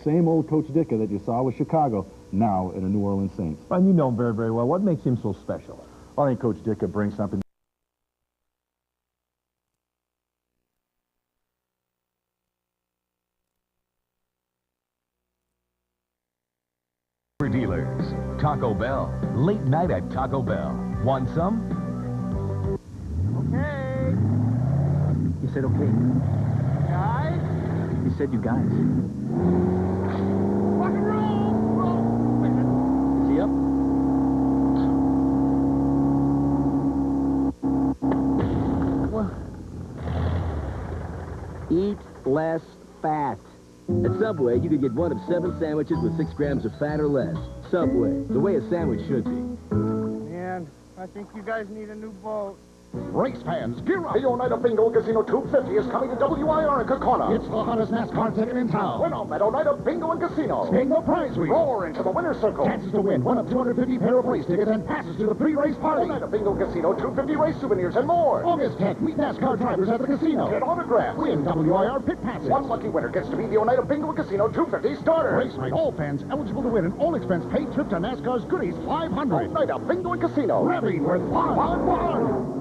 same old Coach Ditka that you saw with Chicago, now at a New Orleans Saints. And you know him very, very well. What makes him so special? I think Coach Ditka brings something. Dealers, Taco Bell, late night at Taco Bell. Want some? Okay. You said okay. Guys? You said you guys. Rock and roll! Wait a minute. Is he up? Well, eat less fat. At Subway, you could get one of 7 sandwiches with 6 grams of fat or less. Subway, the way a sandwich should be. Man, I think you guys need a new boat. Race fans, gear up! The Oneida Bingo Casino 250 is coming to WIR in Kokona. It's the hottest NASCAR ticket in town. Win them at Oneida Bingo and Casino. Spin the prize wheel. Roar into the winner's circle. Chances to win one of 250 pair of race tickets and passes to the pre-race party. Oneida Bingo Casino 250 race souvenirs and more. August 10th, meet NASCAR drivers at the casino. Get autographs. Win WIR pit passes. One lucky winner gets to be the Oneida Bingo and Casino 250 starter. Race night, all fans eligible to win an all-expense paid trip to NASCAR's Goodies 500. Oneida Bingo and Casino. Revving worth $1.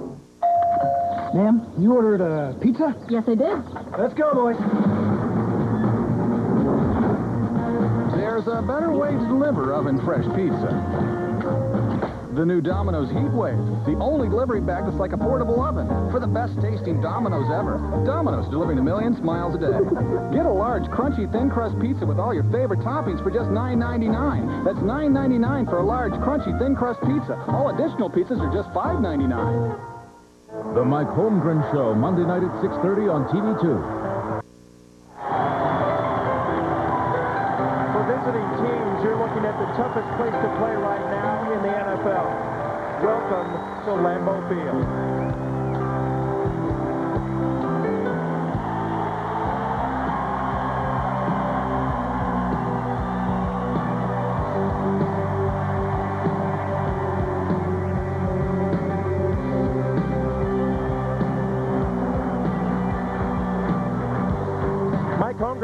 Ma'am, you ordered a pizza? Yes, I did. Let's go, boys. There's a better way to deliver oven-fresh pizza. The new Domino's Heat Wave, the only delivery bag that's like a portable oven for the best-tasting Domino's ever. Domino's, delivering to millions miles a day. Get a large, crunchy, thin-crust pizza with all your favorite toppings for just $9.99. That's $9.99 for a large, crunchy, thin-crust pizza. All additional pizzas are just $5.99. The Mike Holmgren Show, Monday night at 6:30 on TV2. For visiting teams, you're looking at the toughest place to play right now in the NFL. Welcome to Lambeau Field.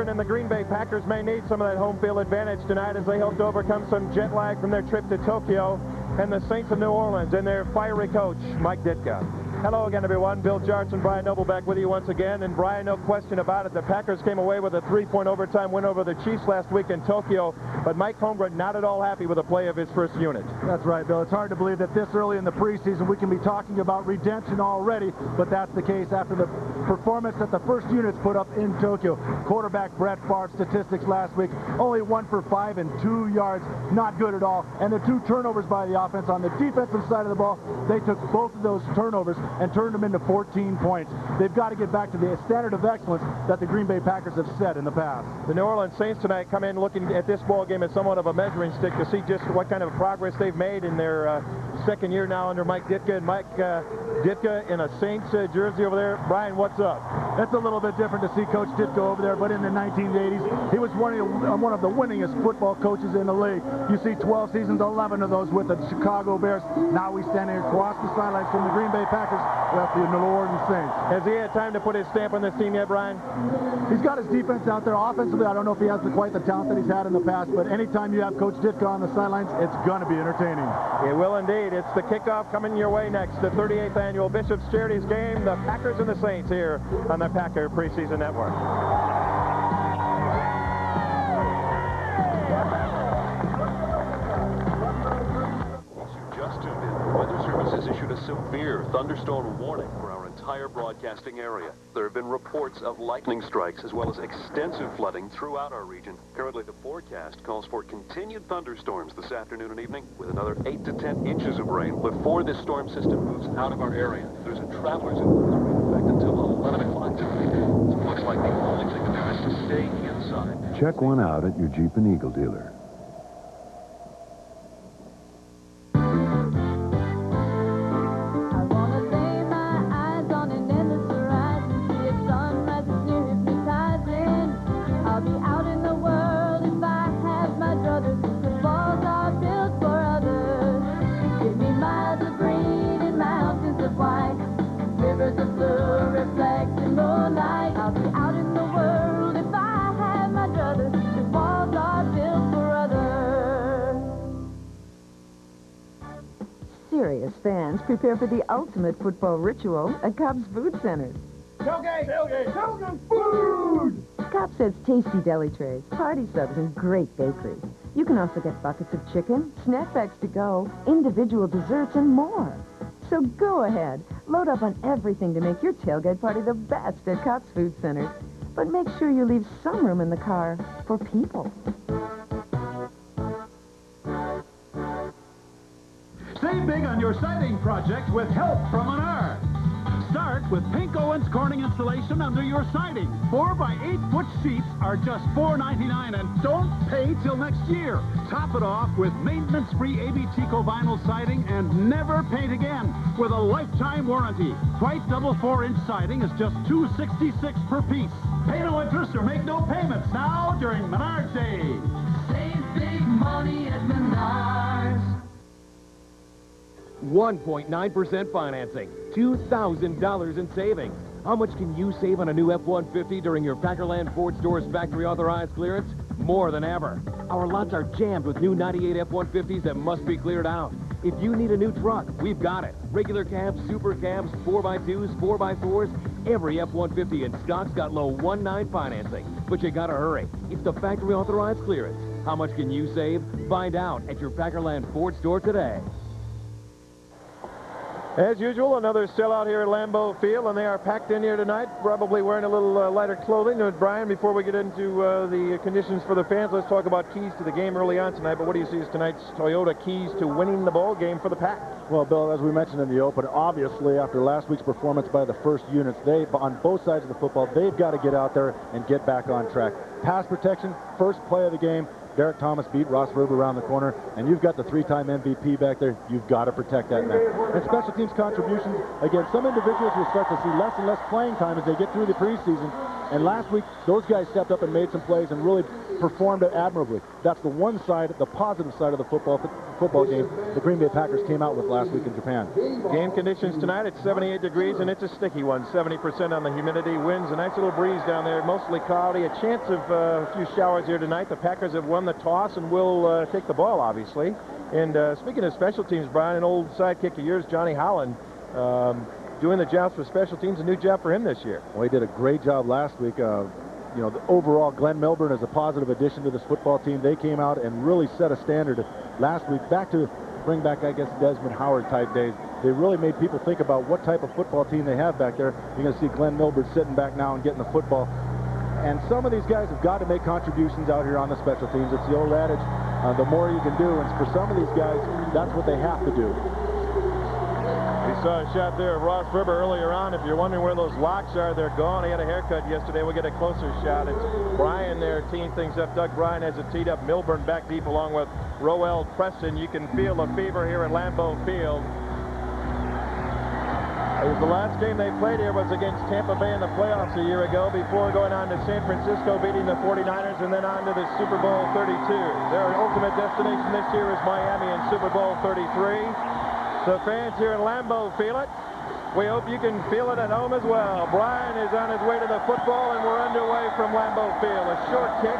And the Green Bay Packers may need some of that home field advantage tonight as they hope to overcome some jet lag from their trip to Tokyo, and the Saints of New Orleans and their fiery coach, Mike Ditka. Hello again, everyone. Bill Jarch and Brian Noble back with you once again. And Brian, no question about it, the Packers came away with a 3-point overtime win over the Chiefs last week in Tokyo, but Mike Holmgren not at all happy with the play of his first unit. That's right, Bill. It's hard to believe that this early in the preseason we can be talking about redemption already, but that's the case after the performance that the first units put up in Tokyo. Quarterback Brett Favre's statistics last week, only 1 for 5 and 2 yards, not good at all. And the 2 turnovers by the offense on the defensive side of the ball, they took both of those turnovers and turned them into 14 points. They've got to get back to the standard of excellence that the Green Bay Packers have set in the past. The New Orleans Saints tonight come in looking at this ball game as somewhat of a measuring stick to see just what kind of progress they've made in their second year now under Mike Ditka. And Mike Ditka in a Saints jersey over there. Brian, what's up? It's a little bit different to see Coach Ditka over there, but in the 1980s, he was one of the winningest football coaches in the league. You see 12 seasons, 11 of those with the Chicago Bears. Now we stand here across the sidelines from the Green Bay Packers with the New Orleans Saints. Has he had time to put his stamp on this team yet, Brian? He's got his defense out there. Offensively, I don't know if he has quite the talent that he's had in the past, but anytime you have Coach Ditka on the sidelines, it's going to be entertaining. It will indeed. It's the kickoff coming your way next, the 38th annual Bishop's Charities game, the Packers and the Saints here on the Packer Preseason Network. Just tuned in. The Weather Service has issued a severe thunderstorm warning for our entire broadcasting area. There have been reports of lightning strikes as well as extensive flooding throughout our region. Currently, the forecast calls for continued thunderstorms this afternoon and evening with another 8 to 10 inches of rain before this storm system moves out of our area. There's a traveler's advisory in effect until 11 o'clock tonight. So it looks like the only thing to do is to stay inside. Check one out at your Jeep and Eagle dealer. Reflecting moonlight, I'll be out in the world if I have my druthers to walk fans prepare for the ultimate football ritual at Cobb's Food Centers. Tailgate! Tailgate! Tailgate food! Cobb's has tasty deli trays, party subs, and great bakery. You can also get buckets of chicken, snack bags to go, individual desserts, and more. So go ahead, load up on everything to make your tailgate party the best at Cobb's Food Centers. But make sure you leave some room in the car for people. Save big on your siding project with help from Menard. Start with Pink Owens Corning insulation under your siding. 4 by 8-foot sheets are just $4.99 and don't pay till next year. Top it off with maintenance-free AB Chico vinyl siding and never paint again with a lifetime warranty. White double 4-inch siding is just $2.66 per piece. Pay no interest or make no payments now during Menards Day. Save big money at Menards. 1.9% financing, $2,000 in savings. How much can you save on a new F-150 during your Packerland Ford Store's factory-authorized clearance? More than ever. Our lots are jammed with new 98 F-150s that must be cleared out. If you need a new truck, we've got it. Regular cabs, super cabs, 4x2s, 4x4s, every F-150 in stock's got low 1.9 financing. But you gotta hurry. It's the factory-authorized clearance. How much can you save? Find out at your Packerland Ford store today. As usual, another sellout here at Lambeau Field, and they are packed in here tonight, probably wearing a little lighter clothing. Brian, before we get into the conditions for the fans, let's talk about keys to the game early on tonight. But what do you see as tonight's Toyota keys to winning the ball game for the Pack? Well, Bill, as we mentioned in the open, obviously after last week's performance by the first units, they, on both sides of the football, they've got to get out there and get back on track. Pass protection, first play of the game. Derek Thomas beat Ross Verber around the corner, and you've got the 3-time MVP back there. You've got to protect that man. And special teams contributions, again, some individuals will start to see less and less playing time as they get through the preseason. And last week, those guys stepped up and made some plays and really performed admirably. That's the one side, the positive side of the football game the Green Bay Packers came out with last week in Japan. Game conditions tonight, it's 78 degrees, and it's a sticky one. 70% on the humidity. Winds, a nice little breeze down there, mostly cloudy. A chance of a few showers here tonight. The Packers have won the toss and will take the ball, obviously. And speaking of special teams, Brian, an old sidekick of yours, Johnny Holland, doing the jobs for special teams, a new job for him this year. Well, he did a great job last week. You know, overall, Glenn Milburn is a positive addition to this football team. They came out and really set a standard last week, bring back, I guess, Desmond Howard type days. They really made people think about what type of football team they have back there. You're going to see Glenn Milburn sitting back now and getting the football. And some of these guys have got to make contributions out here on the special teams. It's the old adage, the more you can do. And for some of these guys, that's what they have to do. We saw a shot there of Ross Verber earlier on. If you're wondering where those locks are, they're gone. He had a haircut yesterday. We'll get a closer shot. It's Bryan there teeing things up. Doug Bryan has it teed up. Milburn back deep along with Roel Preston. You can feel the fever here at Lambeau Field. The last game they played here was against Tampa Bay in the playoffs a year ago before going on to San Francisco, beating the 49ers, and then on to the Super Bowl 32. Their ultimate destination this year is Miami in Super Bowl 33. So fans here in Lambeau feel it. We hope you can feel it at home as well. Bryan is on his way to the football, and we're underway from Lambeau Field. A short kick.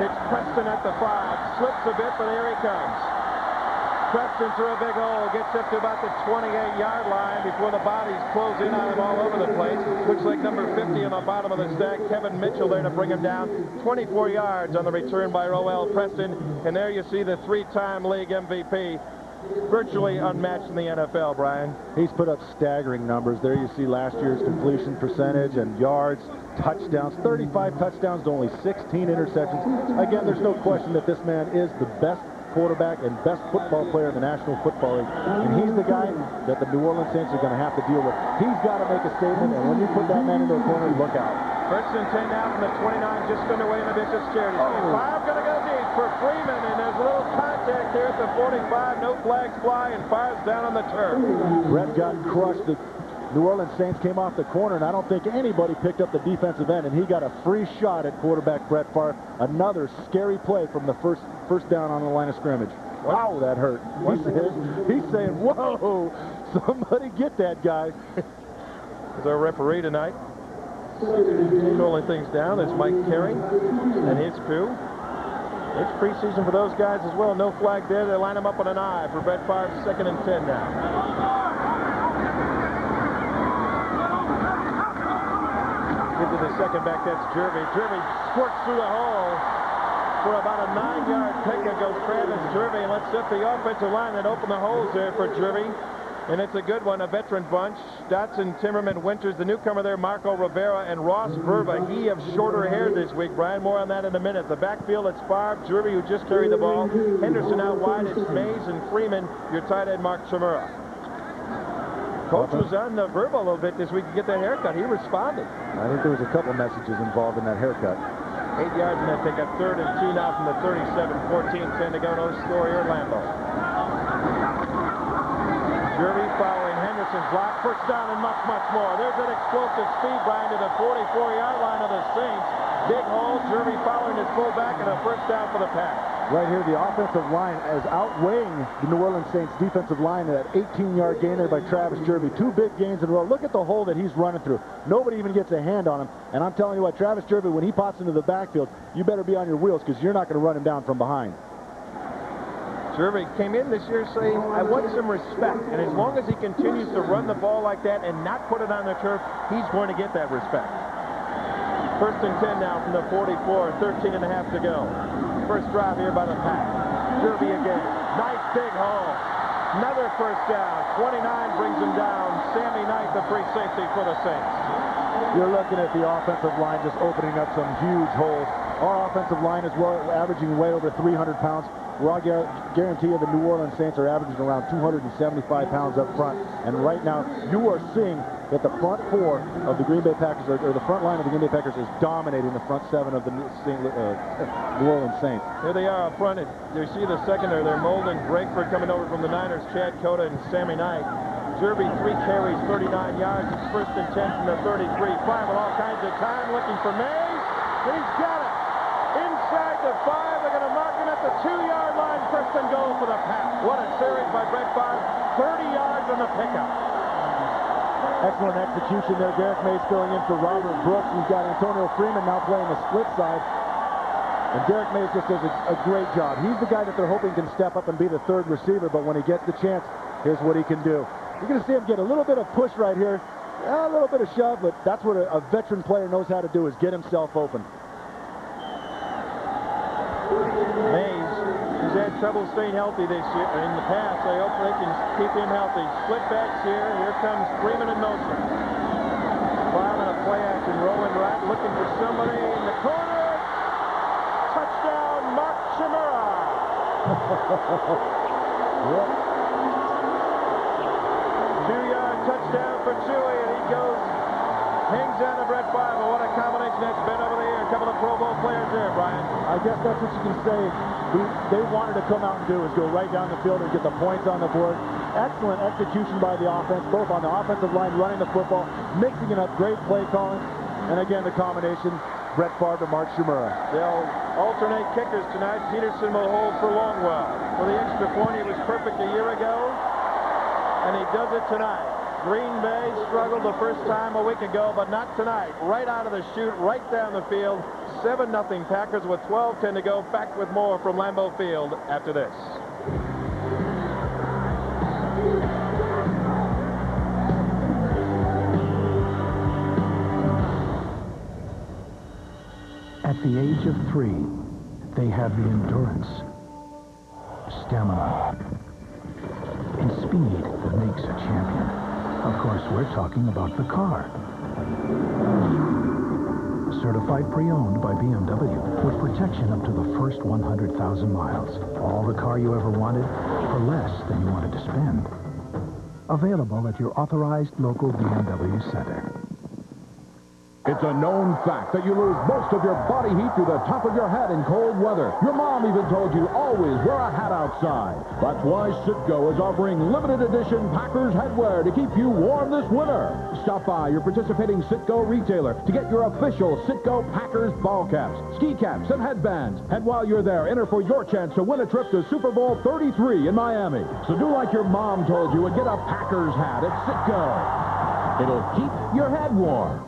It's Preston at the 5. Slips a bit, but here he comes. Preston through a big hole, gets up to about the 28-yard line before the bodies close in on him all over the place. Looks like number 50 on the bottom of the stack, Kevin Mitchell there to bring him down. 24 yards on the return by Roel Preston. And there you see the 3-time league MVP. Virtually unmatched in the NFL, Brian. He's put up staggering numbers. There you see last year's completion percentage and yards, touchdowns, 35 touchdowns to only 16 interceptions. Again, there's no question that this man is the best quarterback and best football player in the National Football League. And he's the guy that the New Orleans Saints are going to have to deal with. He's got to make a statement, and when you put that man into a corner, look out. First and 10 down from the 29, just underway in the Bishop's Charity. 5 going to go deep for Freeman, and there's a little contact here at the 45. No flags fly, and fires down on the turf. Brett got crushed. The New Orleans Saints came off the corner, and I don't think anybody picked up the defensive end, and he got a free shot at quarterback Brett Favre. Another scary play from the first down on the line of scrimmage. Wow, that hurt. He's saying, whoa, somebody get that guy. There's our referee tonight. Controlling things down. There's Mike Carey and his crew. It's preseason for those guys as well. No flag there. They line them up on an I for Brett Favre, 2nd and 10 now. Give to the second back. That's Jervy. Jervy squirts through the hole for about a 9-yard pickup. Goes Travis Jervy, and let's set the offensive line that opened the holes there for Jervy. And it's a good one, a veteran bunch. Dotson, Timmerman, Winters, the newcomer there, Marco Rivera, and Ross Verba. He of shorter hair this week. Brian, more on that in a minute. The backfield, it's Favre, Jervy, who just carried the ball. Henderson out wide, it's Mays and Freeman. Your tight end, Mark Chimura. Coach was on the Verba a little bit this week to get that haircut. He responded. I think there was a couple messages involved in that haircut. 8 yards in that pickup. 3rd and 2 now from the 37. 14-10 to go. No score here, Lambeau. Jervy following Henderson's block. First down and much, much more. There's that explosive speed, Brian, to the 44-yard line of the Saints. Big hole. Jervy following his fullback and a first down for the pass. Right here, the offensive line is outweighing the New Orleans Saints defensive line. That 18-yard gain there by Travis Jervy. 2 big gains in a row. Look at the hole that he's running through. Nobody even gets a hand on him. And I'm telling you what, Travis Jervy, when he pops into the backfield, you better be on your wheels because you're not going to run him down from behind. Jervy came in this year saying, I want some respect. And as long as he continues to run the ball like that and not put it on the turf, he's going to get that respect. 1st and 10 now from the 44, 13 and a half to go. First drive here by the Pack. Jervy again. Nice big hole. Another first down. 29 brings him down. Sammy Knight, the free safety for the Saints. You're looking at the offensive line just opening up some huge holes. Our offensive line is averaging way over 300 pounds. Well, I guarantee you the New Orleans Saints are averaging around 275 pounds up front. And right now, you are seeing that the front 4 of the Green Bay Packers, or the front line of the Green Bay Packers, is dominating the front 7 of the New Orleans Saints. Here they are up front. You see the secondary there, Molden, Drakeford coming over from the Niners, Chad Cota and Sammy Knight. Jervy, 3 carries, 39 yards. It's 1st and 10 from the 33. Five with all kinds of time, looking for Mays. He's got it. Inside the 5, they're going to mark him at the 2-yard line. 1st and goal for the Pack. What a series by Brett Favre. 30 yards on the pickup. Excellent execution there. Derek Mays filling in for Robert Brooks. We've got Antonio Freeman now playing the split side. And Derek Mays just does a great job. He's the guy that they're hoping can step up and be the 3rd receiver, but when he gets the chance, here's what he can do. You're going to see him get a little bit of push right here, a little bit of shove, but that's what a veteran player knows how to do, is get himself open. Mays has had trouble staying healthy this year. In the past, I hope they can keep him healthy. Split backs here. Here comes Freeman in motion. Five in a play action, rolling right, looking for somebody in the corner. Touchdown, Mark Chimura. Yep. 2-yard touchdown for Chewy, and he goes, hangs on to Brett Favre. What a combination. That's been over the air. A couple of Pro Bowl players there, Brian. I guess that's what you can say. They wanted to come out and do is go right down the field and get the points on the board. Excellent execution by the offense, both on the offensive line, running the football, mixing it up, great play calling. And again, the combination, Brett Favre to Mark Chimura. They'll alternate kickers tonight. Peterson will hold for Longwell. For the extra point, he was perfect a year ago, and he does it tonight. Green Bay struggled the first time a week ago, but not tonight. Right out of the chute, right down the field. 7-0 Packers with 12:10 to go. Back with more from Lambeau Field after this. At the age of 3, they have the endurance, stamina, and speed that makes a champion. Of course, we're talking about the car. Certified pre-owned by BMW with protection up to the first 100,000 miles. All the car you ever wanted for less than you wanted to spend. Available at your authorized local BMW center. It's a known fact that you lose most of your body heat through the top of your head in cold weather. Your mom even told you always wear a hat outside. That's why Citgo is offering limited edition Packers headwear to keep you warm this winter. Stop by your participating Citgo retailer to get your official Citgo Packers ball caps, ski caps, and headbands. And while you're there, enter for your chance to win a trip to Super Bowl 33 in Miami. So do like your mom told you and get a Packers hat at Citgo. It'll keep your head warm.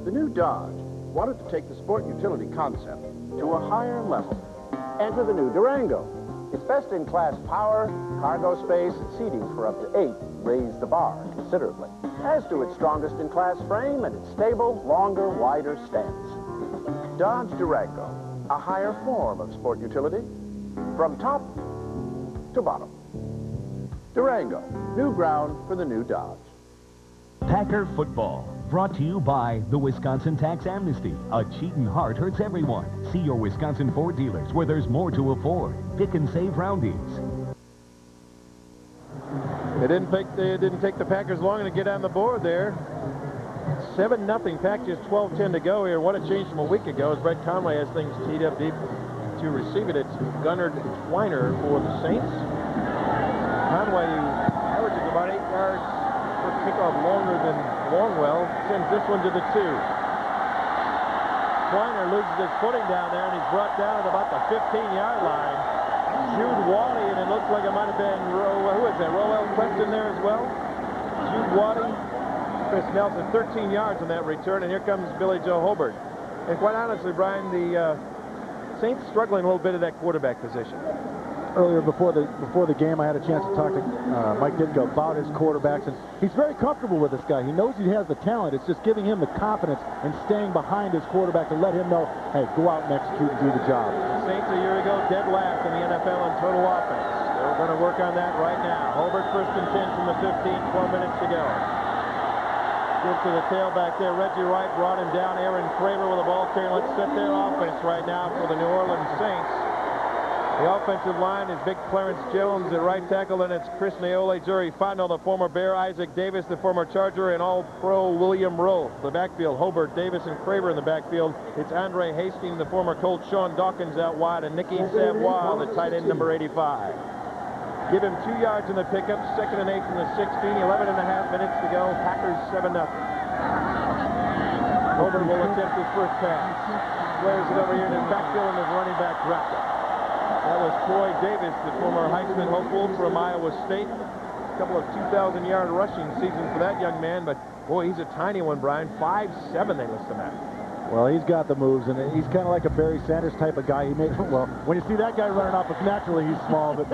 The new Dodge wanted to take the sport utility concept to a higher level. Enter the new Durango. Its best-in-class power, cargo space, and seating for up to 8 raise the bar considerably, as do its strongest-in-class frame and its stable, longer, wider stance. Dodge Durango, a higher form of sport utility, from top to bottom. Durango, new ground for the new Dodge. Packer football, brought to you by the Wisconsin Tax Amnesty. A cheating heart hurts everyone. See your Wisconsin Ford dealers where there's more to afford. Pick and save roundies. It didn't take the Packers long to get on the board there. 7-0 Packers, 12-10 to go here. What a change from a week ago as Brett Conway has things teed up deep to receive it. It's Gunnar Twiner for the Saints. Conway, who averages about 8 yards per kickoff longer than Longwell, sends this one to the 2. Twiner loses his footing down there, and he's brought down at about the 15-yard line. Jude Waddy, and it looks like it might have been, who is that, Roel Preston there as well? Jude Waddy, Chris Nelson, 13 yards on that return, and here comes Billy Joe Hobart. And quite honestly, Brian, the Saints struggling a little bit at that quarterback position. Earlier before the game, I had a chance to talk to Mike Ditka about his quarterbacks, and he's very comfortable with this guy. He knows he has the talent. It's just giving him the confidence and staying behind his quarterback to let him know, hey, go out and execute and do the job. The Saints a year ago dead last in the NFL in total offense. They're going to work on that right now. Hobart first and 10 from the 15, 12 minutes to go. Gives to the tailback there. Reggie Wright brought him down. Aaron Craver with the ball carrier. Let's set their offense right now for the New Orleans Saints. The offensive line is big Clarence Jones at right tackle, and it's Chris Naole, Jerry Fontenot, the former Bear, Isaac Davis, the former Charger, and all-pro William Rowe. The backfield, Hobart, Davis, and Craver in the backfield. It's Andre Hastings, the former Colt, Sean Dawkins out wide, and Nicky Savoie, the tight end, number 85. Give him 2 yards in the pickup, 2nd and 8 from the 16, 11 and a half minutes to go. Packers 7-0. Hobart will attempt his first pass. Flares it over here in his backfield, and his running back dropped it. That was Troy Davis, the former Heisman hopeful from Iowa State. A couple of 2,000-yard rushing seasons for that young man, but boy, he's a tiny one, Brian. 5'7" they list him at. Well, he's got the moves, and he's kind of like a Barry Sanders type of guy. Well, when you see that guy running off, it's naturally he's small, but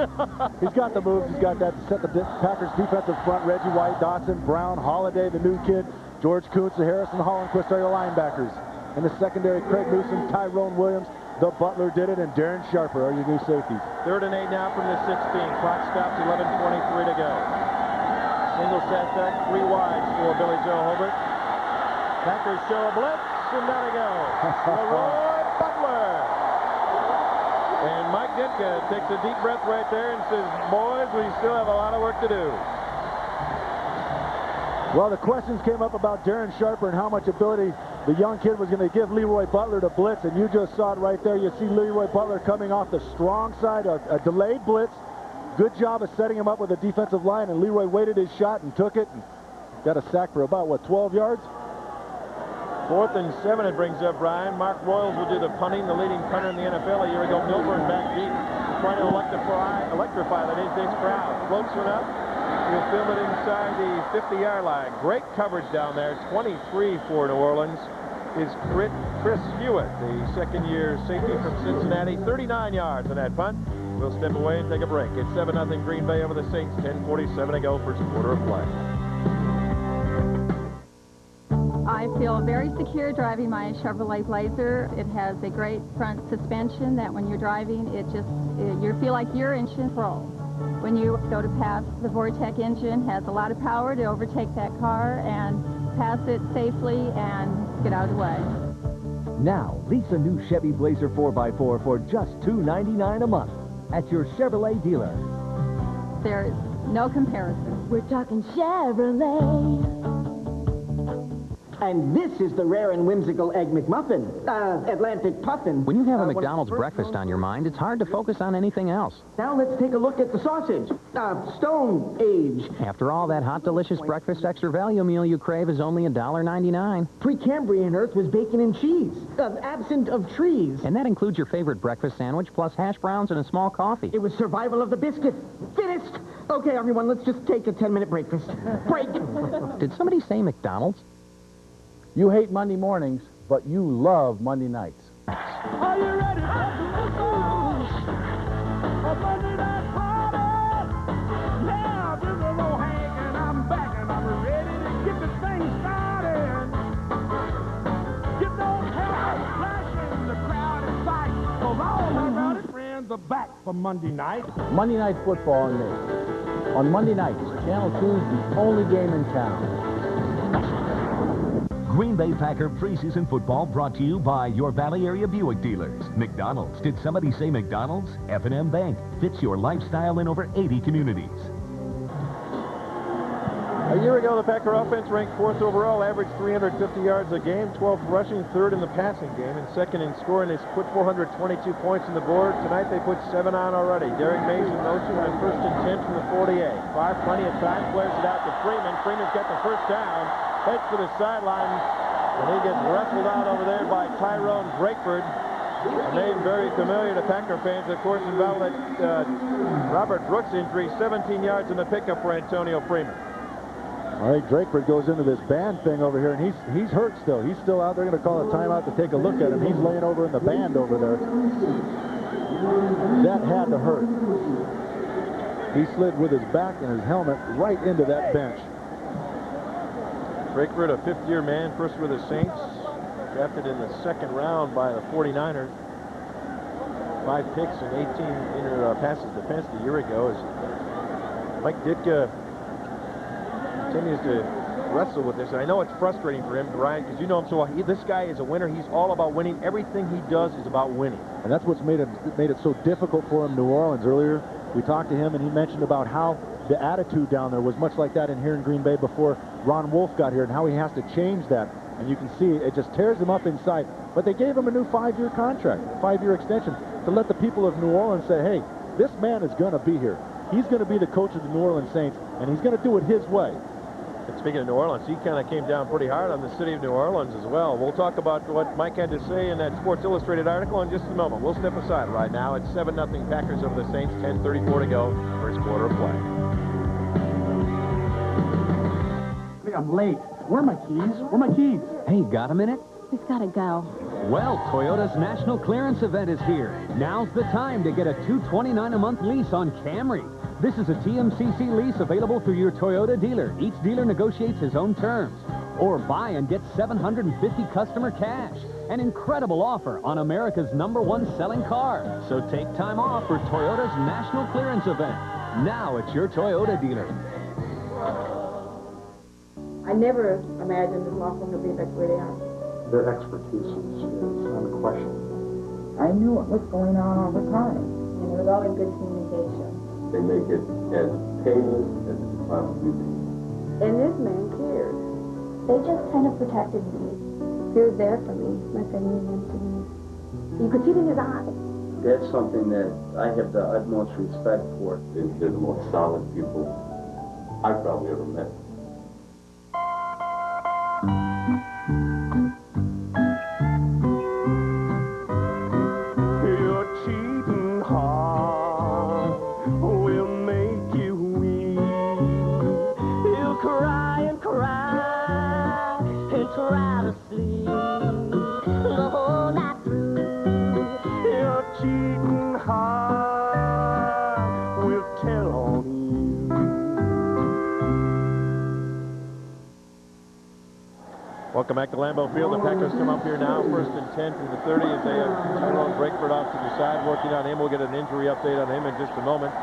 he's got the moves. He's got that to set the Packers defensive front. Reggie White, Dotson, Brown, Holiday, the new kid, George Kuntz, Harrison Hollenquist are your linebackers. In the secondary, Craig Newsom, Tyrone Williams, the Butler did it, and Darren Sharper are your new safeties. 3rd and 8 now from the 16. Clock stops, 11:23 to go. Single setback, 3 wides for Billy Joe Hobart. Packers show a blitz, and down they go. Leroy Butler. And Mike Ditka takes a deep breath right there and says, boys, we still have a lot of work to do. Well, the questions came up about Darren Sharper and how much ability the young kid was going to give Leroy Butler to blitz, and you just saw it right there. You see Leroy Butler coming off the strong side, a delayed blitz. Good job of setting him up with a defensive line, and Leroy waited his shot and took it and got a sack for about, what, 12 yards? 4th and 7 it brings up, Brian. Mark Royals will do the punting, the leading punter in the NFL a year ago. Milburn back deep, trying to electrify that is this crowd. Floats one up. He'll film it inside the 50-yard line. Great coverage down there. 23 for New Orleans is Chris Hewitt, the second-year safety from Cincinnati. 39 yards on that punt. We'll step away and take a break. It's 7-0 Green Bay over the Saints. 10:47 to go, first quarter of play. I feel very secure driving my Chevrolet Blazer. It has a great front suspension that when you're driving, you feel like you're in control. When you go to pass, the Vortec engine has a lot of power to overtake that car and pass it safely and get out of the way. Now, lease a new Chevy Blazer 4x4 for just $299 a month at your Chevrolet dealer. There is no comparison. We're talking Chevrolet. And this is the rare and whimsical Egg McMuffin, Atlantic Puffin. When you have a McDonald's breakfast on your mind, it's hard to focus on anything else. Now let's take a look at the sausage, Stone Age. After all, that hot, delicious breakfast extra value meal you crave is only $1.99. Precambrian Earth was bacon and cheese, absent of trees. And that includes your favorite breakfast sandwich, plus hash browns and a small coffee. It was survival of the biscuit. Finished! Okay, everyone, let's just take a 10-minute breakfast. Break! Did somebody say McDonald's? You hate Monday mornings, but you love Monday nights. Are you ready for football? A Monday night party? Yeah, this is old Hank, and I'm back, and I'm ready to get this thing started. Get those headlights flashing, the crowd is tight, 'cause all my rowdy friends are back for Monday night. Monday Night Football on me. On Monday nights, Channel 2 is the only game in town. Green Bay Packer preseason football brought to you by your Valley area Buick dealers. McDonald's. Did somebody say McDonald's? F&M Bank. Fits your lifestyle in over 80 communities. A year ago, the Packer offense ranked 4th overall, averaged 350 yards a game, 12th rushing, 3rd in the passing game, and 2nd in scoring. They put 422 points on the board. Tonight, they put 7 on already. Derek Mays in motion on 1st and 10 from the 48. Favre, plenty of time, flares it out to Freeman. Freeman's got the first down, heads for the sideline, and he gets wrestled out over there by Tyrone Drakeford. A name very familiar to Packer fans, of course, involved that Robert Brooks injury, 17 yards in the pickup for Antonio Freeman. All right, Drakeford goes into this band thing over here, and he's hurt still. He's still out there. Going to call a timeout to take a look at him. He's laying over in the band over there. That had to hurt. He slid with his back and his helmet right into that bench. Drakeford, a 5th-year man, first with the Saints, drafted in the 2nd round by the 49ers. 5 picks and 18 passes defensed a year ago. As Mike Ditka continues to wrestle with this, and I know it's frustrating for him, Brian, because you know him so well. This guy is a winner. He's all about winning. Everything he does is about winning. And that's what's made it so difficult for him in New Orleans. Earlier, we talked to him, and he mentioned about how the attitude down there was much like that in here in Green Bay before Ron Wolf got here, and how he has to change that. And you can see it just tears him up inside. But they gave him a new 5-year contract, 5-year extension, to let the people of New Orleans say, hey, this man is going to be here. He's going to be the coach of the New Orleans Saints, and he's going to do it his way. And speaking of New Orleans, he kind of came down pretty hard on the city of New Orleans as well. We'll talk about what Mike had to say in that Sports Illustrated article in just a moment. We'll step aside right now. It's 7-0 Packers over the Saints, 10:34 to go, first quarter of play. Hey, I'm late. Where are my keys? Where are my keys? Hey, got a minute? We've got to go. Well, Toyota's National Clearance Event is here. Now's the time to get a $229 a month lease on Camry. This is a TMCC lease available through your Toyota dealer. Each dealer negotiates his own terms. Or buy and get $750 customer cash. An incredible offer on America's #1 selling car. So take time off for Toyota's National Clearance Event. Now at your Toyota dealer. I never imagined this law firm to be that way they are. Their expertise is unquestioned. I knew what was going on all the time, and it was all in good communication. They make it as painless as it possibly be. And this man cared. They just kind of protected me. He was there for me, like I knew him to be. You could see it in his eyes. That's something that I have the utmost respect for. They're the most solid people I've probably ever met. Your cheating heart will make you weep. You'll cry and cry and try to sleep the whole night through. Your cheating heart will tell on you. Welcome back to Lambeau Field. The Packers come up here now, 1st and 10 from the 30 as they have Tyrone Drakeford off to the side, working on him. We'll get an injury update on him in just a moment.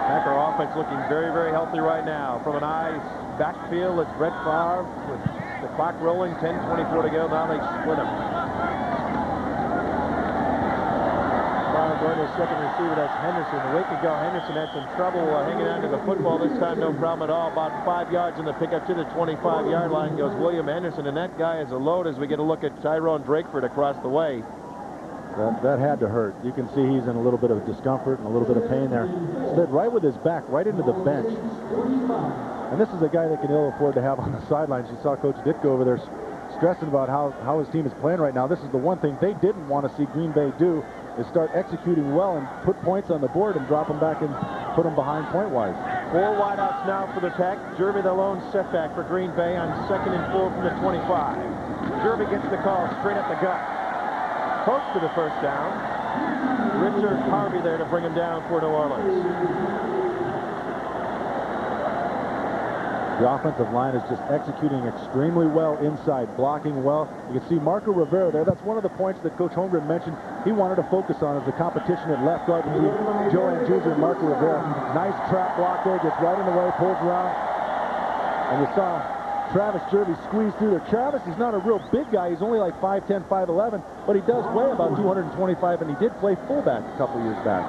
Packer offense looking very, very healthy right now. From an eye backfield, it's Brett Favre with the clock rolling, 10:24 to go. Now they split him. Favre going to his second receiver, that's Henderson. A week ago, Henderson had some trouble hanging on to the football. This time, no problem at all. About 5 yards in the pickup to the 25-yard line goes William Henderson, and that guy is a load as we get a look at Tyrone Drakeford across the way. That had to hurt. You can see he's in a little bit of discomfort and a little bit of pain there. Slid right with his back, right into the bench. And this is a guy that can ill afford to have on the sidelines. You saw Coach Ditka over there stressing about how his team is playing right now. This is the one thing they didn't want to see Green Bay do, is start executing well and put points on the board and drop them back and put them behind point-wise. Four wideouts now for the Pack. Jervy the lone setback for Green Bay on 2nd and 4 from the 25. Jervy gets the call straight up the gut. Close to the first down. Richard Harvey there to bring him down for New Orleans. The offensive line is just executing extremely well inside, blocking well. You can see Marco Rivera there. That's one of the points that Coach Holmgren mentioned he wanted to focus on is the competition at left guard between Joe Antuza and Marco Rivera. Nice trap block there, gets right in the way, pulls around. And you saw Travis Jervy squeeze through there. Travis is not a real big guy. He's only like 5'10", 5'11", but he does weigh about 225, and he did play fullback a couple years back.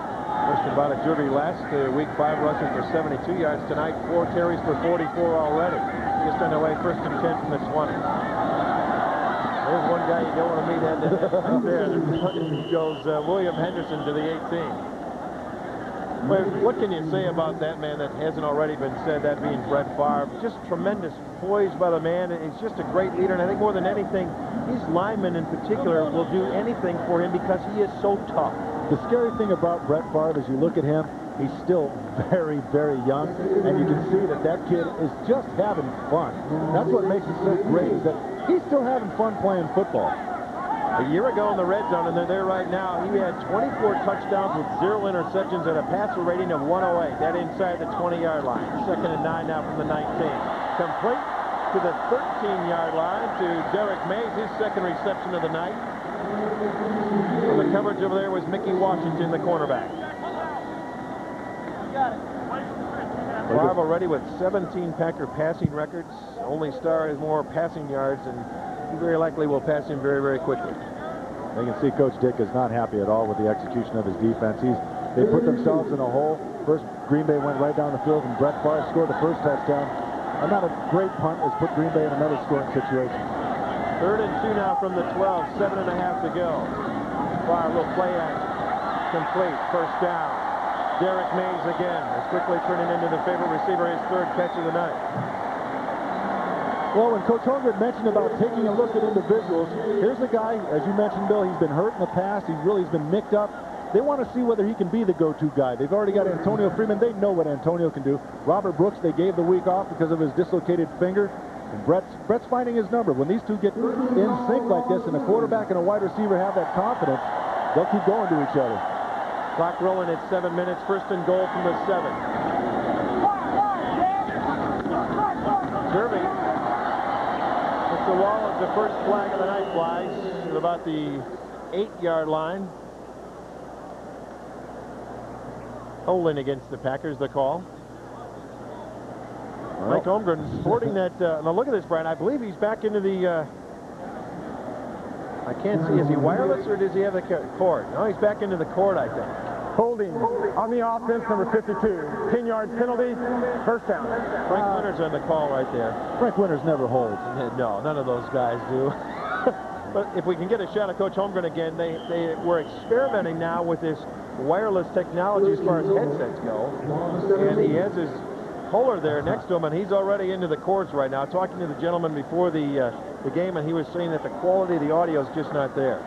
Question about it. Jervy last week, 5 rushes for 72 yards. Tonight, 4 carries for 44 already. Just on the way, 1st and 10 from the 20. There's one guy you don't want to meet at right there. There goes William Henderson to the 18. But what can you say about that man that hasn't already been said, that being Brett Favre? Just tremendous poise by the man. He's just a great leader, and I think more than anything, these linemen in particular will do anything for him because he is so tough. The scary thing about Brett Favre is you look at him, he's still very, very young, and you can see that that kid is just having fun. That's what makes it so great, is that he's still having fun playing football. A year ago in the red zone, and they're there right now, he had 24 touchdowns with 0 interceptions and a passer rating of 108. That inside the 20-yard line. 2nd and 9 now from the 19. Complete to the 13-yard line to Derek Mays, his 2nd reception of the night. And the coverage over there was Mickey Washington, the cornerback. Favre already with 17 Packer passing records. Only star has more passing yards, and he very likely will pass him very, very quickly. You can see Coach Dick is not happy at all with the execution of his defense. They put themselves in a hole. First, Green Bay went right down the field, and Brett Favre scored the first touchdown. And not a great punt has put Green Bay in another scoring situation. 3rd and 2 now from the 12, 7.5 to go. Favre will play action. Complete, 1st down. Derek Mays again is quickly turning into the favorite receiver, his 3rd catch of the night. Well, when Coach Holmgren mentioned about taking a look at individuals, here's a guy, as you mentioned, Bill, he's been hurt in the past. He's been nicked up. They want to see whether he can be the go-to guy. They've already got Antonio Freeman. They know what Antonio can do. Robert Brooks, they gave the week off because of his dislocated finger. And Brett's finding his number. When these two get in sync like this, and a quarterback and a wide receiver have that confidence, they'll keep going to each other. Clock rolling at 7 minutes. 1st and goal from the 7. Jervy hits the wall as the first flag of the night flies at about the 8-yard line. Holding against the Packers, the call. Mike Holmgren sporting that. Now look at this, Brian. I believe he's back into the. I can't see. Is he wireless or does he have the cord? No, he's back into the cord, I think. Holding on the offense, number 52. 10-yard penalty, 1st down. Frank Winters on the call right there. Frank Winters never holds. No, none of those guys do. But if we can get a shot of Coach Holmgren again, they were experimenting now with this wireless technology as far as headsets go. And he has his Kohler there next to him, and he's already into the cords right now. Talking to the gentleman before the game, and he was saying that the quality of the audio is just not there.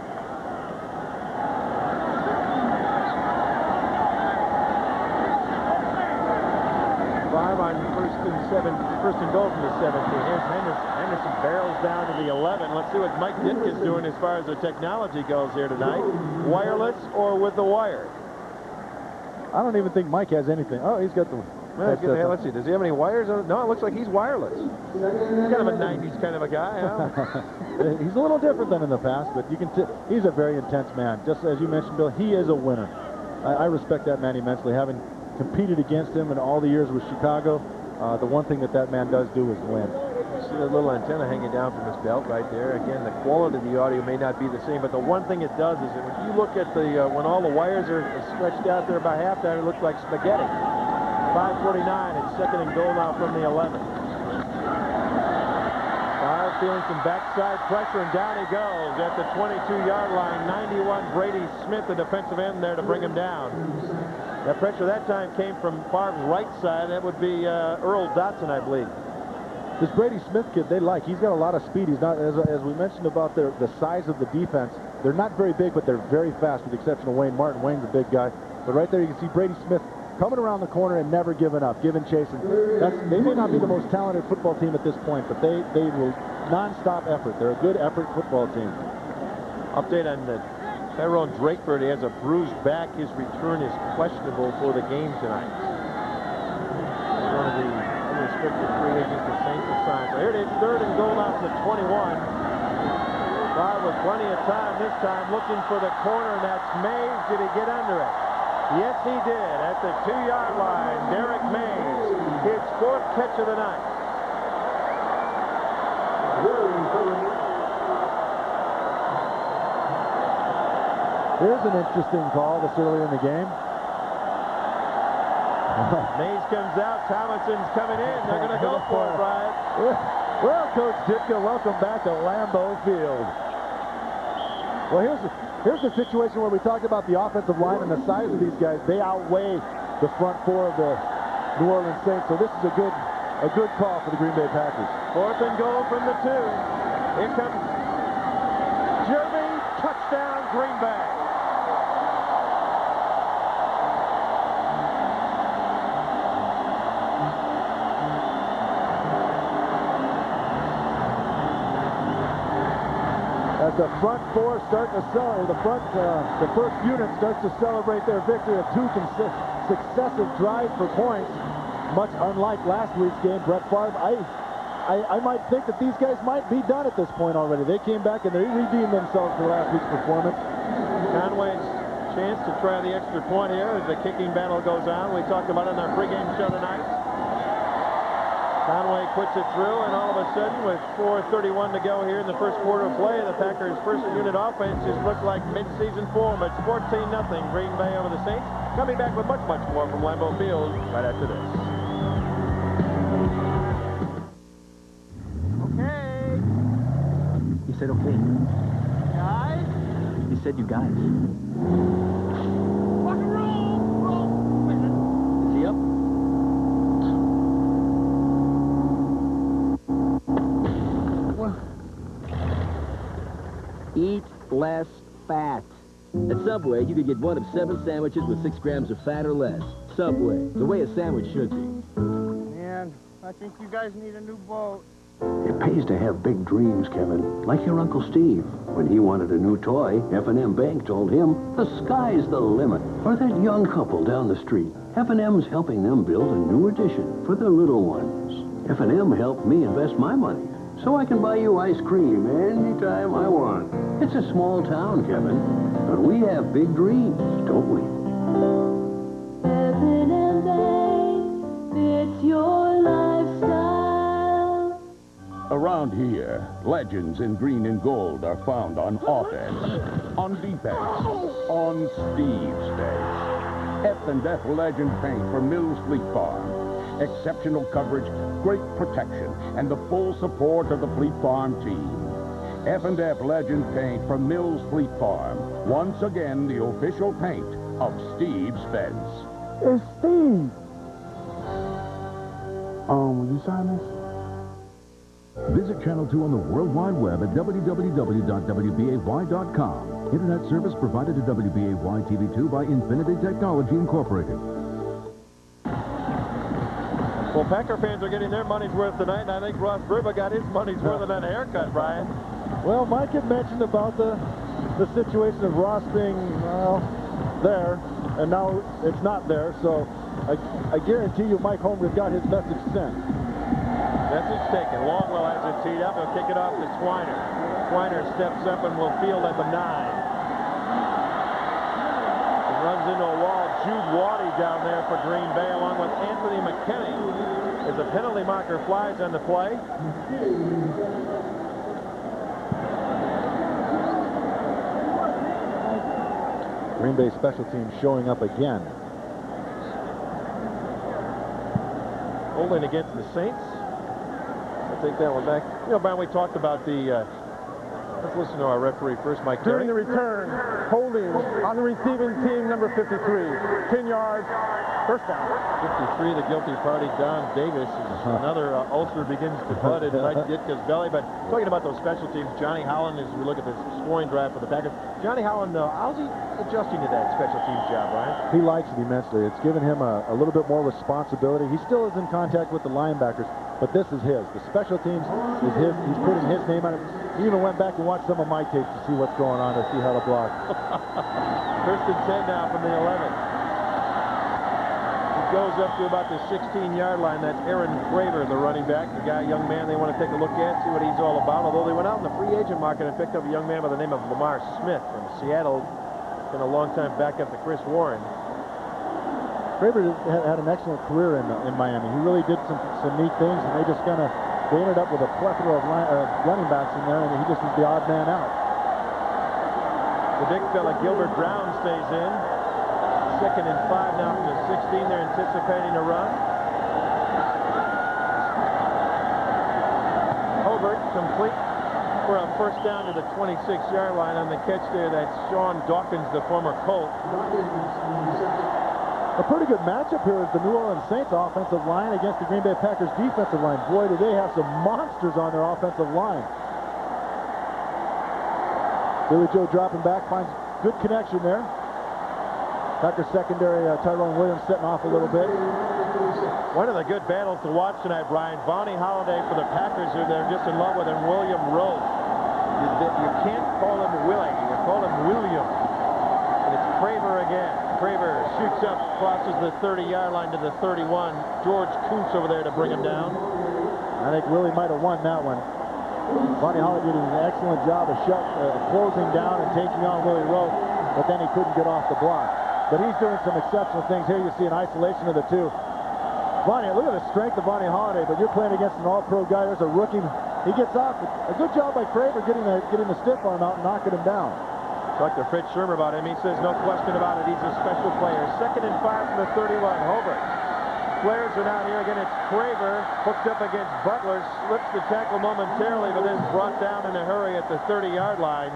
Favre on 1st and goal from the 17. Here's Henderson barrels down to the 11. Let's see what Mike Ditka's doing as far as the technology goes here tonight. Wireless or with the wire? I don't even think Mike has anything. Oh, he's got the... Let's see. Does he have any wires? No, it looks like he's wireless. He's kind of a 90s kind of a guy. Huh? He's a little different than in the past, but you can. He's a very intense man. Just as you mentioned, Bill, he is a winner. I respect that man immensely. Having competed against him in all the years with Chicago, the one thing that man does do is win. See the little antenna hanging down from his belt right there. Again, the quality of the audio may not be the same, but the one thing it does is that when you look at the when all the wires are stretched out there by half that, it looks like spaghetti. 5:49 and 2nd and goal now from the 11. Favre feeling some backside pressure, and down he goes at the 22-yard line. 91 Brady Smith, the defensive end there to bring him down. That pressure that time came from Favre's right side. That would be Earl Dotson, I believe. This Brady Smith kid, they like. He's got a lot of speed. He's not, as we mentioned about the size of the defense, they're not very big, but they're very fast, with the exception of Wayne Martin. Wayne's a big guy. But right there you can see Brady Smith coming around the corner and never giving up, giving chase. And they may not be the most talented football team at this point, but they will non-stop effort. They're a good effort football team. Update on the Tyrone Drakeford. He has a bruised back. His return is questionable for the game tonight. One of the unrestricted free agents the Saints have signed. So here it is, 3rd and goal out to 21. Bob with plenty of time this time, looking for the corner, and that's Mays. Did he get under it? Yes, he did. At the 2-yard line, Derek Mays, his 4th catch of the night. Here's an interesting call this early in the game. Mays comes out. Thomason's coming in. They're going to go for it, Brian. Well, Coach Ditka, welcome back to Lambeau Field. Well, here's the situation where we talked about the offensive line and the size of these guys. They outweigh the front 4 of the New Orleans Saints, so this is a good call for the Green Bay Packers. 4th and goal from the 2. Here comes Jeremy. Touchdown, Green Bay. As the front 4 start to celebrate, the first unit starts to celebrate their victory of 2 successive drives for points. Much unlike last week's game, Brett Favre, I might think that these guys might be done at this point already. They came back and they redeemed themselves for last week's performance. Conway's chance to try the extra point here as the kicking battle goes on. We talked about it in our pregame show tonight. Conway puts it through, and all of a sudden, with 4:31 to go here in the first quarter of play, the Packers' first unit offense just looked like mid-season form. It's 14-0 Green Bay over the Saints. Coming back with much, much more from Lambeau Field right after this. Okay. He said okay. Guys? He said you guys. Rock and roll! Roll! Wait a minute. Is he up? Eat less fat. At Subway, you could get one of 7 sandwiches with 6 grams of fat or less. Subway, the way a sandwich should be. Man, I think you guys need a new boat. It pays to have big dreams, Kevin. Like your Uncle Steve. When he wanted a new toy, F&M Bank told him, the sky's the limit. Or that young couple down the street. F&M's helping them build a new addition for their little ones. F&M helped me invest my money, so I can buy you ice cream anytime I want. It's a small town, Kevin, but we have big dreams, don't we? F&M Bank, it's your lifestyle. Around here, legends in green and gold are found on offense, on defense, on Steve's face. F&F Legend Paint from Mills Fleet Farm. Exceptional coverage, great protection, and the full support of the Fleet Farm team. F&F Legend Paint from Mills Fleet Farm. Once again, the official paint of Steve's Fence. It's Steve. Will you sign this? Visit Channel 2 on the World Wide Web at www.wbay.com. Internet service provided to WBAY TV2 by Infinity Technology Incorporated. Well, Packer fans are getting their money's worth tonight, and I think Ross Bribba got his money's worth of that haircut, Brian. Well, Mike had mentioned about the situation of Ross being, well, there, and now it's not there, so I guarantee you Mike Holmgren got his message sent. Message taken. Longwell has it teed up. He'll kick it off to Twiner. Twiner steps up and will field at the 9. He runs into a wall. Jude Waddy down there for Green Bay, along with Anthony McKinney, as the penalty marker flies on the play. Green Bay special teams showing up again. Holding against the Saints. I'll take that one back. You know, Brian, we talked about the... let's listen to our referee first, Mike Terry. During the return, holding on the receiving team, number 53. 10 yards, First down. 53, the guilty party, Don Davis. Another ulcer begins to bud in Mike Ditka's belly. But talking about those special teams, Johnny Holland, as we look at this scoring drive for the Packers, Johnny Holland, how's he adjusting to that special teams job, Ryan? He likes it immensely. It's given him a little bit more responsibility. He still is in contact with the linebackers, but this is his. The special teams is his. He's putting his name on it. He even went back and watched some of my tapes to see what's going on, to see how to block. First and 10 now from the 11. Goes up to about the 16-yard line. That's Aaron Craver, the running back, the guy, young man they want to take a look at, see what he's all about. Although they went out in the free agent market and picked up a young man by the name of Lamar Smith from Seattle. Been a long time backup to Chris Warren. Craver had an excellent career in Miami. He really did some neat things, and they ended up with a plethora of running backs in there, and he just was the odd man out. The big fella, Gilbert Brown, stays in. Second and 5 now from the 16. They're anticipating a run. Hobart complete for a first down to the 26-yard line. On the catch there, that's Sean Dawkins, the former Colt. A pretty good matchup here is the New Orleans Saints offensive line against the Green Bay Packers defensive line. Boy, do they have some monsters on their offensive line. Billy Joe dropping back, finds good connection there. Packers secondary, Tyrone Williams setting off a little bit. One of the good battles to watch tonight, Brian. Bonnie Holiday for the Packers, who they're just in love with, and William Rose. You can't call him Willie, you call him William. And it's Craver again. Craver shoots up, crosses the 30-yard line to the 31. George Kuntz over there to bring him down. I think Willie might have won that one. Bonnie Holiday did an excellent job of closing down and taking on Willie Rose, but then he couldn't get off the block. But he's doing some exceptional things here. You see an isolation of the two. Bonnie, look at the strength of Bonnie Holiday, but you're playing against an all-pro guy. There's a rookie. He gets off. A good job by Craver getting the stiff arm out and knocking him down. Talked to Fritz Shermer about him. He says no question about it. He's a special player. Second and 5 from the 31. Hobart. Flares are out here again. It's Craver hooked up against Butler. Slips the tackle momentarily, but then brought down in a hurry at the 30-yard line.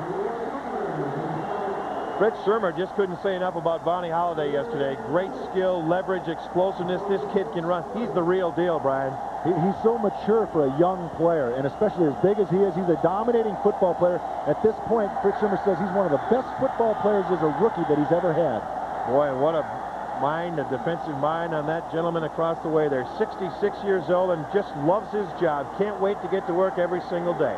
Fritz Shermer just couldn't say enough about Bonnie Holiday yesterday. Great skill, leverage, explosiveness. This kid can run. He's the real deal, Brian. He's so mature for a young player, and especially as big as he is, he's a dominating football player. At this point, Fritz Shermer says he's one of the best football players as a rookie that he's ever had. Boy, and what a mind, a defensive mind on that gentleman across the way there. 66 years old and just loves his job. Can't wait to get to work every single day.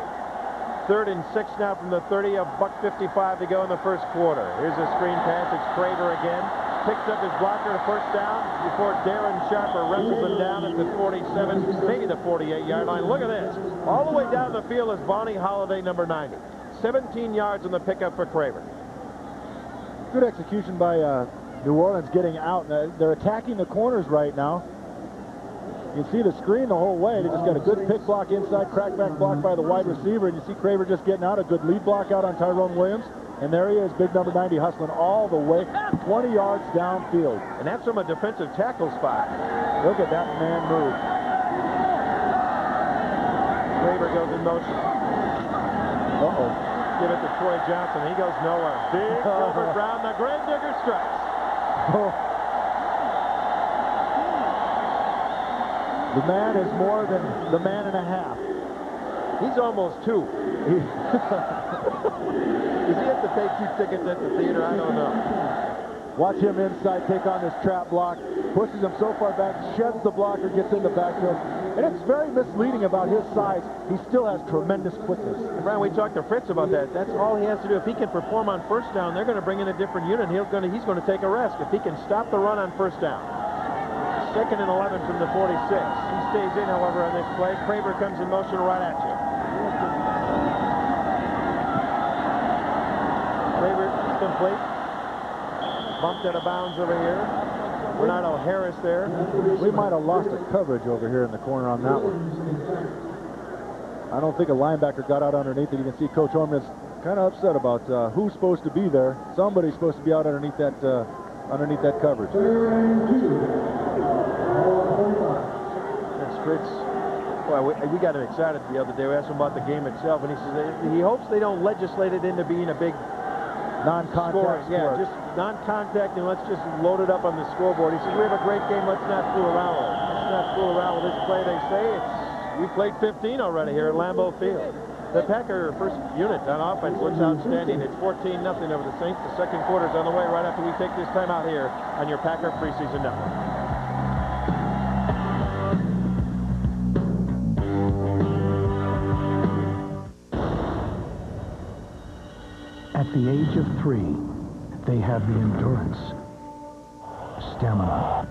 3rd and 6 now from the 30, $1:55 to go in the first quarter. Here's a screen pass. It's Craver again. Picks up his blocker, first down, before Darren Sharper wrestles him down at the 47, maybe the 48-yard line. Look at this. All the way down the field is Bonnie Holiday, number 90. 17 yards on the pickup for Craver. Good execution by New Orleans getting out. They're attacking the corners right now. You can see the screen the whole way. They just got a good pick block inside, crackback block by the wide receiver, and you see Craver just getting out. A good lead block out on Tyrone Williams. And there he is, big number 90, hustling all the way 20 yards downfield. And that's from a defensive tackle spot. Look at that man move. Craver goes in motion. Uh-oh. Give it to Troy Johnson. He goes nowhere. Big Gilbert Brown, the Gravedigger strikes. The man is more than the man and a half. He's almost 2. Does he have to pay 2 tickets at the theater? I don't know. Watch him inside take on this trap block. Pushes him so far back, sheds the blocker, gets in the backfield. And it's very misleading about his size. He still has tremendous quickness. And Brian, we talked to Fritz about that. That's all he has to do. If he can perform on first down, they're going to bring in a different unit. He's going to take a risk. If he can stop the run on first down. 2nd and 11 from the 46. He stays in, however, on this play. Craver comes in motion right at you. Craver complete. Bumped out of bounds over here. Bernardo Harris there. We might have lost a coverage over here in the corner on that one. I don't think a linebacker got out underneath it. You can see Coach Orman's kind of upset about who's supposed to be there. Somebody's supposed to be out underneath that coverage. That's Fritz. Boy, we got him excited the other day. We asked him about the game itself, and he says he hopes they don't legislate it into being a big Non-contact Yeah, sport. just non-contact, and let's just load it up on the scoreboard. He says, we have a great game, let's not fool around with it. Let's not fool around with this play, they say. We played 15 already here at Lambeau Field. The Packer first unit on offense looks outstanding. It's 14-0 over the Saints. The second quarter's on the way right after we take this time out here on your Packer Preseason Network. At the age of 3, they have the endurance, stamina,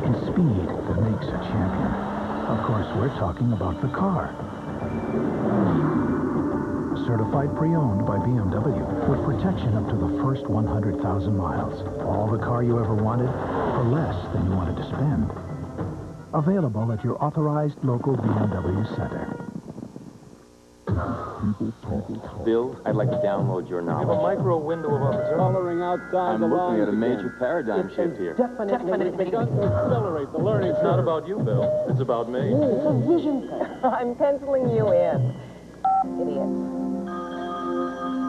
and speed that makes a champion. Of course, we're talking about the car. Certified pre-owned by BMW with protection up to the first 100,000 miles. All the car you ever wanted for less than you wanted to spend. Available at your authorized local BMW center. Bill, I'd like to download your knowledge. We have a micro window of opportunity. Coloring outside I'm looking at a major paradigm shift here. Definitely begun to accelerate the learning. It's not about you, Bill. It's about me. It's a vision thing. I'm penciling you in. Idiot.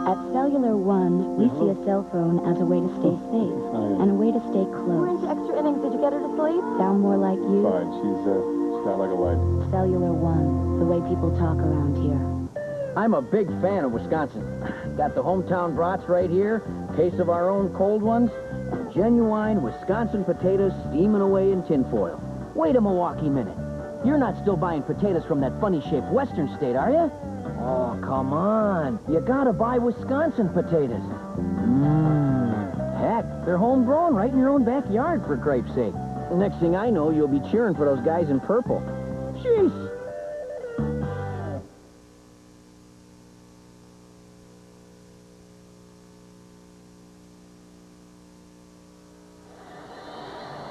At Cellular One, we see a cell phone as a way to stay safe and a way to stay How close. many extra innings did you get her to sleep? Sound more like you? Fine, she's not like a light. Cellular One, the way people talk around here. I'm a big fan of Wisconsin. Got the hometown brats right here, a case of our own cold ones, and genuine Wisconsin potatoes steaming away in tinfoil. Wait a Milwaukee minute. You're not still buying potatoes from that funny-shaped western state, are you? Oh, come on. You gotta buy Wisconsin potatoes. Heck, they're homegrown right in your own backyard, for grape's sake. The next thing I know, you'll be cheering for those guys in purple. Jeez.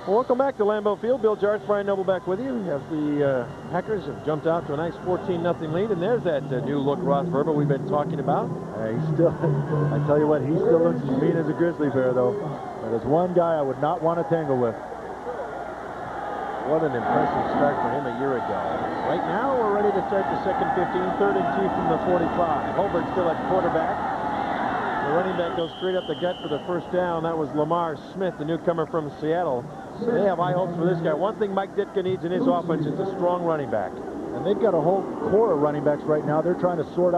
Welcome back to Lambeau Field. Bill Jarts, Brian Noble back with you. As the Packers have jumped out to a nice 14-0 lead, and there's that new look Ross Verba we've been talking about. He's still, I tell you what, he still looks as mean as a grizzly bear, though. But there's one guy I would not want to tangle with. What an impressive start for him a year ago. Right now, we're ready to start the second 15, 3rd and 2 from the 45. Holbert still at quarterback. The running back goes straight up the gut for the first down. That was Lamar Smith, the newcomer from Seattle. They have high hopes for this guy. One thing Mike Ditka needs in his offense is a strong running back. And they've got a whole core of running backs right now. They're trying to sort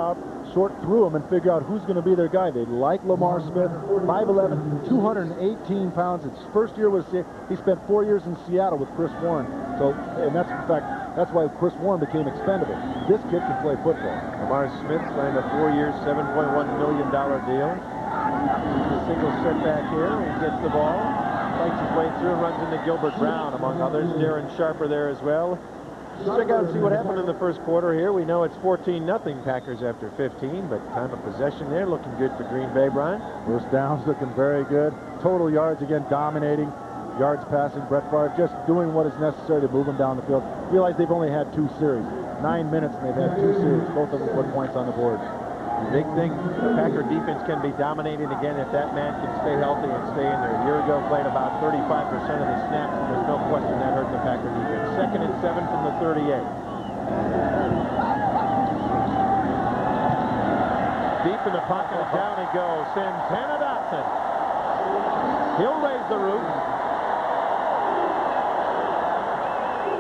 through them and figure out who's going to be their guy. They like Lamar Smith, 5'11", 218 pounds. His first year was, he spent 4 years in Seattle with Chris Warren. So, and that's, in fact, that's why Chris Warren became expendable. This kid can play football. Lamar Smith signed a 4-year, $7.1 million deal. A single setback here. He gets the ball, fights his way through, and runs into Gilbert Brown, among others. Darren Sharper there as well. Check out and see what happened in the first quarter here. We know it's 14-0 Packers after 15, but time of possession there looking good for Green Bay, Brian. First downs looking very good. Total yards again dominating. Yards passing. Brett Favre just doing what is necessary to move them down the field. Realize they've only had 2 series. 9 minutes and they've had 2 series. Both of them put points on the board. The big thing, the Packer defense can be dominating again if that man can stay healthy and stay in there. A year ago, played about 35% of the snaps. There's no question that hurt the Packer defense. 2nd and 7 from the 38. Deep in the pocket, down he goes. Santana Dotson. He'll raise the roof.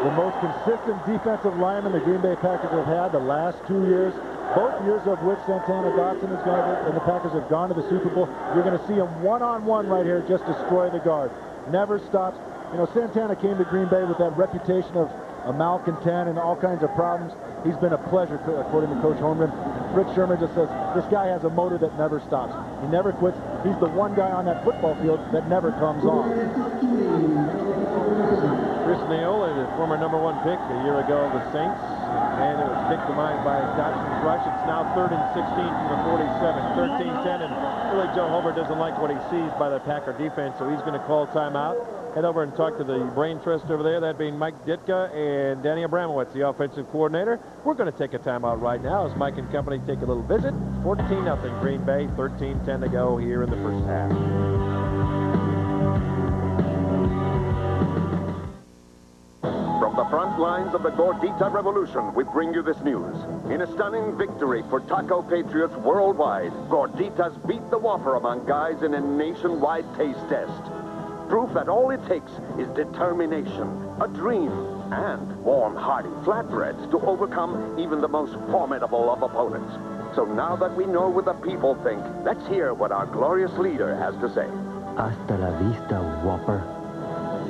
The most consistent defensive lineman the Green Bay Packers have had the last 2 years. Both years of which Santana Dotson has gone to, and the Packers have gone to the Super Bowl. You're going to see him one-on-one right here, just destroy the guard. Never stops. You know, Santana came to Green Bay with that reputation of a malcontent and all kinds of problems. He's been a pleasure, according to Coach Holmgren. Rick Sherman just says, this guy has a motor that never stops. He never quits. He's the one guy on that football field that never comes off. Chris Neal, the former #1 pick a year ago of the Saints, and it was victimized by Dotson's rush. It's now 3rd and 16 from the 47, 13-10, and really Joe Holbert doesn't like what he sees by the Packer defense, so he's going to call timeout. Head over and talk to the brain trust over there, that being Mike Ditka and Danny Abramowitz, the offensive coordinator. We're going to take a timeout right now as Mike and company take a little visit. 14-0 Green Bay, 13-10 to go here in the first half. From the front lines of the Gordita Revolution, we bring you this news. In a stunning victory for taco patriots worldwide, Gorditas beat the Whopper among guys in a nationwide taste test. Proof that all it takes is determination, a dream, and warm, hearty flatbreads to overcome even the most formidable of opponents. So now that we know what the people think, let's hear what our glorious leader has to say. Hasta la vista, Whopper.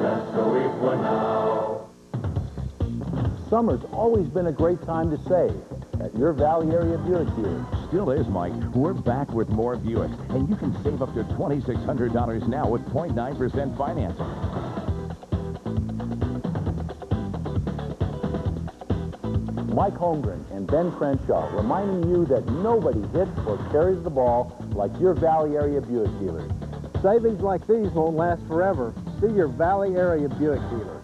Let's go eat one now. Summer's always been a great time to save at your Valley Area Buick dealer. Still is, Mike. We're back with more Buicks, and you can save up to $2,600 now with 0.9% financing. Mike Holmgren and Ben Crenshaw reminding you that nobody hits or carries the ball like your Valley Area Buick dealer. Savings like these won't last forever. See your Valley Area Buick dealer.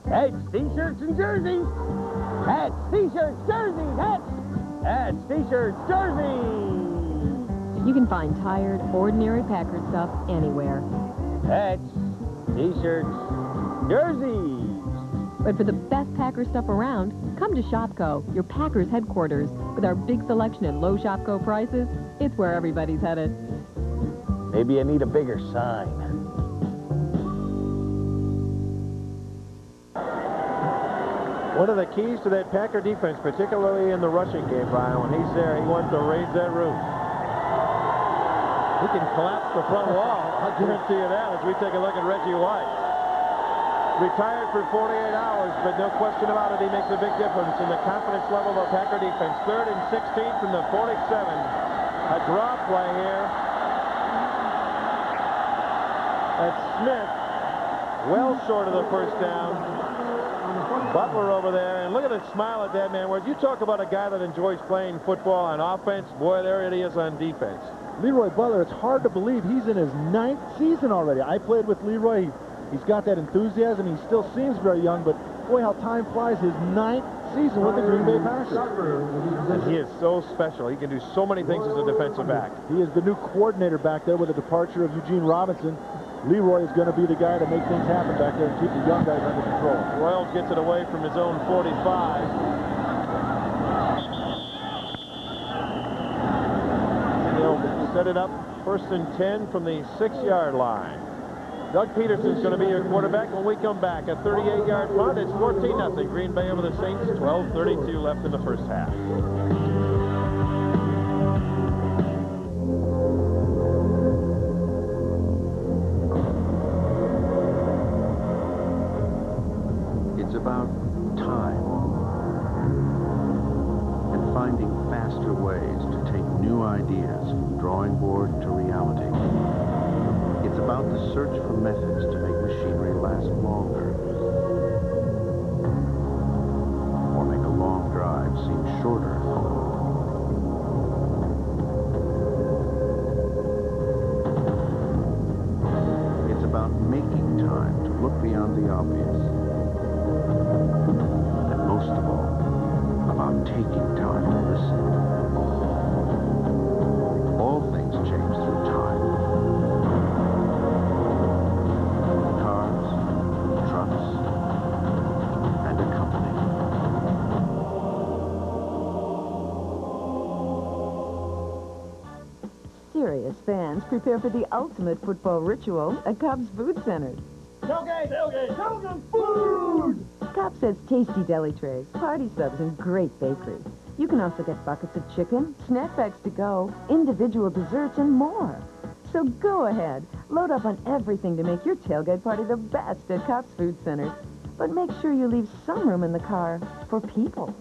Hats, t-shirts, and jerseys. Hats, t-shirts, jerseys, hats. Hats, t-shirts, jerseys. You can find tired, ordinary Packer stuff anywhere. Hats, t-shirts, jerseys. But for the best Packer stuff around, come to Shopko, your Packers headquarters. With our big selection and low Shopko prices, it's where everybody's headed. Maybe I need a bigger sign. One of the keys to that Packer defense, particularly in the rushing game, Brian, when he's there, he wants to raise that roof. He can collapse the front wall. I'll guarantee you that as we take a look at Reggie White. Retired for 48 hours, but no question about it, he makes a big difference in the confidence level of the Packer defense. 3rd and 16 from the 47. A draw play here. That's Smith, well short of the first down. Butler over there, and look at the smile at that man. Where you talk about a guy that enjoys playing football on offense, boy, there it is on defense. Leroy Butler, it's hard to believe he's in his 9th season already. I played with Leroy. He's got that enthusiasm. He still seems very young, but boy, how time flies. His 9th season with the Green Bay Packers. And he is so special. He can do so many things as a defensive back. He is the new coordinator back there with the departure of Eugene Robinson. Leroy is going to be the guy to make things happen back there and keep the young guys under control. Royals gets it away from his own 45. They'll set it up 1st and 10 from the 6-yard line. Doug Peterson's going to be your quarterback when we come back. A 38-yard punt. It's 14-0. Green Bay over the Saints. 12:32 left in the first half. It's about time and finding faster ways to take new ideas from drawing board to reality. It's about the search for methods to make machinery last longer or make a long drive seem shorter. It's about making time to look beyond the obvious. And most of all, about taking time to listen. All things change through time. Cars, trucks, and a company. Serious fans prepare for the ultimate football ritual at Cub's Food Center. Tailgate, tailgate, tailgate, food! Cobb says tasty deli trays, party subs, and great bakery. You can also get buckets of chicken, snack bags to go, individual desserts, and more. So go ahead, load up on everything to make your tailgate party the best at Cobb's Food Center. But make sure you leave some room in the car for people.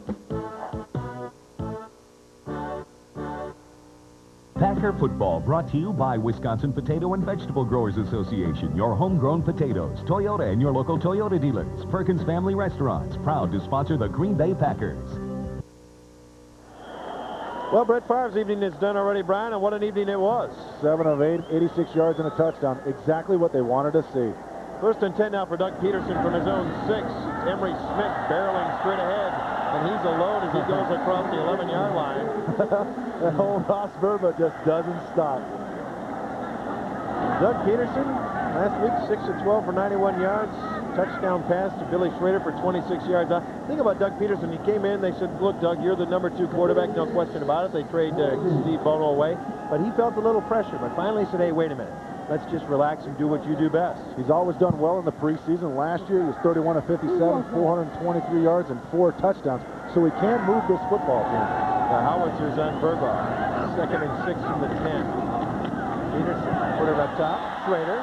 Packer Football brought to you by Wisconsin Potato and Vegetable Growers Association, your homegrown potatoes, Toyota and your local Toyota dealers, Perkins Family Restaurants, proud to sponsor the Green Bay Packers. Well, Brett Favre's evening is done already, Brian, and what an evening it was. 7 of 8, 86 yards and a touchdown. Exactly what they wanted to see. 1st and 10 now for Doug Peterson from his own 6. It's Emery Smith barreling straight ahead, and he's alone as he goes across the 11-yard line. That whole Ross Burba just doesn't stop. Doug Peterson, last week, 6 of 12 for 91 yards, touchdown pass to Billy Schrader for 26 yards. The thing about Doug Peterson, he came in, they said, look, Doug, you're the #2 quarterback, no question about it. They trade Steve Bono away. But he felt a little pressure, but finally said, hey, wait a minute. Let's just relax and do what you do best. He's always done well in the preseason. Last year, he was 31 of 57, 423 yards, and 4 touchdowns. So he can move this football team. The howitzers on Burbaugh. 2nd and 6 from the 10. Peterson, put it up top. Schrader.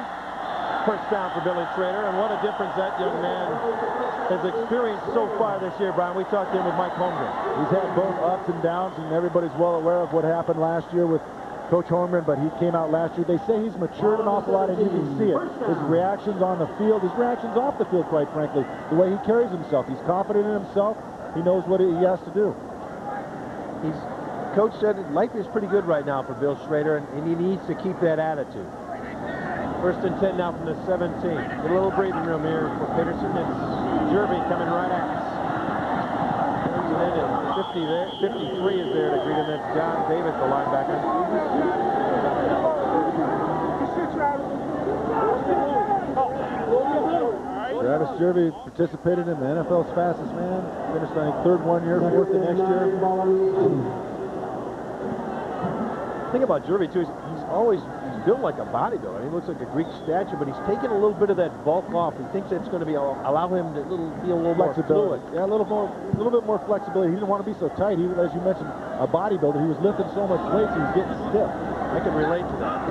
First down for Billy Schrader, and what a difference that young man has experienced so far this year, Brian. We talked to him with Mike Holmgren. He's had both ups and downs, and everybody's well aware of what happened last year with Coach Holmgren, but he came out last year. They say he's matured an awful lot, and you can see it. His reactions on the field, his reactions off the field, quite frankly, the way he carries himself. He's confident in himself. He knows what he has to do. Coach said life is pretty good right now for Bill Schrader, and he needs to keep that attitude. 1st and 10 now from the 17. Get a little breathing room here for Peterson. It's Jervey coming right at us. There's an end at 50 there. 53 is there to greet him. That's John Davis, the linebacker. Travis Jervey participated in the NFL's fastest man. Finished, I think, 3rd one year, 4th the next year. The thing about Jervey, too, is he's built like a bodybuilder. He looks like a Greek statue, but he's taken a little bit of that bulk off. He thinks that's going to allow him to be a little more fluid. Yeah, a little bit more flexibility. He didn't want to be so tight. He, as you mentioned, a bodybuilder. He was lifting so much weight, so he's getting stiff. I can relate to that.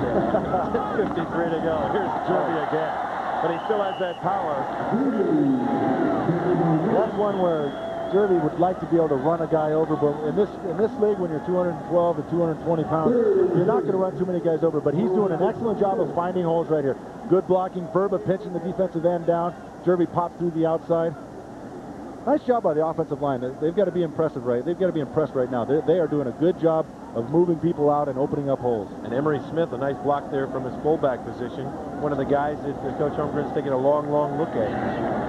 53 to go. Here's Jervey again, but he still has that power. That's one where Jervey would like to be able to run a guy over, but in this league, when you're 212 to 220 pounds, you're not going to run too many guys over. But he's doing an excellent job of finding holes right here. Good blocking. Verba pitching the defensive end down. Jervey popped through the outside. Nice job by the offensive line. They've got to be impressive, right? They've got to be impressed right now. They are doing a good job of moving people out and opening up holes. And Emery Smith, a nice block there from his fullback position. One of the guys that Coach Holmgren's taking a long look at.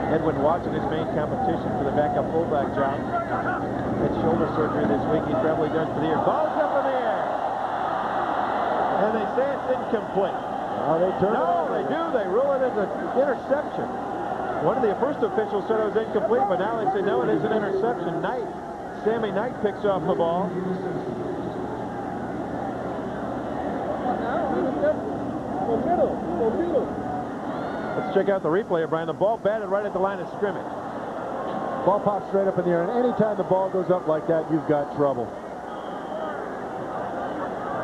Edwin Watson, his main competition for the backup fullback job. Had shoulder surgery this week. He's probably done for the year. Ball's up in the air. And they say it's incomplete. No, they turn it. No, they do. They rule it as an interception. One of the first officials said it was incomplete, but now they say no, it is an interception. Sammy Knight picks off the ball. Let's check out the replay of Brian. The ball batted right at the line of scrimmage. Ball pops straight up in the air, and anytime the ball goes up like that, you've got trouble.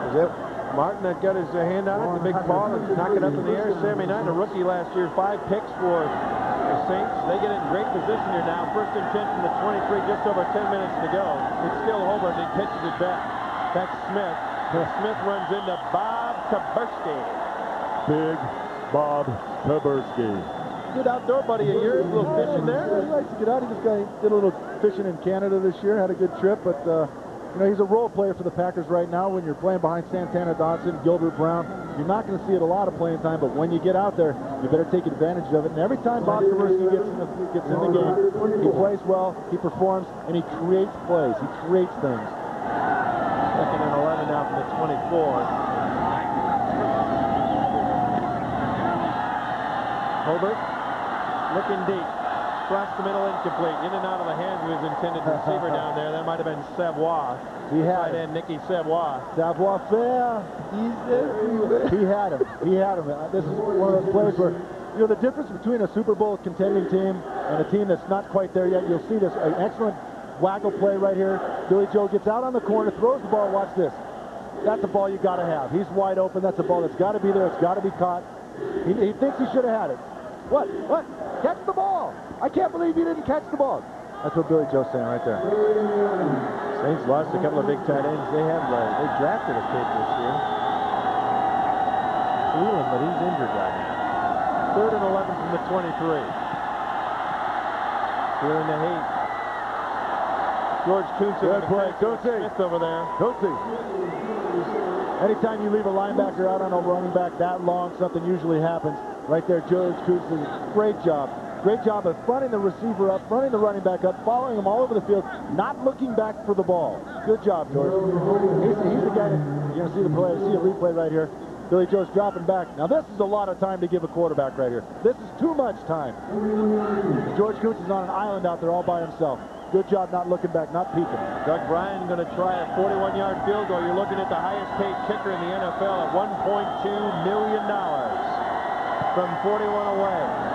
Is it Martin that got his hand on it, the big ball, and knock it up in the air? Sammy Knight, a rookie last year, 5 picks for the Saints. They get in great position here now. 1st and 10 from the 23, just over 10 minutes to go. It's still Holbert, and he pitches it back. That's Smith. Smith runs into Bob Taberski. Big Bob Taberski. Good outdoor buddy of yours, a little fishing there. He likes to get out. He just did a little fishing in Canada this year, had a good trip, but you know, he's a role player for the Packers right now. When you're playing behind Santana Dotson, Gilbert Brown, you're not going to see it a lot of playing time, but when you get out there, you better take advantage of it. And every time Bob Taberski gets in the game, he plays well, he performs, and he creates plays. He creates things. 2nd and 11 now from the 24. Holbert looking deep. Across the middle, incomplete. In and out of the hands of his intended receiver down there. That might have been Savoie. He had him. Nicky Savoie. Savoie fair. He's everywhere. He had him. He had him. This is one of those plays where, you know, the difference between a Super Bowl contending team and a team that's not quite there yet. You'll see this an excellent waggle play right here. Billy Joe gets out on the corner, throws the ball. Watch this. That's a ball you got to have. He's wide open. That's a ball that's got to be there. It's got to be caught. He thinks he should have had it. What? Catch the ball. I can't believe you didn't catch the ball. That's what Billy Joe's saying right there. Saints lost a couple of big tight ends. They drafted a kid this year. Cleveland, but he's injured right now. 3rd and 11 from the 23. Feeling the heat. George Kuntz. Good play. Smith over there. Anytime you leave a linebacker out on a running back that long, something usually happens. Right there, George Kuntz does a great job. Great job of fronting the receiver up, fronting the running back up, following him all over the field, not looking back for the ball. Good job, George. He's the guy that, you're going to see the play, see a replay right here. Billy Joe's dropping back. Now, this is a lot of time to give a quarterback right here. This is too much time. George Kuntz is on an island out there all by himself. Good job not looking back, not peeking. Doug Bryan going to try a 41-yard field goal. You're looking at the highest-paid kicker in the NFL at $1.2 million from 41 away.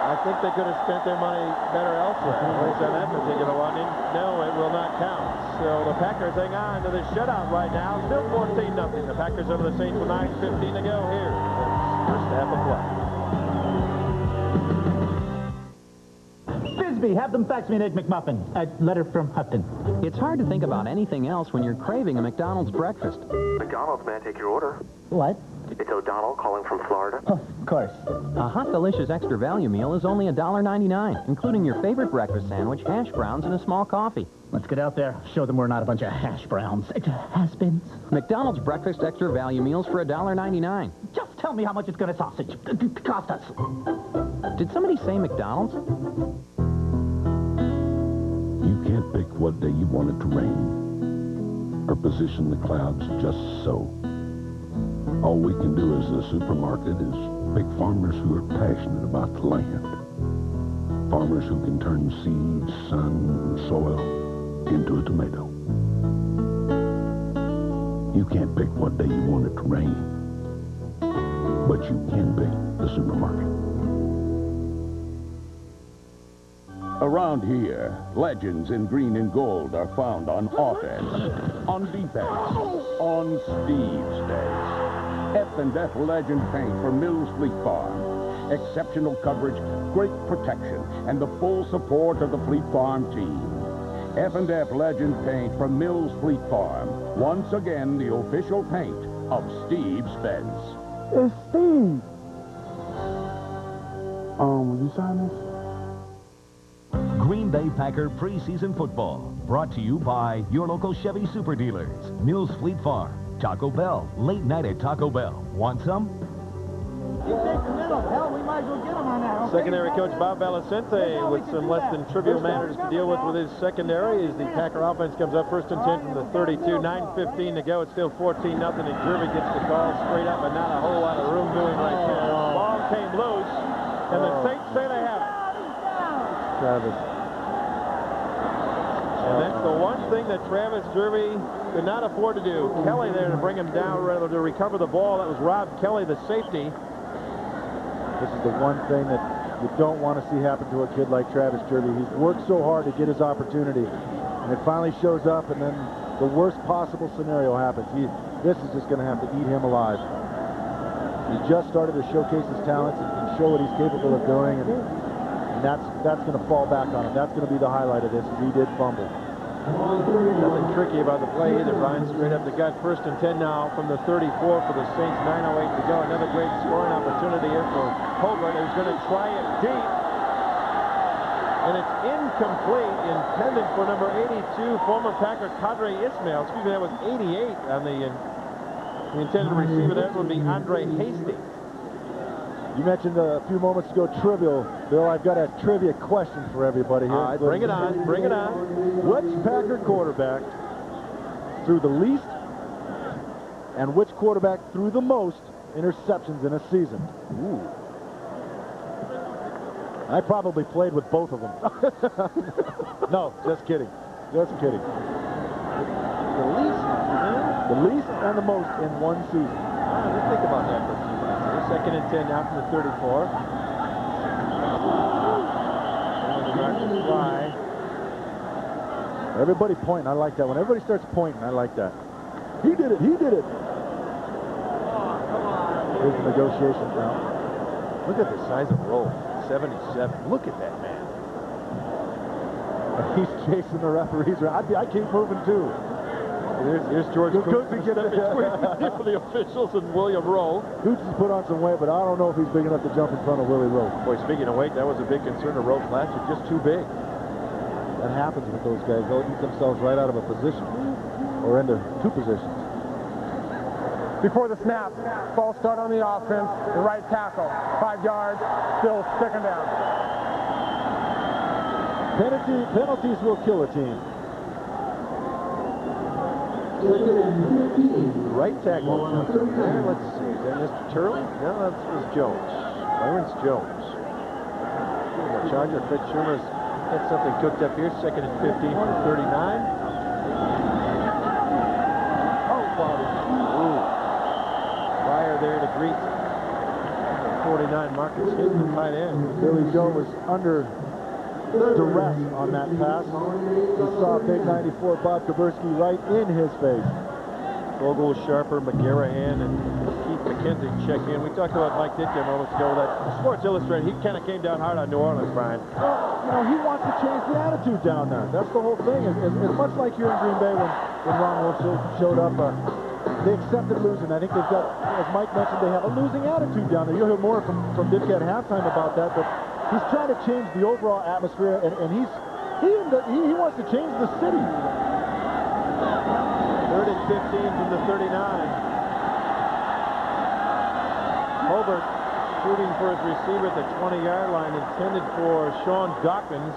I think they could have spent their money better elsewhere. At least on that particular one. No, it will not count. So the Packers hang on to the shutout right now. Still 14-0. The Packers over the Saints with 9:15 to go here. First half of play. Bisbee, have them fax me an Egg McMuffin. A letter from Hutton. It's hard to think about anything else when you're craving a McDonald's breakfast. McDonald's, may I take your order? What? It's O'Donnell calling from Florida. Oh, of course. A hot, delicious extra value meal is only $1.99, including your favorite breakfast sandwich, hash browns, and a small coffee. Let's get out there. Show them we're not a bunch of hash browns. Has-beens. McDonald's breakfast extra value meals for $1.99. Just tell me how much it's going to cost us. Did somebody say McDonald's? You can't pick what day you want it to rain, or position the clouds just so. All we can do as a supermarket is pick farmers who are passionate about the land. Farmers who can turn seeds, sun, and soil into a tomato. You can't pick what day you want it to rain, but you can pick the supermarket. Around here, legends in green and gold are found on offense, on defense, on Steve's Days. F&F Legend paint for Mills Fleet Farm. Exceptional coverage, great protection, and the full support of the Fleet Farm team. F&F Legend paint from Mills Fleet Farm. Once again, the official paint of Steve's Beds. It's Steve. Will you sign this? Green Bay Packer preseason football, brought to you by your local Chevy super dealers, Mills Fleet Farm, Taco Bell, late night at Taco Bell. Want some? You take the middle. Hell, we might as well get him on that. Okay? Secondary coach Bob Belicente with some less than trivial matters to deal with his secondary as the Packer offense comes up first and 10 from the 32. 9:15 to go. It's still 14-0, and Jervy gets the call straight up, but not a whole lot of room doing right there. The ball came loose, and the Saints say they have it. Travis. And that's the one thing that Travis Jervy could not afford to do. Kelly there to bring him down, rather to recover the ball. That was Rob Kelly, the safety. This is the one thing that you don't want to see happen to a kid like Travis Jervy. He's worked so hard to get his opportunity, and it finally shows up, and then the worst possible scenario happens. This is just going to have to eat him alive. He just started to showcase his talents and show what he's capable of doing, and that's going to fall back on him. That's going to be the highlight of this. He did fumble. Nothing tricky about the play either. Ryan straight up the gut. First and 10 now from the 34 for the Saints. 9:08 to go. Another great scoring opportunity here for Hogan, who's going to try it deep. And it's incomplete. Intended for number 82, former Packer Kadre Ismail. Excuse me, that was 88 on the intended receiver. That would be Andre Hastings. You mentioned a few moments ago trivial. Bill, I've got a trivia question for everybody here. All right, bring it on, bring it on. Which Packer quarterback threw the least and which quarterback threw the most interceptions in a season? Ooh. I probably played with both of them. No, just kidding. Just kidding. The least and the most in one season. Let's think about that for a few minutes. Second and 10 now from the 34. Everybody pointing. I like that. When everybody starts pointing, I like that. He did it. He did it. Here's the negotiations now. Look at the size of roll. 77. Look at that man. He's chasing the referees around. I keep moving too. Here's George Coots for the officials and William Rowe. Coots has put on some weight, but I don't know if he's big enough to jump in front of Willie Rowe. Boy, speaking of weight, that was a big concern of Rowe's last year. Just too big. That happens with those guys. They'll eat themselves right out of a position or into two positions. Before the snap, false start on the offense, the right tackle, 5 yards, still second down. Penalties will kill a team. Right tackle jumps up there. Let's see. Is that Mr. Turley? No, that was Jones. Lawrence Jones. The Charger, Fitz Schumer's got something cooked up here. Second and 15 from 39. Oh, Bobby. Ooh. Fire there to greet 49 Marcus Hinton, the tight end. Billy Joe was under duress on that pass. He saw big 94 Bob Kaburski right in his face. Vogel, Sharper, McGarrahan, and Keith McKenzie check in. We talked about Mike Ditka moments ago. That Sports Illustrated, he kind of came down hard on New Orleans, Brian. Well, he wants to change the attitude down there. That's the whole thing. As much like here in Green Bay when Ron Wolf showed up, they accepted losing. I think they've got, as Mike mentioned, they have a losing attitude down there. You'll hear more from Ditka at halftime about that, but he's trying to change the overall atmosphere, and he wants to change the city. Third and 15 from the 39. Hobart shooting for his receiver at the 20-yard line, intended for Sean Dawkins.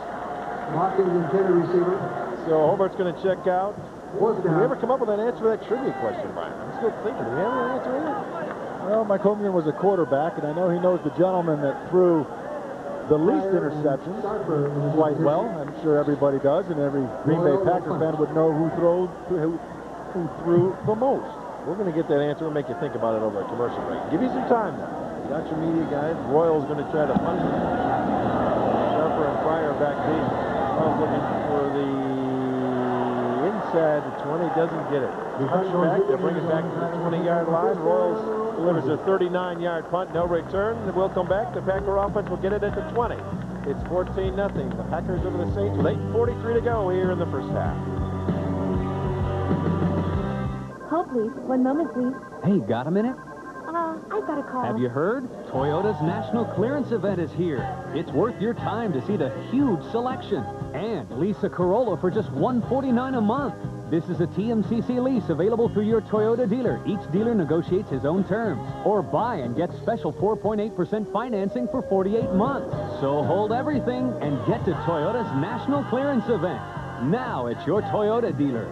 Hawkins intended receiver. So Hobart's going to check out. Did we ever come up with an answer to that trivia question, Brian? I'm still thinking. Do we have an answer here? Well, Mike Holmgren was a quarterback, and I know he knows the gentleman that threw the least interceptions quite well. I'm sure everybody does, and every Green Bay Packers fan would know who threw the most. We're going to get that answer and make you think about it over a commercial break. Give you some time now. You got your media guys. Royal's going to try to punch it. Sharper and Fryer back deep. Royal's looking for the inside. The 20 doesn't get it. Back, they'll bring it back to the 20-yard line. Royals delivers a 39-yard punt, no return. We'll come back. The Packer offense will get it at the 20. It's 14-0. The Packers over the Saints with 8:43 to go here in the first half. Hold, please. One moment, please. Hey, got a minute? I got a call. Have you heard? Toyota's National Clearance Event is here. It's worth your time to see the huge selection. And lease a Corolla for just $149 a month. This is a TMCC lease available through your Toyota dealer. Each dealer negotiates his own terms. Or buy and get special 4.8% financing for 48 months. So hold everything and get to Toyota's National Clearance Event. Now at your Toyota dealer.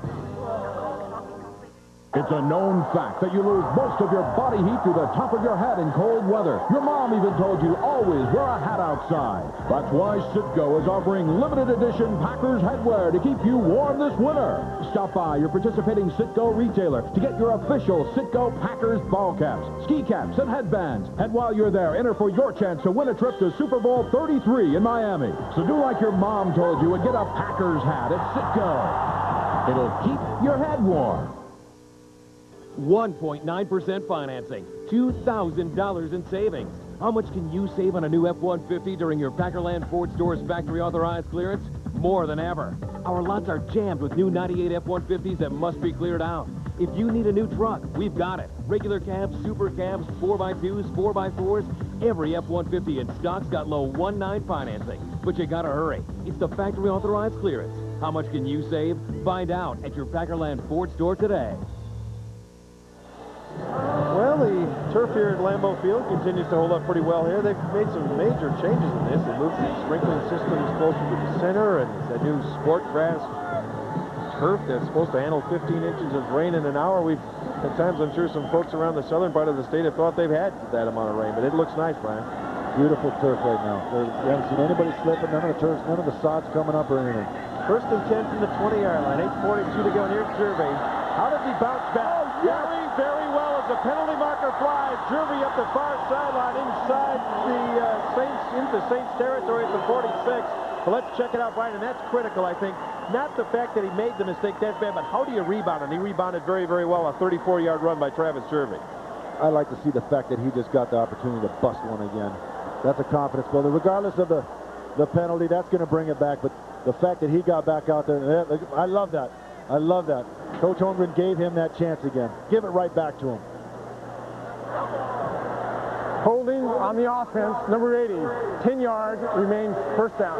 It's a known fact that you lose most of your body heat to the top of your head in cold weather. Your mom even told you always wear a hat outside. That's why Citgo is offering limited edition Packers headwear to keep you warm this winter. Stop by your participating Citgo retailer to get your official Citgo Packers ball caps, ski caps, and headbands. And while you're there, enter for your chance to win a trip to Super Bowl 33 in Miami. So do like your mom told you and get a Packers hat at Citgo. It'll keep your head warm. 1.9% financing, $2,000 in savings. How much can you save on a new F-150 during your Packerland Ford Store's factory authorized clearance? More than ever. Our lots are jammed with new 98 F-150s that must be cleared out. If you need a new truck, we've got it. Regular cabs, super cabs, 4x2s, 4x4s, every F-150 in stock's got low 1.9 financing. But you gotta hurry. It's the factory authorized clearance. How much can you save? Find out at your Packerland Ford store today. Well, the turf here at Lambeau Field continues to hold up pretty well here. They've made some major changes in this. They moved the sprinkling systems closer to the center, and that new sport grass turf that's supposed to handle 15 inches of rain in an hour. At times, I'm sure some folks around the southern part of the state have thought they've had that amount of rain, but it looks nice, Brian. Beautiful turf right now. You haven't seen anybody slipping, none of the turfs, none of the sods coming up or anything. First and 10 from the 20-yard line, 8:42 to go. And here's Jervey. How does he bounce back? Oh, very, very well as the penalty marker flies. Jervey up the far sideline inside the Saints, into Saints territory at the 46. But let's check it out, Brian, and that's critical, I think. Not the fact that he made the mistake, that's bad, but how do you rebound? And he rebounded very, very well. A 34-yard run by Travis Jervey. I like to see the fact that he just got the opportunity to bust one again. That's a confidence builder. Regardless of the penalty, that's going to bring it back. But the fact that he got back out there, I love that. I love that. Coach Holmgren gave him that chance again. Give it right back to him. Holding on the offense, number 80. 10 yards, remains first down.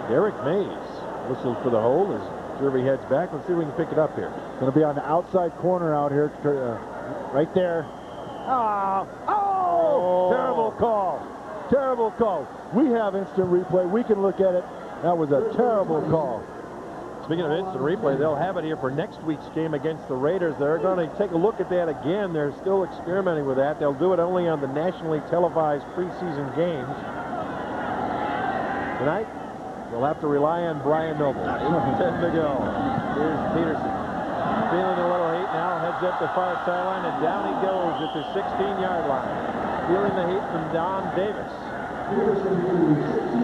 Derek Mays whistles for the hold as Jervey heads back. Let's see if we can pick it up here. Going to be on the outside corner out here, right there. Oh! Terrible call. Terrible call. We have instant replay. We can look at it. That was a terrible call. Speaking of instant replay, they'll have it here for next week's game against the Raiders. They're going to take a look at that again. They're still experimenting with that. They'll do it only on the nationally televised preseason games. Tonight, they'll have to rely on Brian Noble. 8:10 to go. Here's Peterson. Feeling a little heat now. Heads up the far sideline, and down he goes at the 16-yard line. Feeling the heat from Don Davis.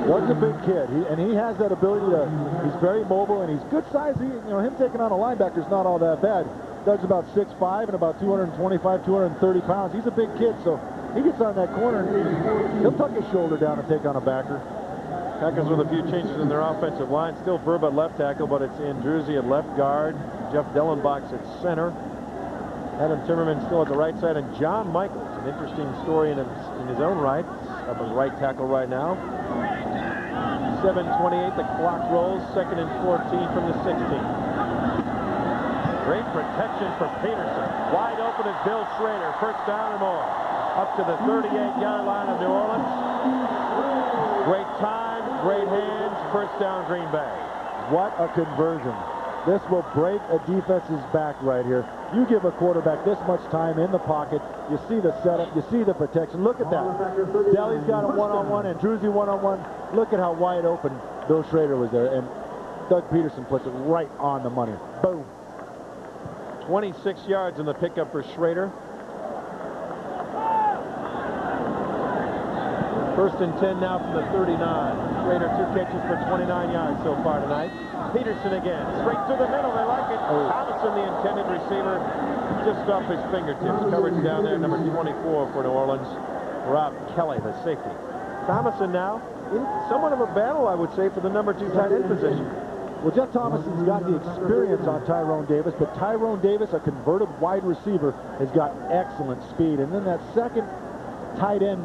Doug's a big kid, and he has that ability to, he's very mobile, and he's good size. Him taking on a linebacker is not all that bad. Doug's about 6'5" and about 225, 230 pounds. He's a big kid, so he gets on that corner, and he'll tuck his shoulder down and take on a backer. Packers with a few changes in their offensive line. Still Verba at left tackle, but it's Andruzzi at left guard. Jeff Dellenbach's at center. Adam Timmerman still at the right side, and John Michaels, an interesting story in his own right, up at right tackle right now. 7:28, the clock rolls, 2nd and 14 from the 16. Great protection for Peterson. Wide open is Bill Schrader, first down and more. Up to the 38-yard line of New Orleans. Great time, great hands, first down Green Bay. What a conversion. This will break a defense's back right here. You give a quarterback this much time in the pocket, you see the setup, you see the protection. Look at that. Deli's got him one-on-one and Drewsy one-on-one. Look at how wide open Bill Schrader was there, and Doug Peterson puts it right on the money. Boom. 26 yards in the pickup for Schrader. 1st and 10 now from the 39. Schrader 2 catches for 29 yards so far tonight. Peterson again, straight to the middle, they like it. Thomason, the intended receiver, just off his fingertips. Coverage down there, number 24 for New Orleans. Rob Kelly, the safety. Thomason now in somewhat of a battle, I would say, for the number 2 tight end position. Well, Jeff Thomason's got the experience on Tyrone Davis, but Tyrone Davis, a converted wide receiver, has got excellent speed. And then that second tight end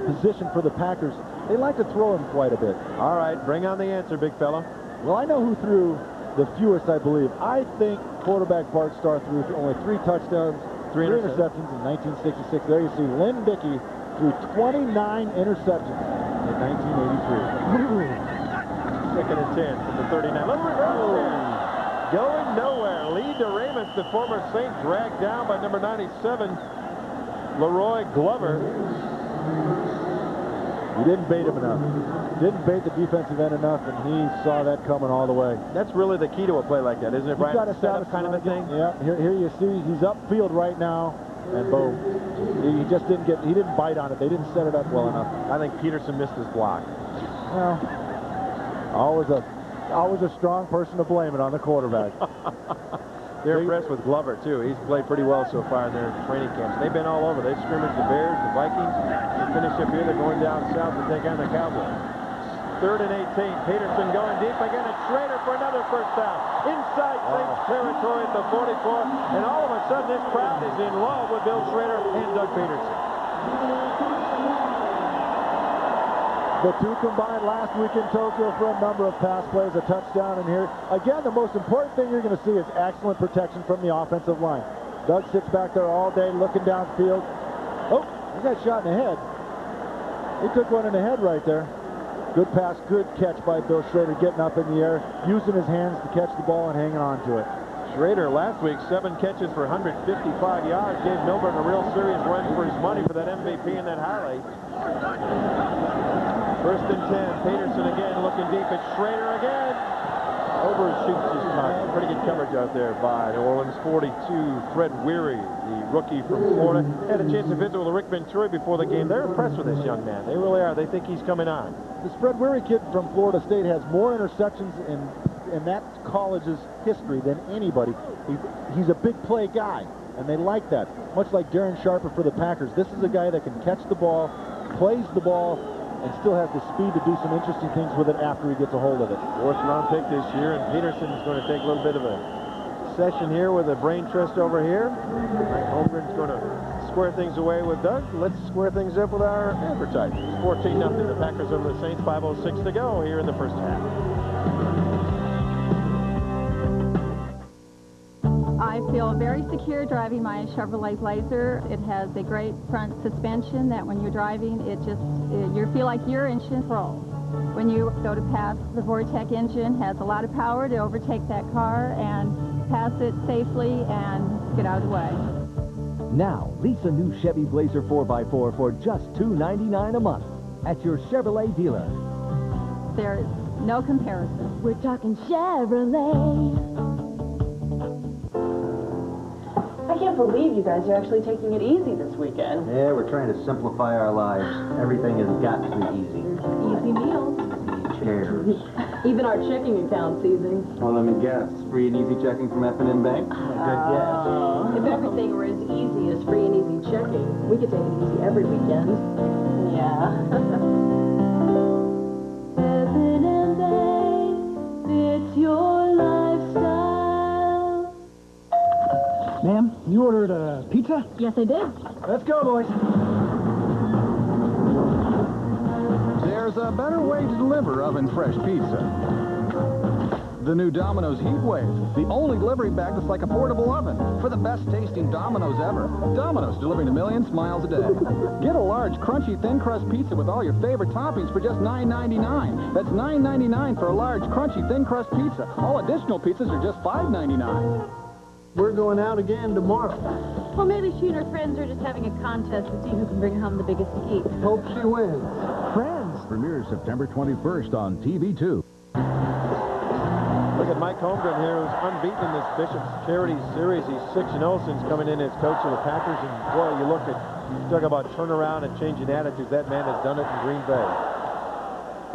position for the Packers, they like to throw him quite a bit. All right, bring on the answer, big fella. Well, I know who threw the fewest, I believe. I think quarterback Bart Starr threw only 3 touchdowns, 3 interceptions in 1966. There you see Lynn Dickey threw 29 interceptions in 1983. 2nd and 10 from the 39. Let's reverse. Going nowhere. Lee DeRamus, the former Saint, dragged down by number 97, Leroy Glover. He didn't bait him enough. Didn't bait the defensive end enough, and he saw that coming all the way. That's really the key to a play like that, isn't it, Brian? You've got to set up kind of a thing. Yeah, here you see he's upfield right now, and boom. He just didn't get, he didn't bite on it. They didn't set it up well enough. I think Peterson missed his block. Well, always a strong person to blame it on the quarterback. They're impressed with Glover, too. He's played pretty well so far in their training camps. They've been all over. They've scrimmaged the Bears, the Vikings. They finish up here. They're going down south to take on the Cowboys. 3rd and 18. Peterson going deep again. It's Schrader for another first down. Inside Saints territory at the 44. And all of a sudden, this crowd is in love with Bill Schrader and Doug Peterson. The two combined last week in Tokyo for a number of pass plays, a touchdown in here. Again, the most important thing you're going to see is excellent protection from the offensive line. Doug sits back there all day looking downfield. Oh, he got shot in the head. He took one in the head right there. Good pass, good catch by Bill Schrader, getting up in the air, using his hands to catch the ball and hanging on to it. Schrader last week, 7 catches for 155 yards, gave Milburn a real serious run for his money for that MVP in that highlight. 1st and 10. Peterson again looking deep at Schrader again. Overshoots his mark. Pretty good coverage out there by New Orleans. 42, Fred Weary, the rookie from Florida. Had a chance to visit with Rick Venturi before the game. They're impressed with this young man. They really are. They think he's coming on. This Fred Weary kid from Florida State has more interceptions in that college's history than anybody. He's a big play guy, and they like that. Much like Darren Sharper for the Packers. This is a guy that can catch the ball, plays the ball, and still has the speed to do some interesting things with it after he gets a hold of it. 4th round pick this year, and Peterson's going to take a little bit of a session here with a brain trust over here. Mike Holmgren's going to square things away with Doug. Let's square things up with our advertisers. 14-0. The Packers over the Saints, 5:06 to go here in the first half. I feel very secure driving my Chevrolet Blazer. It has a great front suspension that when you're driving, you feel like you're in control. when you go to pass, the Vortec engine has a lot of power to overtake that car and pass it safely and get out of the way. Now, lease a new Chevy Blazer 4x4 for just $299 a month at your Chevrolet dealer. There's no comparison. We're talking Chevrolet. I can't believe you guys are actually taking it easy this weekend. Yeah, we're trying to simplify our lives. Everything has got to be easy. Easy meals. Easy chairs. Even our checking account season. Well, let me guess. Free and easy checking from F&M Bank? Good guess. If everything were as easy as free and easy checking, we could take it easy every weekend. Yeah. F&M Bank fits your lifestyle. Ma'am, you ordered a pizza? Yes, I did. Let's go, boys. There's a better way to deliver oven-fresh pizza. The new Domino's Heatwave, the only delivery bag that's like a portable oven for the best-tasting Domino's ever. Domino's, delivering a million smiles a day. Get a large, crunchy, thin-crust pizza with all your favorite toppings for just $9.99. That's $9.99 for a large, crunchy, thin-crust pizza. All additional pizzas are just $5.99. We're going out again tomorrow. Well, maybe she and her friends are just having a contest to see who can bring home the biggest cake. Hope she wins. Friends. Premieres September 21st on TV2. Look at Mike Holmgren here, who's unbeaten in this Bishop's Charity Series. He's 6-0 since coming in as coach of the Packers. And boy, you talk about turnaround and changing attitudes. That man has done it in Green Bay.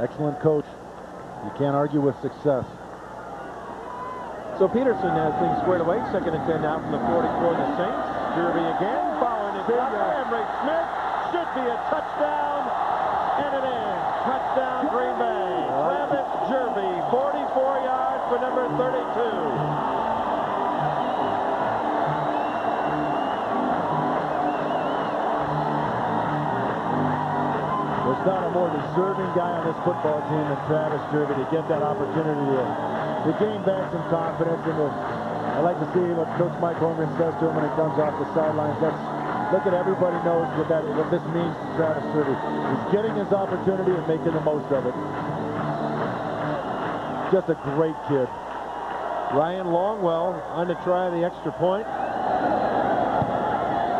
Excellent coach. You can't argue with success. So Peterson has things squared away. 2nd and 10 now from the 44 of the Saints. Derby again, following his blocker. Emmerich Smith should be a touchdown, and it is. Touchdown, Green Bay. Travis Jerby, 44 yards for number 32. There's not a more deserving guy on this football team than Travis Jerby to get that opportunity to gain back some confidence. And I like to see what Coach Mike Holmgren says to him when he comes off the sidelines. Look at everybody knows what this means to Travis Jerby. He's getting his opportunity and making the most of it. Just a great kid. Ryan Longwell on to try the extra point.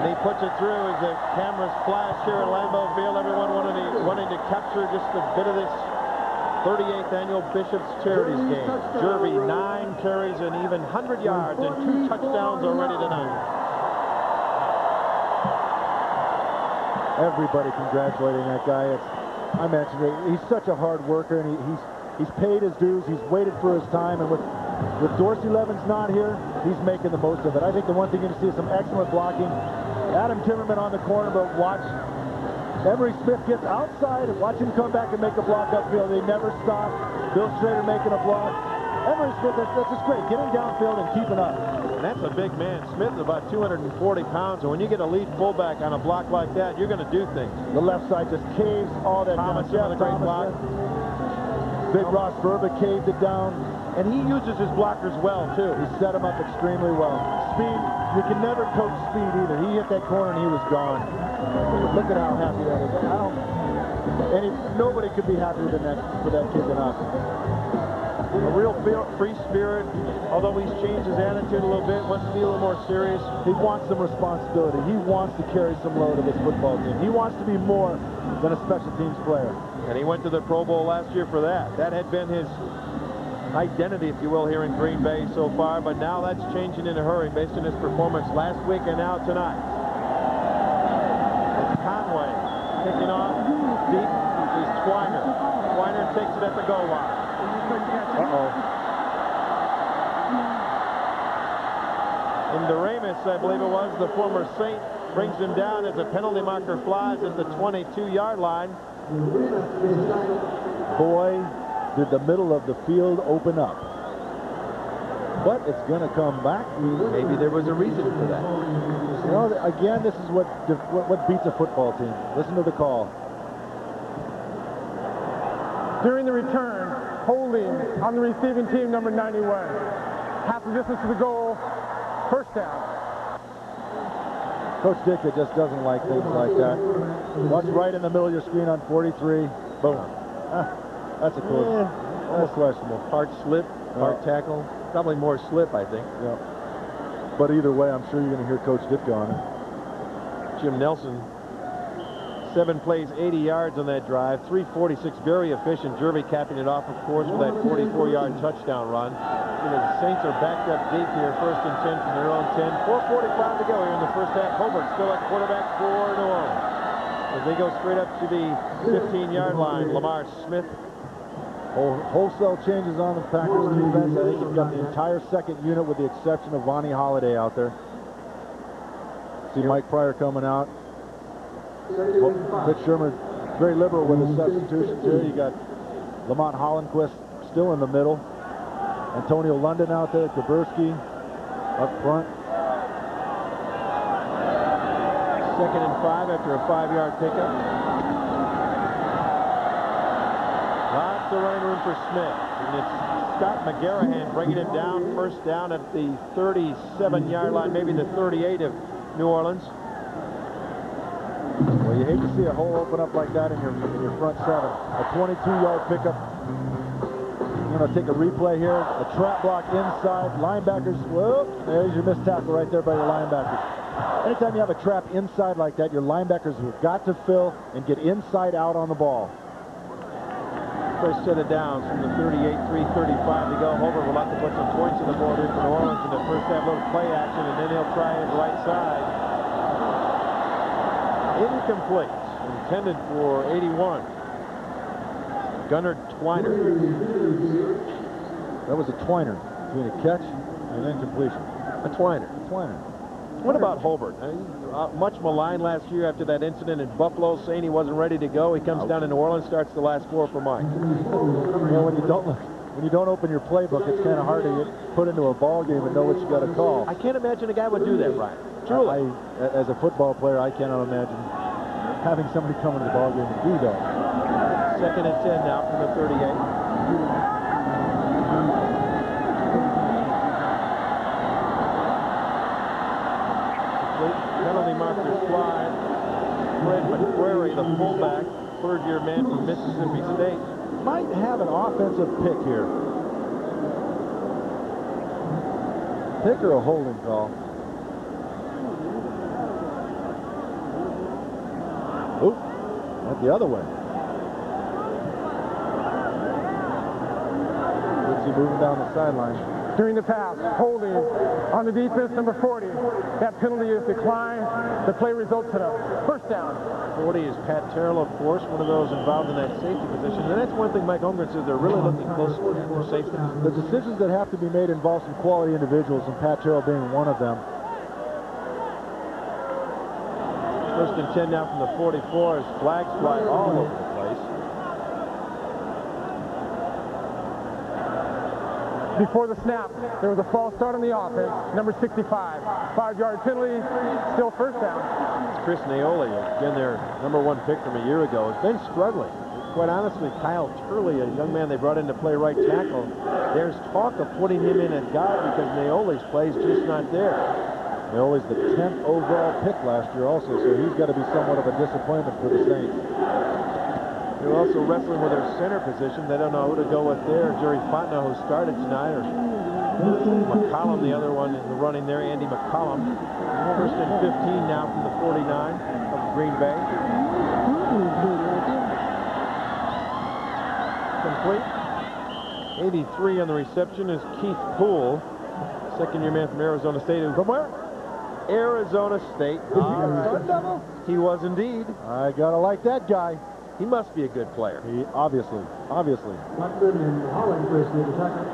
And he puts it through as the cameras flash here at Lambeau Field. Everyone wanting to capture just a bit of this 38th annual Bishop's Charities game. Jerby, 9 carries and even 100 yards and 2 touchdowns already tonight. Everybody congratulating that guy. I mentioned it. He's such a hard worker, and he's paid his dues. He's waited for his time, and with Dorsey Levin's not here, he's making the most of it. I think the one thing you're going to see is some excellent blocking. Adam Timmerman on the corner, but watch Emery Smith gets outside and watch him come back and make a block upfield. They never stop. Bill Schrader making a block. Emery Smith, that's just great. Getting downfield and keeping up. And that's a big man. Smith is about 240 pounds, and when you get a lead fullback on a block like that, you're going to do things. The left side just caves all that Thomas down. on a great block. Big Ross Verba caved it down. And he uses his blockers well, too. He set him up extremely well. Speed, you can never coach speed either. He hit that corner and he was gone. Look at how happy that is. Nobody could be happier than that kid than us. A real free spirit, although he's changed his attitude a little bit, wants to be a little more serious. He wants some responsibility. He wants to carry some load of this football team. He wants to be more than a special teams player. And he went to the Pro Bowl last year for that. That had been his identity, if you will, here in Green Bay so far, but now that's changing in a hurry based on his performance last week and now tonight. It's Conway kicking off deep is Twiner. Twiner takes it at the goal line. And Doremus, I believe it was, the former Saint, brings him down as a penalty marker flies at the 22-yard line. Boy, did the middle of the field open up. But it's going to come back. Maybe there was a reason for that. You know, again, this is what beats a football team. Listen to the call. During the return, holding on the receiving team, number 91. Half the distance to the goal, first down. Coach Ditka just doesn't like things like that. Watch right in the middle of your screen on 43. Boom. That's a close. That's questionable. Part slip, part tackle. Probably more slip, I think. Yeah. But either way, I'm sure you're going to hear Coach Ditka on it. Jim Nelson, 7 plays, 80 yards on that drive. 346, very efficient. Jervy capping it off, of course, with that 44-yard touchdown run. The Saints are backed up deep here, 1st and 10 from their own 10. 4:45 to go here in the first half. Hobart still at quarterback for New Orleans. As they go straight up to the 15-yard line, Lamar Smith. Wholesale changes on the Packers defense. I think you've got the entire second unit with the exception of Vonnie Holiday out there. See Mike Pryor coming out. Rich Sherman very liberal with his substitutions here. You got Lamont Hollenquist still in the middle. Antonio London out there. Kaburski up front. 2nd and 5 after a 5-yard pickup. Lots of running room for Smith. And it's Scott McGarrahan bringing him down, 1st down at the 37-yard line, maybe the 38 of New Orleans. Well, you hate to see a hole open up like that in your front 7. A 22-yard pickup. You're going to take a replay here. A trap block inside. Linebackers, well, there's your missed tackle right there by your linebackers. Anytime you have a trap inside like that, your linebackers have got to fill and get inside out on the ball. First set of downs from the 38, 3:35 to go. Hobart will have to put some points on the board here for New Orleans in the first half. Little play action, and then he'll try his right side. Incomplete. Intended for 81. Gunnar Twiner. That was a twiner between a catch and incompletion. A twiner. Twiner. What about Hobart? Much maligned last year after that incident in Buffalo, saying he wasn't ready to go. He comes down to New Orleans, starts the last 4 for Mike. Well, when you don't open your playbook, it's kind of hard to put into a ball game and know what you got to call. I can't imagine a guy would do that, Ryan. Truly. As a football player, I cannot imagine having somebody come into the ball game and do that. 2nd and 10 now from the 38. Penalty marker slide. Fred McQuarrie, the fullback, 3rd-year man from Mississippi State. Might have an offensive pick here. Pick or a holding call? Oop, went the other way. Let's see, moving down the sideline. During the pass, holding on the defense, number 40. That penalty is declined. The play results in a 1st down. 40 is Pat Terrell, of course, one of those involved in that safety position. And that's one thing Mike Holmgren says they're really looking close for safety. The decisions that have to be made involve some quality individuals, and Pat Terrell being one of them. 1st and 10 now from the 44 as flags fly all over the place. Before the snap, there was a false start on the offense. Number 65, 5-yard penalty, still 1st down. It's Chris Naoli, again their #1 pick from a year ago, has been struggling. Quite honestly, Kyle Turley, a young man they brought in to play right tackle, there's talk of putting him in at guard because Naoli's play is just not there. Naoli's the 10th overall pick last year also, so he's got to be somewhat of a disappointment for the Saints. They're also wrestling with their center position. They don't know who to go with there. Jerry Fontenot, who started tonight, or McCollum, the other one in the running there, Andy McCollum. 1st and 15 now from the 49 of Green Bay. Complete. 83 on the reception is Keith Poole, 2nd-year man from Arizona State. From where? Arizona State. He was indeed. I gotta like that guy. He must be a good player. He obviously.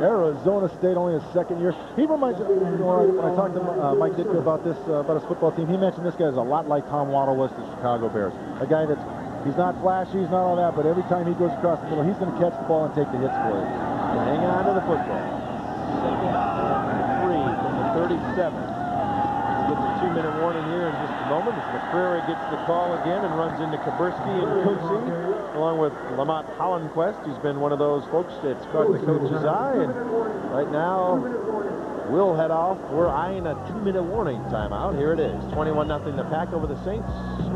Arizona State, only his 2nd year. He reminds me, when I talked to Mike Ditka about this, about his football team, he mentioned this guy is a lot like Tom Waddle was to the Chicago Bears. A guy that's, he's not flashy, he's not all that, but every time he goes across the middle, he's going to catch the ball and take the hits for it. Hang on to the football. 2nd and 3 from the 37. We'll get the 2-minute warning here in just a moment as McCreary gets the call again and runs into Kaburski and Kuntze, along with Lamont Hollenquist, who's been one of those folks that's caught the coach's eye. And right now, we'll head off. We're eyeing a 2-minute warning timeout. Here it is. 21-0 the Pack over the Saints.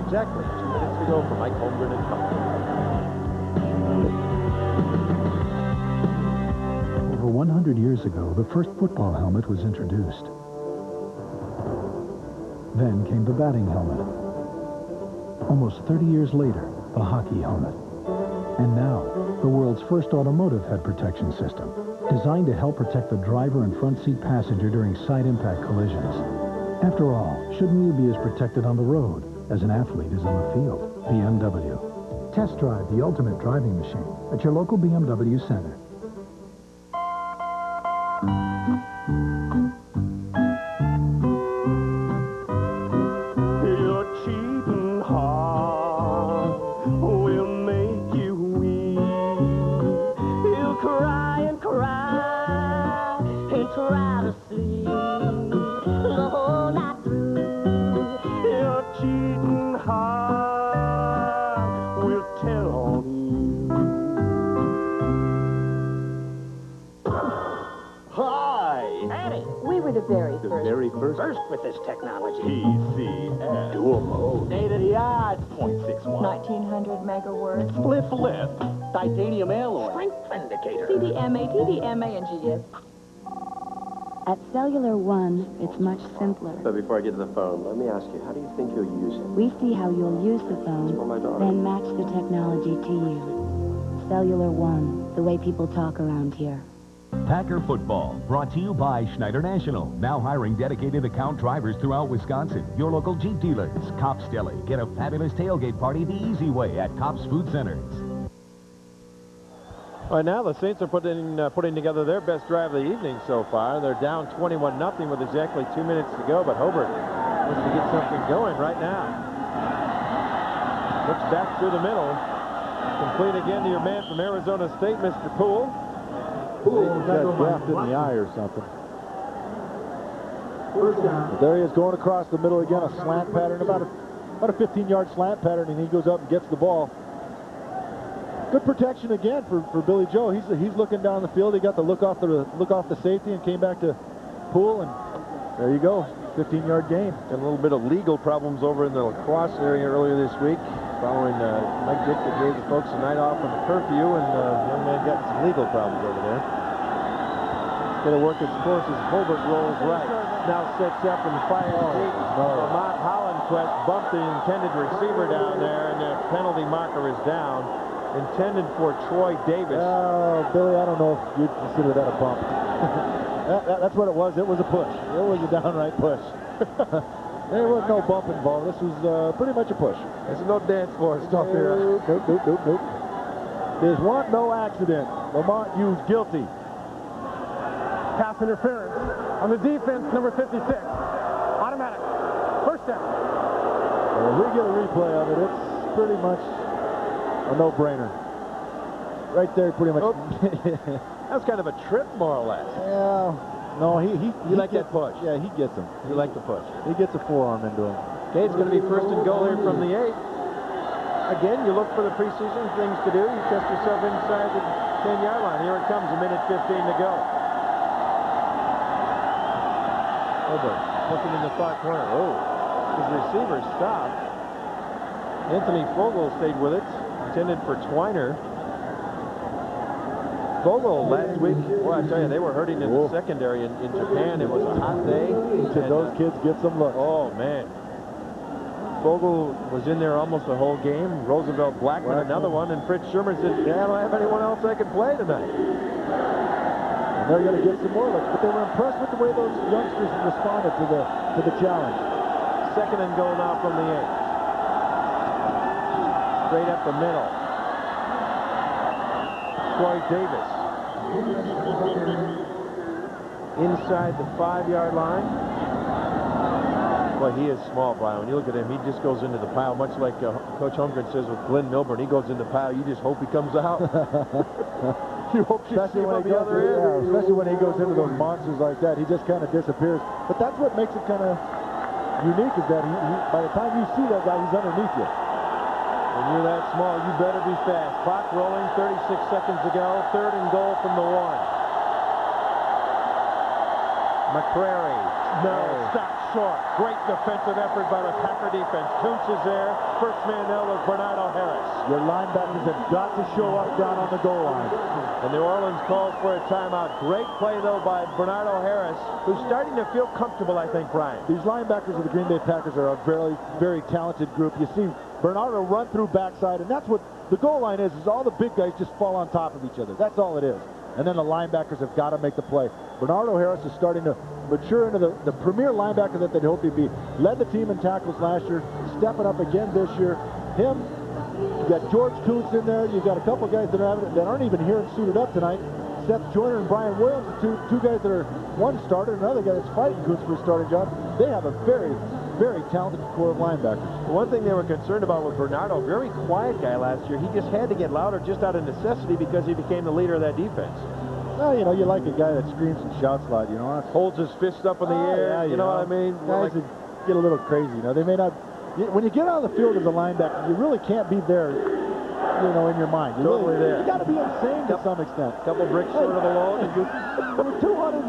Exactly 2 minutes to go for Mike Holmgren and company. Over 100 years ago, the first football helmet was introduced. Then came the batting helmet. Almost 30 years later, the hockey helmet. And now, the world's first automotive head protection system, designed to help protect the driver and front seat passenger during side impact collisions. After all, shouldn't you be as protected on the road as an athlete is on the field? BMW. Test drive the ultimate driving machine at your local BMW center. Your cheating heart will make you weep. You'll cry and cry and try to sleep the whole night through. Your cheating heart will tell on you. Hi! Eddie, we were the very first. First with this technology. PCS. Dual mode. State-of-the-art. 0.61. 1900 megawords. Split flip. Titanium alloy. Strength indicator. CDMA, TDMA, and GS. At Cellular One, it's much simpler. But before I get to the phone, let me ask you, how do you think you'll use it? We see how you'll use the phone, For my daughter. then match the technology to you. Cellular One, the way people talk around here. Packer Football, brought to you by Schneider National. Now hiring dedicated account drivers throughout Wisconsin. Your local Jeep dealers. Cops Deli. Get a fabulous tailgate party the easy way at Cops Food Centers. All right, now the Saints are putting together their best drive of the evening so far. They're down 21-0 with exactly 2 minutes to go, but Hobart wants to get something going right now. Looks back through the middle. Complete again to your man from Arizona State, Mr. Poole. Got gapped in the eye or something. But there he is going across the middle again, a slant pattern, about a 15-yard slant pattern, and he goes up and gets the ball. Good protection again for Billy Joe. He's looking down the field. He got the look off the safety and came back to Poole, and there you go, 15-yard gain. Got a little bit of legal problems over in the lacrosse area earlier this week, following Mike Ditka gave the folks a night off on the curfew, and the young man got some legal problems over there. It's going to work its course as Hobart rolls right. Now sets up and fires deep. Lamont Hollandquist bumped the intended receiver down there, and the penalty marker is down. Intended for Troy Davis. Oh, Billy, I don't know if you'd consider that a bump. That's what it was. It was a push. It was a downright push. There was no bump involved. This was pretty much a push. There's no dance floor stuff here. Nope. There's no accident. Lamont Hughes guilty. Pass interference on the defense, number 56. Automatic. First down. If we get a replay of it, it's pretty much a no-brainer. Right there, pretty much. That's kind of a trip, more or less. Yeah. No, he like that push? Yeah, he gets him. You like the push? He gets a forearm into him. Okay, it's going to be first and goal here from the 8. Again, you look for the preseason things to do. You test yourself inside the 10-yard line. Here it comes, 1:15 to go. Hobart looking in the far corner. Oh, his receiver stopped. Anthony Fogle stayed with it. Intended for Twiner. Fogle last week, well, I tell you, they were hurting in the secondary in Japan. It was a hot day. Did those kids get some look? Oh, man. Fogle was in there almost the whole game. Roosevelt Blackman, another one. And Fritz Sherman said, yeah, I don't have anyone else I can play tonight. And they're going to get some more looks. But they were impressed with the way those youngsters responded to the challenge. Second and goal now from the 8. Straight up the middle. Troy Davis. Inside the 5-yard line. Boy, he is small, Brian. When you look at him, he just goes into the pile, much like Coach Holmgren says with Glenn Milburn. He goes into the pile. You just hope he comes out. You hope you see him on the other end. Yeah, especially when he goes into those monsters like that. He just kind of disappears. But that's what makes it kind of unique, is that he by the time you see that guy, he's underneath you. When you're that small, you better be fast. Clock rolling, 36 seconds to go. Third and goal from the 1. McCrary. No, stop short. Great defensive effort by the Packer defense. Kuntz is there. First man there was Bernardo Harris. Your linebackers have got to show up down on the goal line. And New Orleans calls for a timeout. Great play, though, by Bernardo Harris, who's starting to feel comfortable, I think, Brian. These linebackers of the Green Bay Packers are a very, very talented group. You see Bernardo run through backside, and that's what the goal line is all the big guys just fall on top of each other. That's all it is. And then the linebackers have got to make the play. Bernardo Harris is starting to mature into the premier linebacker that they'd hoped he'd be. Led the team in tackles last year, stepping up again this year. Him, you got George Kuntz in there. You got a couple guys that aren't even here and suited up tonight. Seth Joyner and Brian Williams, two guys that are one starter, and another guy that's fighting Kuntz for a starting job. They have a very, very talented core of linebackers. One thing they were concerned about with Bernardo, very quiet guy last year. He just had to get louder just out of necessity because he became the leader of that defense. Well, you know, you like a guy that screams and shouts a lot, you know. Holds his fist up in the air, yeah, you know what I mean? Guys that get a little crazy, you know. They may not... When you get on the field as a linebacker, you really can't be there, you know, in your mind. You're totally there. You got to be insane to some extent. Couple bricks short of the load. You're 250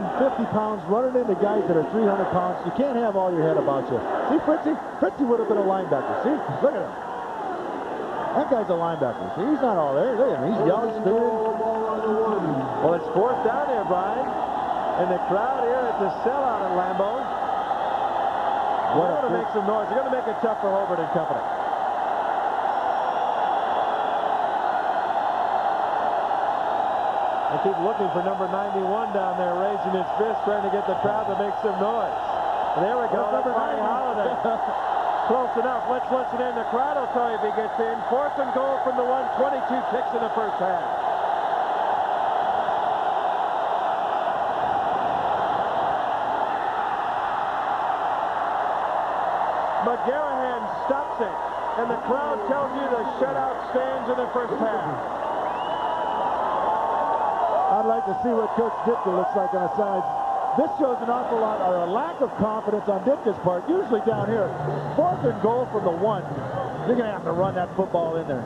pounds running into guys that are 300 pounds. You can't have all your head about you. See, Fritzy would have been a linebacker. See? Look at him. That guy's a linebacker. See, he's not all there. Look at him. He's yelling, spinning. Well, it's fourth down here, Brian. And the crowd here at the sellout at Lambeau. They're going to make some noise. They're going to make it tough for Hobart and company. They keep looking for number 91 down there, raising his fist, trying to get the crowd to make some noise. And there we go. That's Brian Holiday. Close enough. Let's listen in. The crowd will tell you if he gets in. Fourth and goal from the 1. 22 ticks in the first half. McGarahan stops it, and the crowd tells you the shutout stands in the first half. I'd like to see what Coach Ditka looks like on the sides. This shows an awful lot, or a lack of confidence on Ditka's part. Usually down here, fourth and goal from the 1. You're going to have to run that football in there.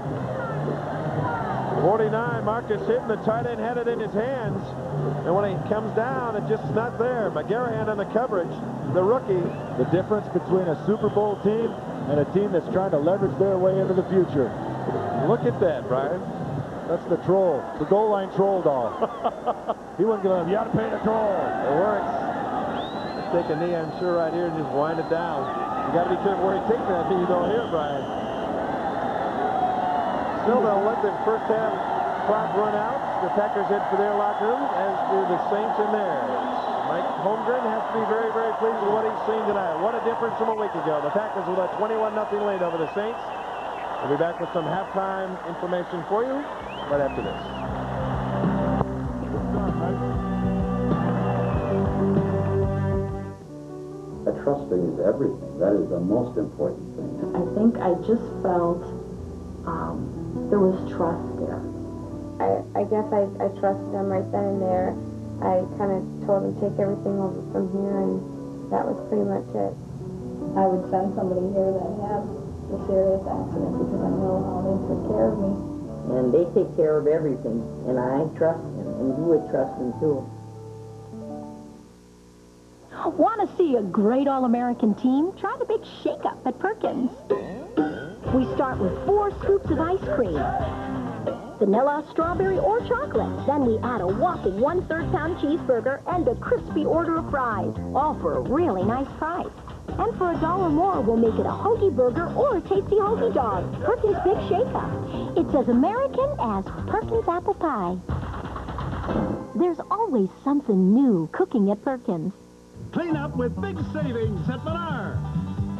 49, Marcus Hinton, the tight end, had it in his hands. And when he comes down, it's just not there. McGarahan on the coverage, the rookie. The difference between a Super Bowl team and a team that's trying to leverage their way into the future. Look at that, Brian. That's the troll, the goal line troll doll. He wasn't going to, you got to pay the troll. It works. Let's take a knee, I'm sure, right here and just wind it down. You got to be careful where he takes that knee, you don't hear, Brian. Still, they'll let the first half clock run out. The Packers head for their locker room, as do the Saints in theirs. Mike Holmgren has to be very, very pleased with what he's seen tonight. What a difference from a week ago. The Packers with a 21-0 lead over the Saints. We'll be back with some halftime information for you right after this. Trusting is everything. That is the most important thing. I think I just felt there was trust there. I guess I trusted him right then and there. I kind of told him take everything over from here, and that was pretty much it. I would send somebody here that had a serious accident because I know how they took care of me. And they take care of everything, and I trust him, and you would trust him too. Want to see a great All-American team? Try the big shake-up at Perkins. We start with 4 scoops of ice cream. Vanilla, strawberry, or chocolate. Then we add a whopping 1/3 pound cheeseburger and a crispy order of fries, all for a really nice price. And for $1 more, we'll make it a hoagie burger or a tasty hoagie dog. Perkins Big Shake-Up. It's as American as Perkins apple pie. There's always something new cooking at Perkins. Clean up with big savings at Menard.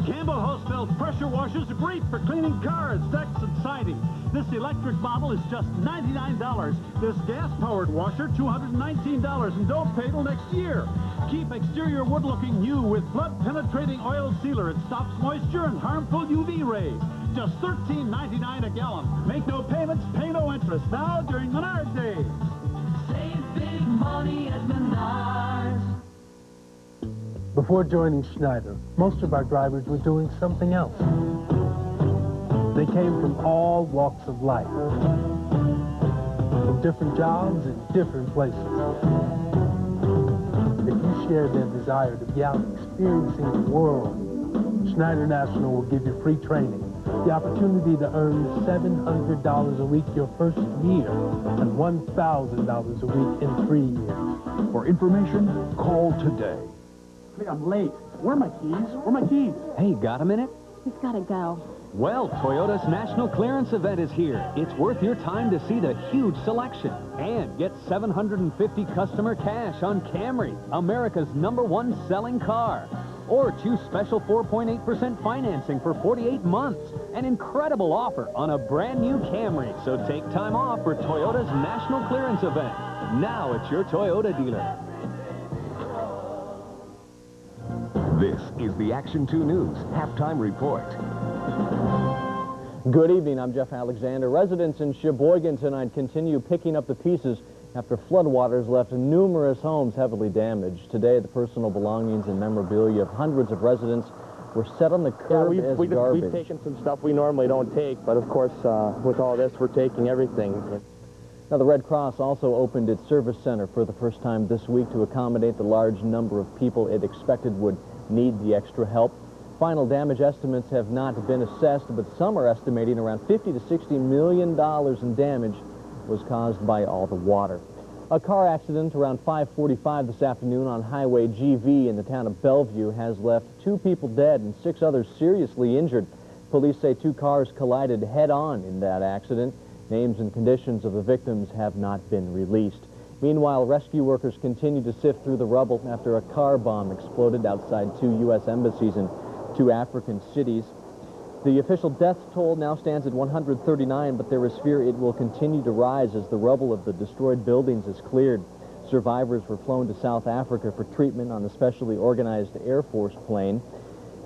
Campbell Housefeld pressure washers are great for cleaning cars, decks, and siding. This electric model is just $99. This gas-powered washer, $219, and don't pay till next year. Keep exterior wood looking new with blood-penetrating oil sealer. It stops moisture and harmful UV rays. Just $13.99 a gallon. Make no payments, pay no interest. Now during Menard Days. Save big money at Menards. Before joining Schneider, most of our drivers were doing something else. They came from all walks of life, from different jobs in different places. If you share their desire to be out experiencing the world. Schneider National will give you free training, the opportunity to earn $700 a week your first year, and $1,000 a week in 3 years. For information, call today. Hey, I'm late. Where are my keys? Where are my keys? Hey, got a minute? He's gotta go. Well, Toyota's National Clearance Event is here. It's worth your time to see the huge selection and get $750 customer cash on Camry, America's #1 selling car. Or choose special 4.8% financing for 48 months. An incredible offer on a brand new Camry. So take time off for Toyota's National Clearance Event. Now it's your Toyota dealer. This is the Action 2 News Halftime Report. Good evening, I'm Jeff Alexander. Residents in Sheboygan tonight continue picking up the pieces after floodwaters left numerous homes heavily damaged. Today, the personal belongings and memorabilia of hundreds of residents were set on the curb as garbage. We've taken some stuff we normally don't take, but of course, with all this, we're taking everything. Now, the Red Cross also opened its service center for the first time this week to accommodate the large number of people it expected would need the extra help. Final damage estimates have not been assessed, but some are estimating around $50 to $60 million in damage was caused by all the water. A car accident around 5:45 this afternoon on Highway GV in the town of Bellevue has left 2 people dead and 6 others seriously injured. Police say 2 cars collided head-on in that accident. Names and conditions of the victims have not been released. Meanwhile, rescue workers continue to sift through the rubble after a car bomb exploded outside 2 U.S. embassies in 2 African cities. The official death toll now stands at 139, but there is fear it will continue to rise as the rubble of the destroyed buildings is cleared. Survivors were flown to South Africa for treatment on a specially organized Air Force plane.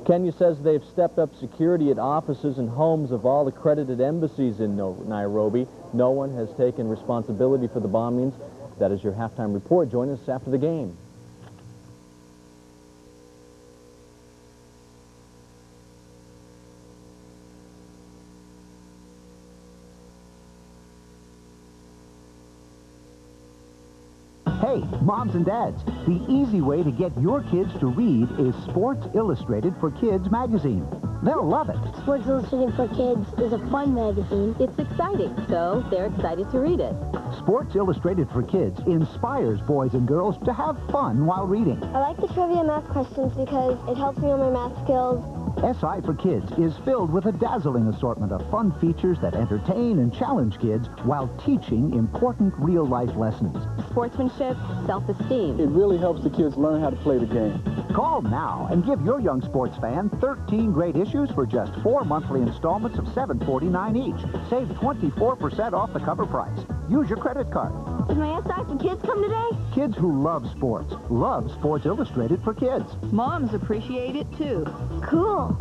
Kenya says they've stepped up security at offices and homes of all accredited embassies in Nairobi. No one has taken responsibility for the bombings. That is your halftime report. Join us after the game. Hey, moms and dads, the easy way to get your kids to read is Sports Illustrated for Kids magazine. They'll love it. Sports Illustrated for Kids is a fun magazine. It's exciting, so they're excited to read it. Sports Illustrated for Kids inspires boys and girls to have fun while reading. I like the trivia math questions because it helps me on my math skills. SI for Kids is filled with a dazzling assortment of fun features that entertain and challenge kids while teaching important real-life lessons. Sportsmanship, self-esteem. It really helps the kids learn how to play the game. Call now and give your young sports fan 13 great issues for just 4 monthly installments of $7.49 each. Save 24% off the cover price. Use your credit card. Does my SI for Kids come today? Kids who love sports Sports Illustrated for Kids. Moms appreciate it, too. Cool.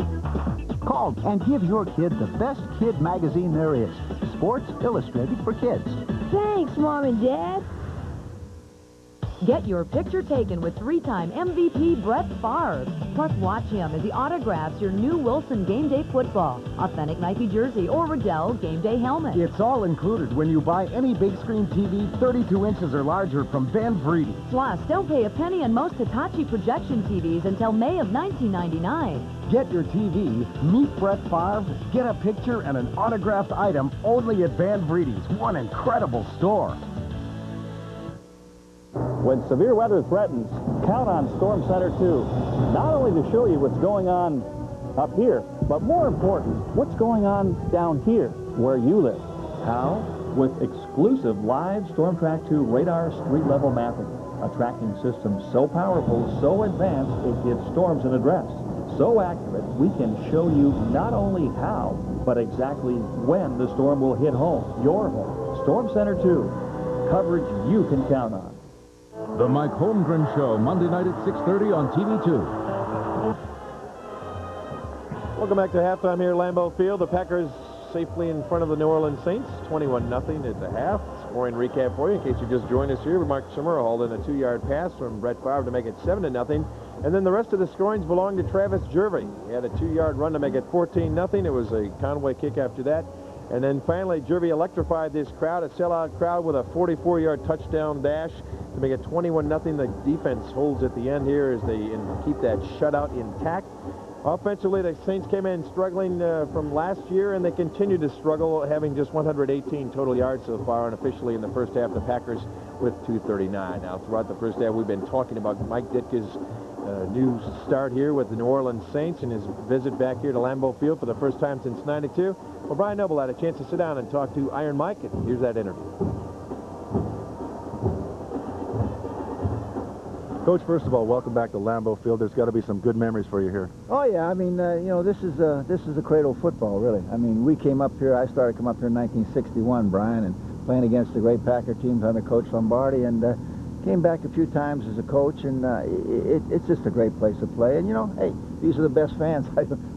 Call and give your kid the best kid magazine there is. Sports Illustrated for Kids. Thanks, Mom and Dad. Get your picture taken with 3-time MVP Brett Favre. Plus, watch him as he autographs your new Wilson Game Day football, authentic Nike jersey, or Riddell Game Day helmet. It's all included when you buy any big screen TV 32 inches or larger from Van Vreede. Plus, don't pay a penny on most Hitachi projection TVs until May of 1999. Get your TV, meet Brett Favre, get a picture and an autographed item only at Van Vreede's. One incredible store. When severe weather threatens, count on Storm Center 2. Not only to show you what's going on up here, but more important, what's going on down here where you live. How? With exclusive live Storm Track 2 radar street level mapping. A tracking system so powerful, so advanced, it gives storms an address. So accurate, we can show you not only how, but exactly when the storm will hit home, your home. Storm Center 2, coverage you can count on. The Mike Holmgren Show, Monday night at 6:30 on TV2. Welcome back to halftime here at Lambeau Field. The Packers safely in front of the New Orleans Saints, 21-0 at the half. Scoring recap for you, in case you just joined us here. Mark Summer hauled in a 2-yard pass from Brett Favre to make it 7-0. And then the rest of the scorings belonged to Travis Jervey. He had a 2-yard run to make it 14-0. It was a Conway kick after that. And then finally, Jervy electrified this crowd, a sellout crowd with a 44-yard touchdown dash to make it 21-0. The defense holds at the end here as they keep that shutout intact. Offensively, the Saints came in struggling from last year, and they continue to struggle, having just 118 total yards so far, and officially in the first half, the Packers with 239. Now, throughout the first half, we've been talking about Mike Ditka's new start here with the New Orleans Saints and his visit back here to Lambeau Field for the first time since '92. Well, Brian Noble had a chance to sit down and talk to Iron Mike, and here's that interview. Coach, first of all, welcome back to Lambeau Field. There's got to be some good memories for you here. Oh yeah, I mean, you know, this is the cradle of football, really. I mean, we came up here. I started coming up here in 1961, Brian, and playing against the great Packer teams under Coach Lombardi, and came back a few times as a coach, and it's just a great place to play. And you know, hey, these are the best fans.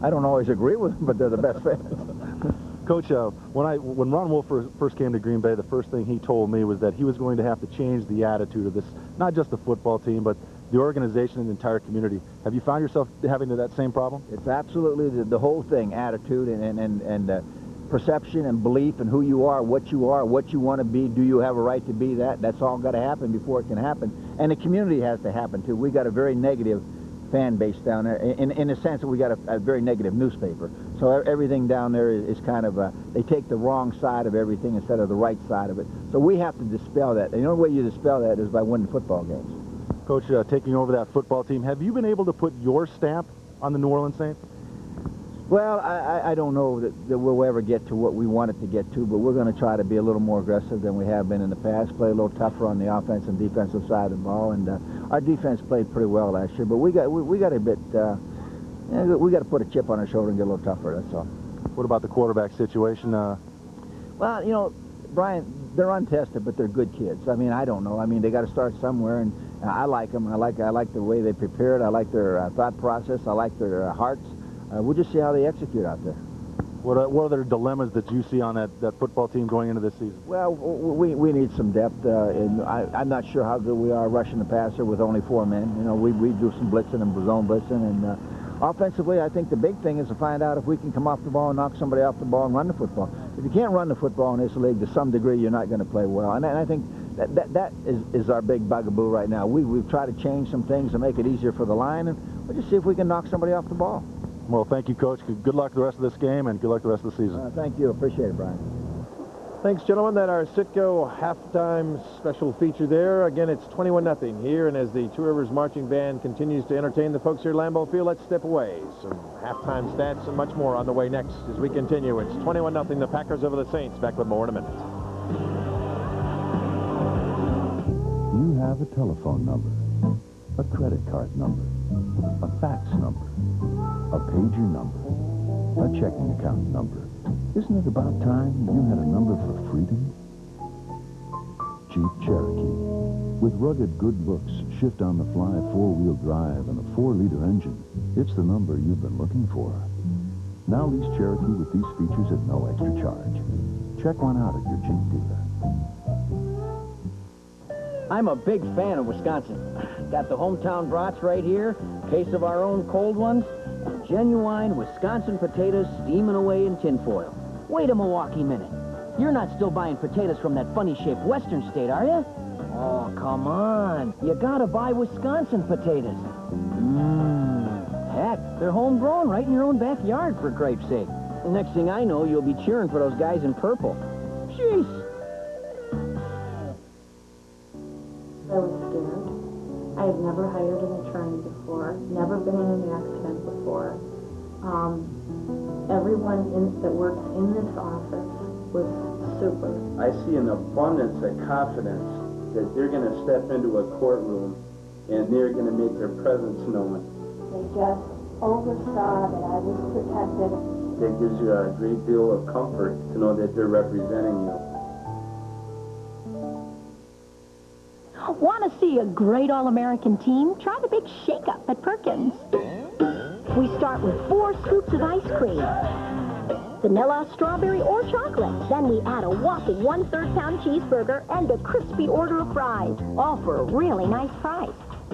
I don't always agree with them, but they're the best fans. Coach, when Ron Wolf first came to Green Bay, the first thing he told me was that he was going to have to change the attitude of this, not just the football team, but the organization and the entire community. Have you found yourself having that same problem? It's absolutely the whole thing, attitude and perception and belief in who you are, what you want to be. Do you have a right to be that? That's all got to happen before it can happen. And the community has to happen, too. We got a very negative fan base down there, in the sense that we got a very negative newspaper. So everything down there is kind of, they take the wrong side of everything instead of the right side of it. So we have to dispel that. And the only way you dispel that is by winning football games. Coach, taking over that football team, have you been able to put your stamp on the New Orleans Saints? Well, I don't know that we'll ever get to what we wanted to get to, but we're going to try to be a little more aggressive than we have been in the past, play a little tougher on the offensive and defensive side of the ball, and our defense played pretty well last year, but we got a bit, we got to put a chip on our shoulder and get a little tougher, that's all. What about the quarterback situation? Well, you know, Brian, they're untested, but they're good kids. I mean, I don't know. I mean, they got to start somewhere, and I like them. I like the way they prepared. I like their thought process. I like their hearts. We'll just see how they execute out there. What other dilemmas that you see on that football team going into this season? Well, we need some depth. And I'm not sure how good we are rushing the passer with only 4 men. You know, we do some blitzing and zone blitzing. And offensively, I think the big thing is to find out if we can come off the ball and knock somebody off the ball and run the football. If you can't run the football in this league, to some degree, you're not going to play well. And I think that is our big bugaboo right now. We've tried to change some things to make it easier for the line, and we'll just see if we can knock somebody off the ball. Well, thank you, Coach. Good luck the rest of this game, and good luck the rest of the season. Thank you. Appreciate it, Brian. Thanks, gentlemen. That our Citgo halftime special feature there. Again, it's 21-0 here, and as the Two Rivers Marching Band continues to entertain the folks here at Lambeau Field, let's step away. Some halftime stats and much more on the way next as we continue. It's 21-0, the Packers over the Saints. Back with more in a minute. You have a telephone number, a credit card number, a fax number, a pager number, a checking account number. Isn't it about time you had a number for freedom? Jeep Cherokee. With rugged good looks, shift-on-the-fly four-wheel drive, and a 4-liter engine, it's the number you've been looking for. Now lease Cherokee with these features at no extra charge. Check one out at your Jeep dealer. I'm a big fan of Wisconsin. Got the hometown brats right here, case of our own cold ones, and genuine Wisconsin potatoes steaming away in tinfoil. Wait a Milwaukee minute. You're not still buying potatoes from that funny-shaped western state, are you? Oh, come on. You gotta buy Wisconsin potatoes. Heck, they're homegrown right in your own backyard, for cripe's sake. The next thing I know, you'll be cheering for those guys in purple. Jeez. I was scared. I had never hired an attorney before, never been in an accident before. Everyone that works in this office was super. I see an abundance of confidence that they're going to step into a courtroom and they're going to make their presence known. They just oversaw that I was protected. That gives you a great deal of comfort to know that they're representing you. Want to see a great All-American team? Try the big shake-up at Perkins. We start with 4 scoops of ice cream, vanilla, strawberry, or chocolate. Then we add a whopping 1/3 pound cheeseburger and a crispy order of fries, all for a really nice price.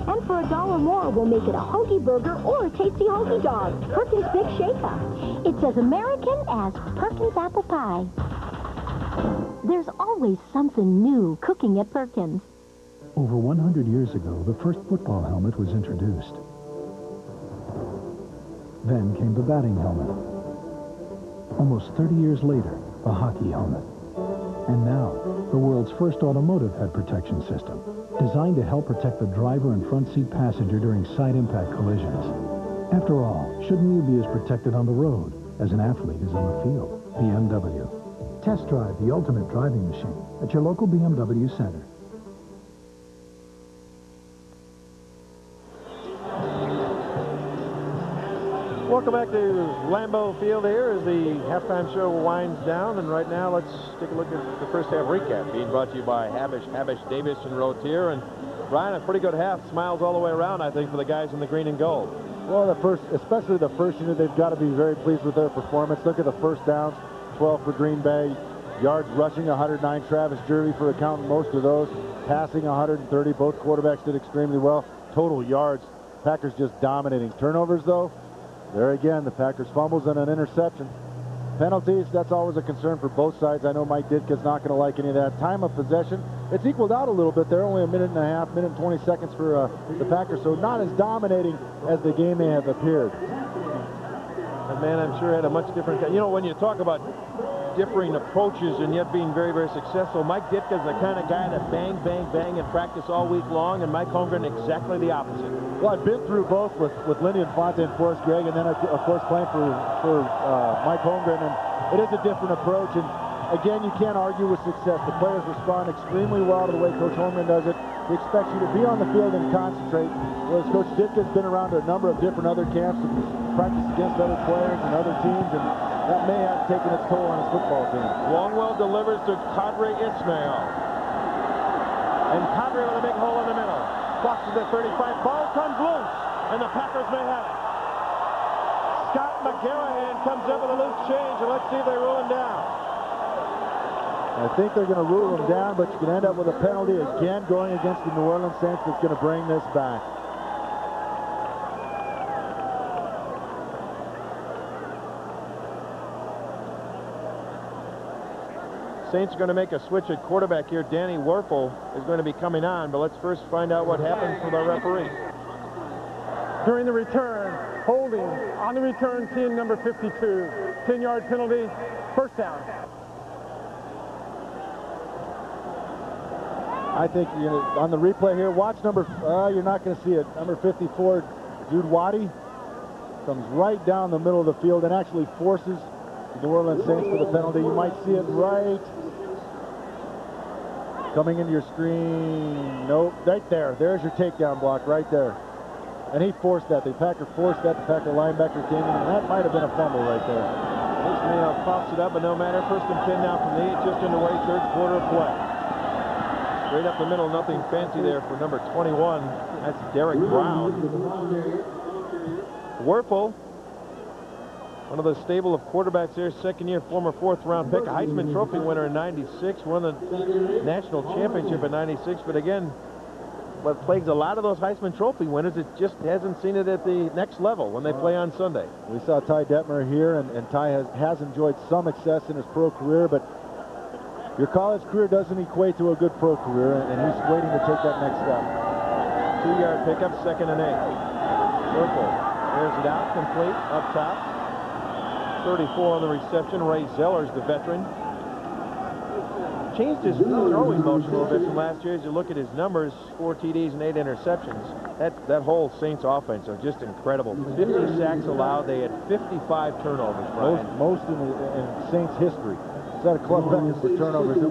And for $1 more, we'll make it a hoagie burger or a tasty hoagie dog. Perkins Big Shake-Up. It's as American as Perkins apple pie. There's always something new cooking at Perkins. Over 100 years ago, the first football helmet was introduced. Then came the batting helmet. Almost 30 years later, the hockey helmet. And now, the world's first automotive head protection system, designed to help protect the driver and front seat passenger during side impact collisions. After all, shouldn't you be as protected on the road as an athlete is on the field? BMW. Test drive the ultimate driving machine at your local BMW center. Welcome back to Lambeau Field here as the halftime show winds down. And right now, let's take a look at the first half recap being brought to you by Habish, Davis, and Rotier. And Brian, a pretty good half. Smiles all the way around, I think, for the guys in the green and gold. Well, especially the first unit, they've got to be very pleased with their performance. Look at the first downs, 12 for Green Bay. Yards rushing, 109. Travis Jervey for accounting most of those. Passing, 130. Both quarterbacks did extremely well. Total yards, Packers just dominating. Turnovers, though, there again, the Packers fumbles and an interception. Penalties, that's always a concern for both sides. I know Mike Ditka's not going to like any of that. Time of possession, it's equaled out a little bit there. Only a minute and a half, minute and 20 seconds for the Packers. So not as dominating as the game may have appeared. And man, I'm sure had a much different... You know, when you talk about differing approaches and yet being very, very successful, Mike Ditka's the kind of guy that bang, bang, bang in practice all week long, and Mike Holmgren exactly the opposite. Well, I've been through both with Lindy Infante and Forrest Gregg, and then, of course, playing for Mike Holmgren, and it is a different approach. And again, you can't argue with success. The players respond extremely well to the way Coach Holmgren does it. He expects you to be on the field and concentrate, whereas Coach Ditka's been around a number of different other camps and practiced against other players and other teams, and that may have taken its toll on his football team. Longwell delivers to Kadri Ismail. And Kadri with a big hole in the middle. Crosses at 35. Ball comes loose, and the Packers may have it. Scott McGarrahan comes up with a loose change, and let's see if they rule him down. I think they're going to rule him down, but you can end up with a penalty again going against the New Orleans Saints that's going to bring this back. Saints are going to make a switch at quarterback here. Danny Werfel is going to be coming on, but let's first find out what happened for the referee. During the return, holding on the return, team number 52, 10-yard penalty, first down. I think on the replay here, watch you're not going to see it. Number 54, Jude Waddy, comes right down the middle of the field and actually forces the New Orleans Saints for the penalty. You might see it right coming into your screen. Nope, right there. There's your takedown block right there. And he forced that. The Packer forced that. The Packer linebacker came in, and that might have been a fumble right there. Ismail pops it up, but no matter. First and 10 now from the 8, just underway, third quarter of play. Straight up the middle, nothing fancy there for number 21. That's Derek Brown. Werfel, one of the stable of quarterbacks there, second year, former fourth-round pick, a Heisman Trophy winner in '96, won the national championship in '96. But again, what plagues a lot of those Heisman Trophy winners, it just hasn't seen it at the next level when they play on Sunday. We saw Ty Detmer here, and Ty has enjoyed some success in his pro career, but your college career doesn't equate to a good pro career, and he's waiting to take that next step. 2-yard pickup, second and 8. Werfel airs it out, complete, up top. 34 on the reception. Ray Zellers, the veteran. Changed his throwing motion a little bit from last year. As you look at his numbers, 4 TDs and 8 interceptions. That whole Saints offense are just incredible. 50 sacks allowed. They had 55 turnovers, Brian. Most in Saints history. Set a club record for turnovers. And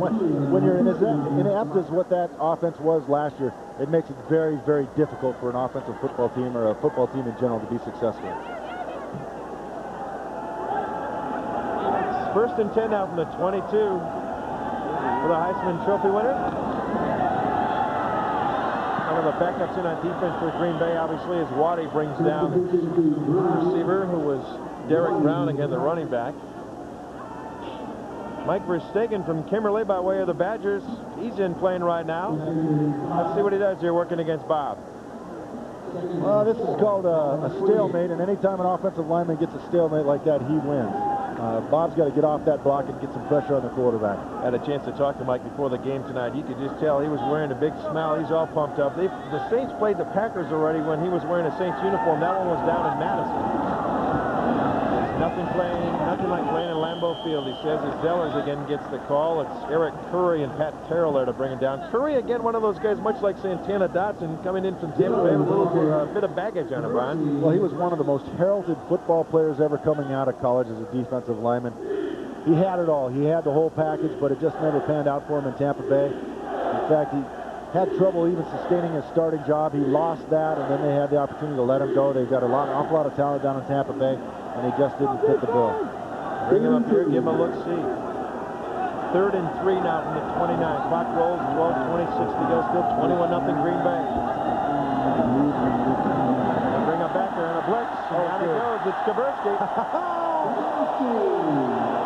when you're in inept as what that offense was last year, it makes it very, very difficult for an offensive football team or a football team in general to be successful. First and 10 now from the 22 for the Heisman Trophy winner. One of the backups in on defense for Green Bay, obviously, as Waddy brings down the receiver, who was Derek Brown, again, the running back. Mike Verstegen from Kimberly by way of the Badgers. He's in playing right now. Let's see what he does here working against Bob. Well, this is called a stalemate, and anytime an offensive lineman gets a stalemate like that, he wins. Bob's got to get off that block and get some pressure on the quarterback. I had a chance to talk to Mike before the game tonight. You could just tell he was wearing a big smile. He's all pumped up. The Saints played the Packers already when he was wearing a Saints uniform. That one was down in Madison. There's nothing like playing in Lambeau Field, he says, as Zellers again gets the call. It's Eric Curry and Pat Terrell there to bring it down. Curry, again, one of those guys, much like Santana Dotson, coming in from Tampa Bay with a little bit of baggage on him, Brian. Well, he was one of the most heralded football players ever coming out of college as a defensive lineman. He had it all. He had the whole package, but it just never panned out for him in Tampa Bay. In fact, he had trouble even sustaining his starting job. He lost that, and then they had the opportunity to let him go. They've got an awful lot of talent down in Tampa Bay, and he just didn't fit the bill. Bring him up here, give him a look-see. 3rd and 3 now from the 29. Clock rolls, 12:26 to go, still 21-0 Green Bay. They bring him back there in a blitz, and down it goes. It's Kaburski.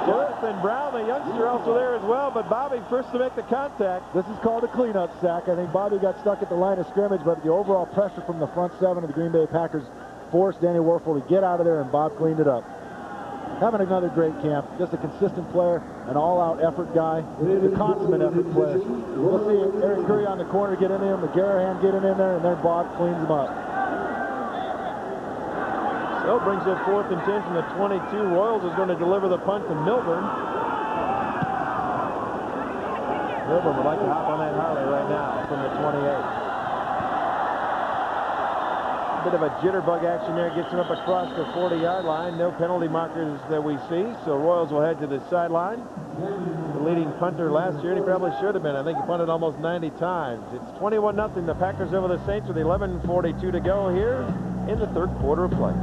Jonathan Brown, the youngster, also there as well, but Bobby first to make the contact. This is called a cleanup sack. I think Bobby got stuck at the line of scrimmage, but the overall pressure from the front seven of the Green Bay Packers forced Danny Werfel to get out of there, and Bob cleaned it up. Having another great camp, just a consistent player, an all-out effort guy, a consummate effort player. We'll see Eric Curry on the corner get in there, McGarrahan getting in there, and then Bob cleans him up. So brings up 4th and 10 from the 22. Royals is going to deliver the punt to Milburn. Milburn would like to hop on that Harley right now from the 28. Bit of a jitterbug action there, gets him up across the 40-yard line. No penalty markers that we see, so Royals will head to the sideline. The leading punter last year, and he probably should have been. I think he punted almost 90 times. It's 21-0. The Packers over the Saints with 11:42 to go here in the 3rd quarter of play.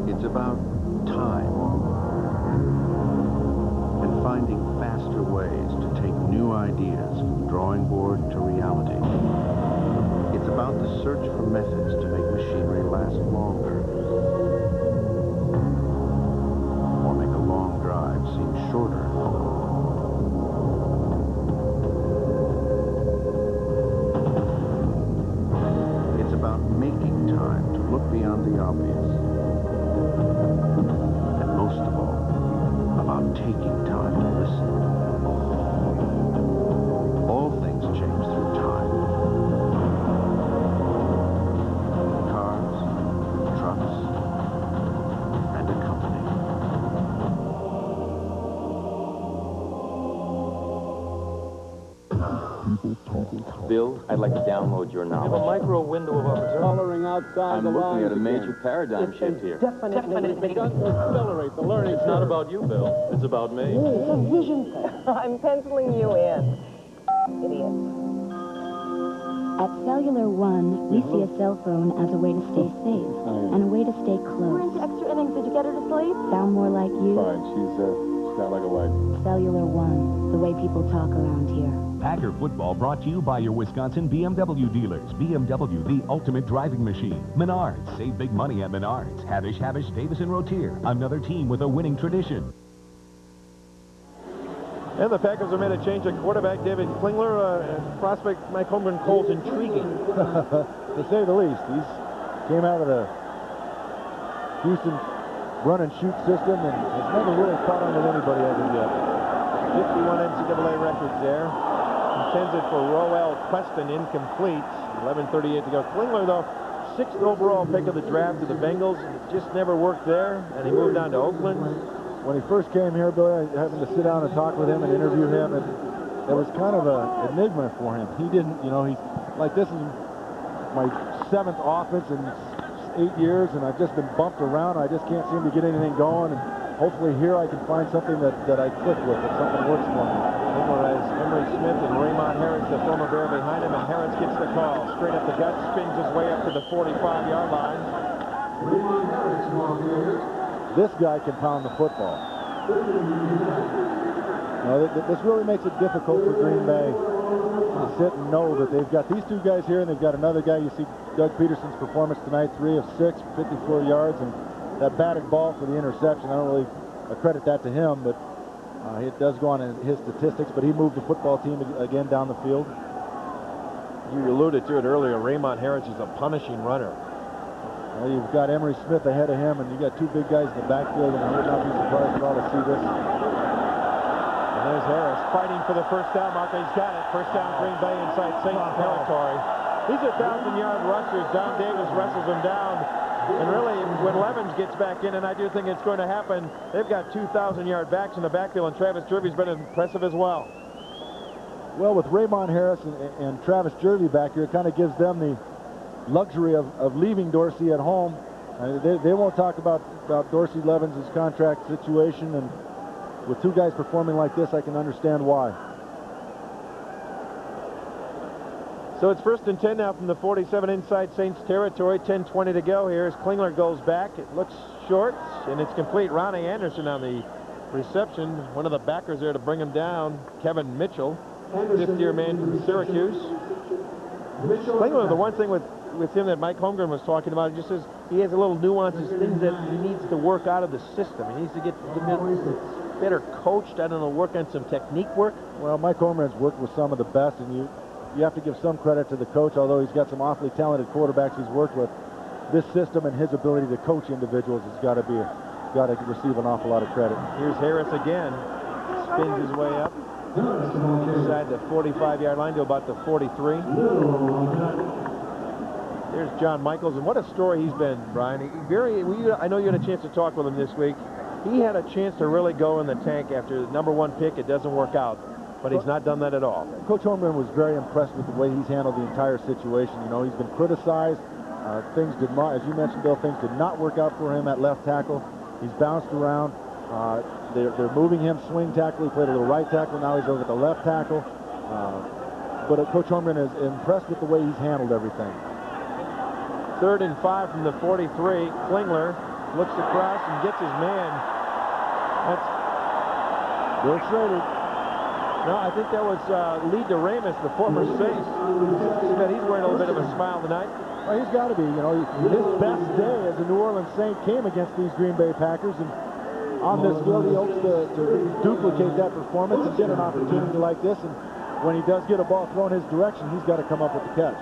It's about time and finding faster ways to take new ideas from the drawing board to reality. It's about the search for methods to make machinery last longer or make a long drive seem shorter. It's about making time to look beyond the obvious. And most of all, about taking time to listen. All things change through time. Cars, trucks, and a company. Bill, I'd like to download your novel. You have a micro window of opportunity. Coloring outside I'm looking at a major paradigm shift here. Definitely begun to accelerate the learning. It's not about you, Bill. It's about me. It's a vision. I'm penciling you in, idiot. At Cellular One, we see a cell phone as a way to stay safe and a way to stay We're close. into extra innings. Did you get her to sleep? Sound more like you? Fine, she's got like a wife. Cellular One, the way people talk around here. Packer football brought to you by your Wisconsin BMW dealers. BMW, the ultimate driving machine. Menards, save big money at Menards. Havish, Davis, and Rotier, another team with a winning tradition. And the Packers have made a change at quarterback. David Klingler, prospect Mike Holmgren Cole's intriguing. To say the least. He's came out of the Houston run-and-shoot system and has never really caught on with anybody as of yet. 51 NCAA records there. Intended for Roel Queston, incomplete. 11:38 to go. Klingler, though, 6th overall pick of the draft to the Bengals. It just never worked there, and he moved on to Oakland. When he first came here, Billy, I happened to sit down and talk with him and interview him, and it was kind of an enigma for him. He didn't, this is my 7th offense in 8 years, and I've just been bumped around. I just can't seem to get anything going, and hopefully here I can find something that I click with, that something works for me. Klingler has Emery Smith and Raymond Harris, the former Bear, behind him, and Harris gets the call. Straight up the gut, spins his way up to the 45-yard line. This guy can pound the football. This really makes it difficult for Green Bay. to sit and know that they've got these two guys here, and they've got another guy. You see Doug Peterson's performance tonight, 3 of 6, 54 yards, and that batted ball for the interception. I don't really credit that to him, but it does go on in his statistics. But he moved the football team again down the field. You alluded to it earlier. Raymond Harris is a punishing runner. Well, you've got Emery Smith ahead of him, and you got 2 big guys in the backfield, and I would not be surprised at all to see this. And there's Harris fighting for the first down marker. He's got it. First down, Green Bay inside Saints territory. These are 1,000-yard rushers. Don Davis wrestles them down. And really, when Levens gets back in, and I do think it's going to happen, they've got 2,000-yard backs in the backfield, and Travis Jervey's been impressive as well. Well, with Raymond Harris and Travis Jervey back here, it kind of gives them the luxury of leaving Dorsey at home. They won't talk about Dorsey Levens' contract situation, and with 2 guys performing like this, I can understand why. So it's 1st and 10 now from the 47 inside Saints territory. 10:20 to go here as Klingler goes back. It looks short, and it's complete. Ronnie Anderson on the reception. One of the backers there to bring him down, Kevin Mitchell, 5th-year man from Syracuse. Klingler, the one thing with him that Mike Holmgren was talking about, just says he has a little nuances, things that he needs to work out of the system. He needs to get better coached. I don't know, work on some technique work. Well, Mike Holmgren's worked with some of the best, and you have to give some credit to the coach, although he's got some awfully talented quarterbacks he's worked with. This system and his ability to coach individuals has got to receive an awful lot of credit. Here's Harris again. Spins his way up inside the 45-yard line to about the 43. There's John Michaels, and what a story he's been, Brian. I know you had a chance to talk with him this week. He had a chance to really go in the tank after the #1 pick. It doesn't work out, but he's not done that at all. Coach Holmgren was very impressed with the way he's handled the entire situation. You know, he's been criticized. Things did not, as you mentioned, Bill, things did not work out for him at left tackle. He's bounced around. They're moving him swing tackle. He played a little right tackle. Now he's over at the left tackle. But Coach Holmgren is impressed with the way he's handled everything. 3rd and 5 from the 43. Klingler looks across and gets his man. That's Bill Schrader. No, I think that was Lee DeRamus, the former Saints. He's wearing a little bit of a smile tonight. Well, he's got to be. You know, his best day as a New Orleans Saint came against these Green Bay Packers, and on this field he hopes to duplicate that performance and get an opportunity like this. And when he does get a ball thrown his direction, he's got to come up with the catch.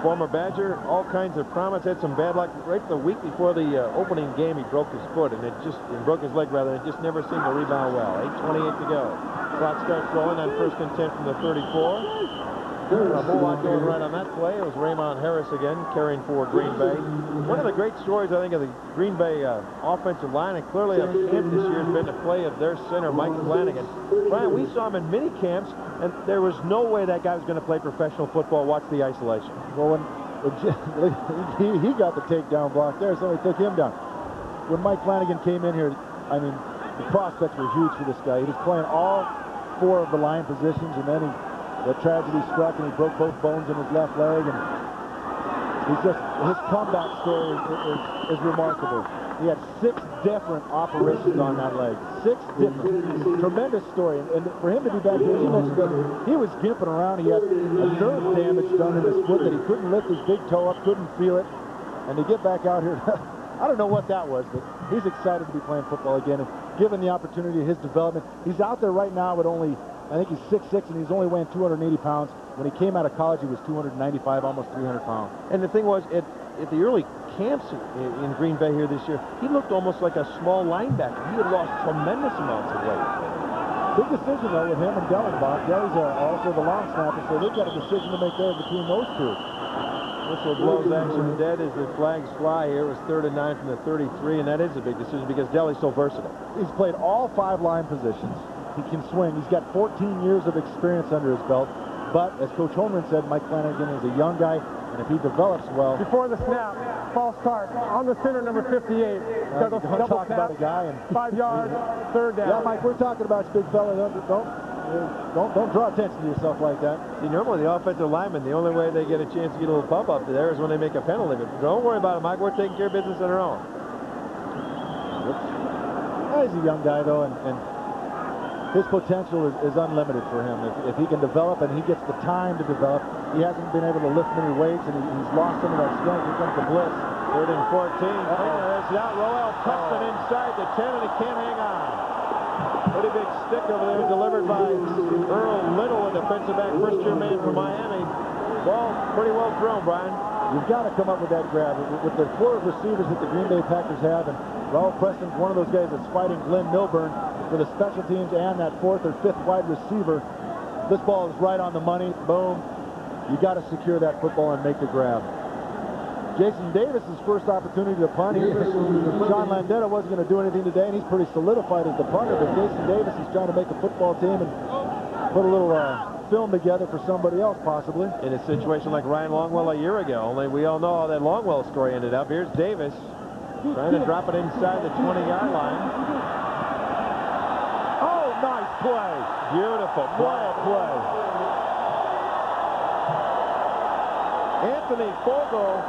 Former Badger, all kinds of promise, had some bad luck. Right the week before the opening game, he broke his foot, and broke his leg rather, and it just never seemed to rebound well. 8:28 to go. Clock starts rolling on 1st and 10 from the 34. A whole lot going right on that play. It was Raymond Harris again carrying for Green Bay. One of the great stories, I think, of the Green Bay offensive line, and clearly of camp this year, has been the play of their center, Mike Flanagan. Brian, we saw him in mini camps, and there was no way that guy was going to play professional football. Watch the isolation. Well, when he got the takedown block there, somebody took him down. When Mike Flanagan came in here, I mean, the prospects were huge for this guy. He was playing all 4 of the line positions, and then the tragedy struck, and he broke both bones in his left leg, and his comeback story is remarkable. He had 6 different operations on that leg. 6 different. Tremendous story. And for him to be back here, as you mentioned, he was gimping around. He had a nerve damage done in his foot that he couldn't lift his big toe up, couldn't feel it. And to get back out here, I don't know what that was, but he's excited to be playing football again. And given the opportunity of his development, he's out there right now with only, I think he's 6'6", and he's only weighing 280 pounds. When he came out of college, he was 295, almost 300 pounds. And the thing was, at the early camps in Green Bay here this year, he looked almost like a small linebacker. He had lost tremendous amounts of weight. Big decision, though, with him and Dellenbach. Delly's also the long snapper, so they've got a decision to make there between those 2. Whistle blows action dead as the flags fly here. It was 3rd and 9 from the 33, and that is a big decision because Delly's so versatile. He's played all 5 line positions. He can swing. He's got 14 years of experience under his belt. But, as Coach Holmgren said, Mike Flanagan is a young guy, and if he develops well... Before the snap, false start on the center, number 58. Don't talk about a guy. And 5 yards, 3rd down. Yeah, Mike, we're talking about you, big fella. Don't draw attention to yourself like that. See, normally the offensive linemen, the only way they get a chance to get a little bump up there is when they make a penalty. But don't worry about it, Mike. We're taking care of business on our own. He's a young guy, though, and his potential is unlimited for him. If he can develop and he gets the time to develop, he hasn't been able to lift many weights, and he's lost some of that strength. Here comes the blitz. 3rd and 14. There's out. Roel tucks it inside the 10, and he can't hang on. Pretty big stick over there delivered by Earl Little, a defensive back, first-year man from Miami. Ball pretty well thrown, Brian. You've got to come up with that grab. With the 4 receivers that the Green Bay Packers have, and Raul Preston's one of those guys that's fighting Glenn Milburn for the special teams and that 4th or 5th wide receiver. This ball is right on the money. Boom. You got to secure that football and make the grab. Jason Davis's first opportunity to punt. John Landetta wasn't going to do anything today, and he's pretty solidified as the punter, but Jason Davis is trying to make a football team and put a little film together for somebody else, possibly. In a situation like Ryan Longwell a year ago, only we all know how that Longwell story ended up. Here's Davis trying to drop it inside the 20-yard line. Oh, nice play. Beautiful play. Anthony Fogle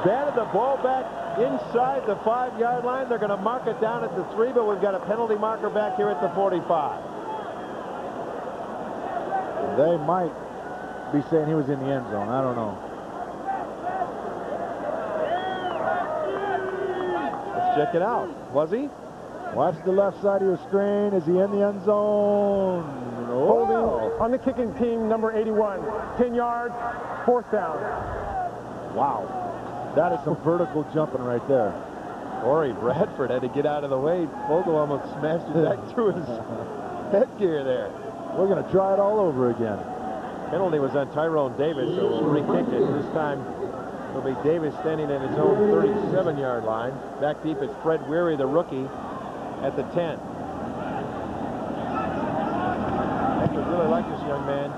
batted the ball back inside the 5-yard line. They're going to mark it down at the 3, but we've got a penalty marker back here at the 45. They might be saying he was in the end zone. I don't know. Let's check it out. Was he? Watch the left side of your screen. Is he in the end zone? Holding on the kicking team, number 81. 10 yards, 4th down. Wow. That is some vertical jumping right there. Corey Bradford had to get out of the way. Fogle almost smashed it back through his headgear there. We're going to try it all over again. Penalty was on Tyrone Davis, so we'll re-kick it. This time it'll be Davis standing at his own 37-yard line. Back deep is Fred Weary, the rookie, at the 10. I really like this young man.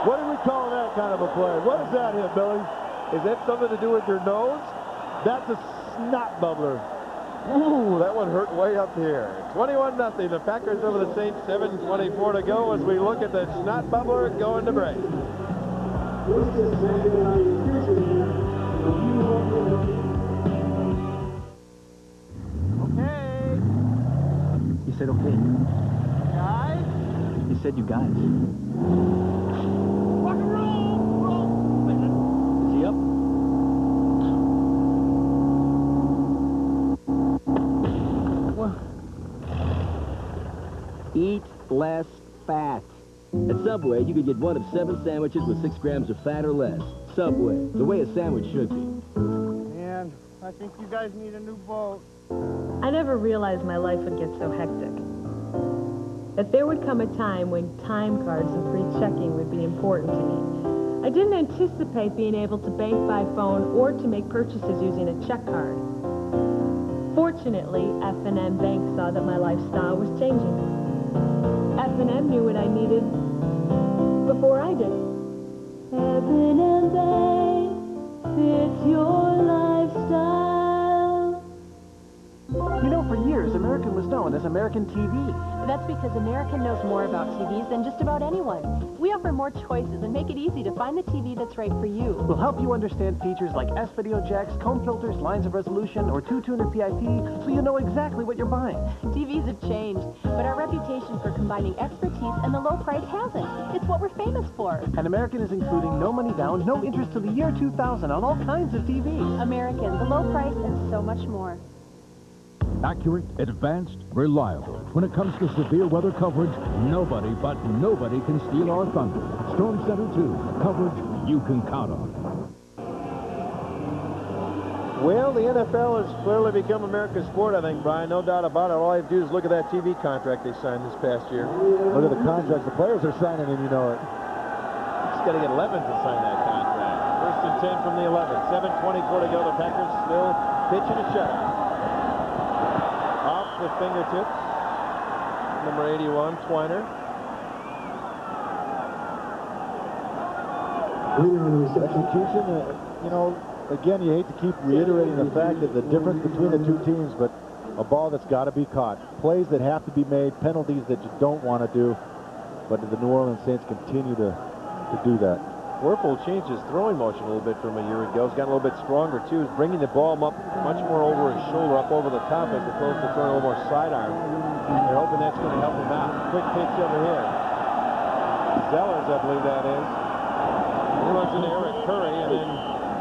What do we call that kind of a play? What is that here, Billy? Is that something to do with your nose? That's a snot bubbler. Ooh, that one hurt way up here. 21-0. The Packers over the Saints, 7:24 to go as we look at the snot bubbler going to break. Okay. He said okay. Guys? He said you guys. Rock and roll! Is he up? Eat less fat. At Subway, you could get one of 7 sandwiches with 6 grams of fat or less. Subway, the way a sandwich should be. Man, I think you guys need a new boat. I never realized my life would get so hectic. That there would come a time when time cards and free checking would be important to me. I didn't anticipate being able to bank by phone or to make purchases using a check card. Fortunately, F&M Bank saw that my lifestyle was changing. F&M knew what I needed before I did. F&M Bank fits your lifestyle. You know, for years, American was known as American TV. That's because American knows more about TVs than just about anyone. We offer more choices and make it easy to find the TV that's right for you. We'll help you understand features like S-video jacks, comb filters, lines of resolution, or 2-tuner PIP, so you know exactly what you're buying. TVs have changed, but our reputation for combining expertise and the low price hasn't. It's what we're famous for. And American is including no money down, no interest till the year 2000 on all kinds of TVs. American, the low price and so much more. Accurate, advanced, reliable. When it comes to severe weather coverage, nobody can steal our thunder. Storm Center 2, coverage you can count on. Well, the NFL has clearly become America's sport, I think, Brian. No doubt about it. All I have to do is look at that TV contract they signed this past year. Look at the contracts the players are signing, and you know it. Just got to get 11 to sign that contract. 1st and 10 from the 11. 7:24 to go. The Packers still pitching a shutout. Off the fingertips. Number 81, Twiner. Execution, you know, again, you hate to keep reiterating the fact that the difference between the two teams, but a ball that's got to be caught. Plays that have to be made, penalties that you don't want to do, but the New Orleans Saints continue to do that. Werfel changed his throwing motion a little bit from a year ago. He's gotten a little bit stronger, too. He's bringing the ball up much more over his shoulder, up over the top, as opposed to throwing a little more sidearm. They're hoping that's going to help him out. Quick pitch over here. Zellers, I believe that is. He runs into Eric Curry, and then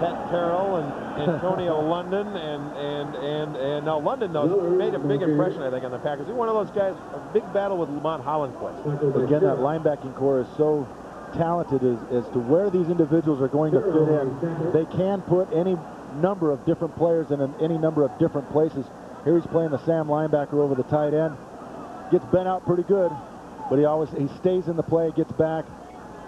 Pat Carroll and Antonio London, and now London, though, made a big impression, I think, on the Packers. He's one of those guys, a big battle with Lamont Hollandquist. Again, that linebacking core is so talented as to where these individuals are going to fit in. They can put any number of different players in any number of different places. Here he's playing the Sam linebacker over the tight end. Gets bent out pretty good, but he stays in the play, gets back.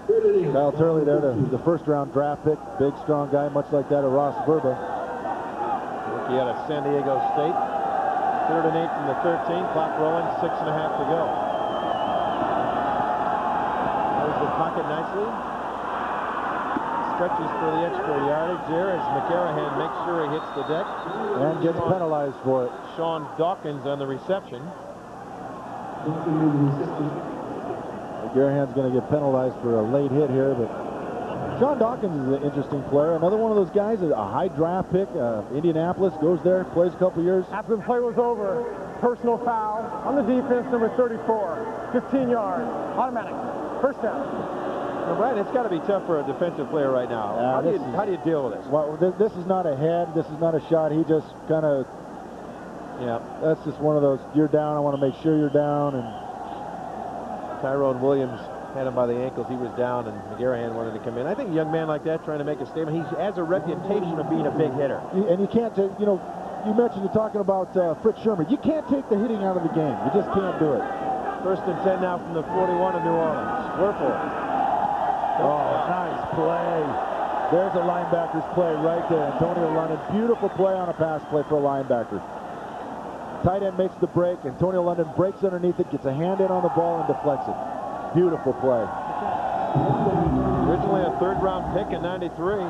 Kyle Turley there, the first-round draft pick. Big, strong guy, much like that of Ross Verba. Rookie out of San Diego State. 3rd and 8 from the 13. Clock rolling, 6.5 to go. There's the pocket nicely. Stretches for the extra yardage there as McGarrahan makes sure he hits the deck. And gets penalized for it. Sean Dawkins on the reception. McGarrahan's going to get penalized for a late hit here, but Sean Dawkins is an interesting player. Another one of those guys, a high draft pick. Indianapolis goes there, plays a couple years. After the play was over, personal foul on the defense, number 34, 15 yards, automatic, first down. Now, Brian, it's got to be tough for a defensive player right now. How do you deal with this? Well, this is not a head. This is not a shot. He just kind of, that's just one of those, you're down, I want to make sure you're down. And Tyrone Williams had him by the ankles. He was down, and McGarrahan wanted to come in. I think a young man like that trying to make a statement. He has a reputation of being a big hitter. And you can't take, you mentioned you're talking about Fritz Sherman. You can't take the hitting out of the game. You just can't do it. 1st and 10 now from the 41 of New Orleans. Werfel. Oh, nice play. There's a linebacker's play right there. Antonio London, beautiful play on a pass play for a linebacker. Tight end makes the break. Antonio London breaks underneath it, gets a hand in on the ball, and deflects it. Beautiful play. Originally a 3rd-round pick in '93.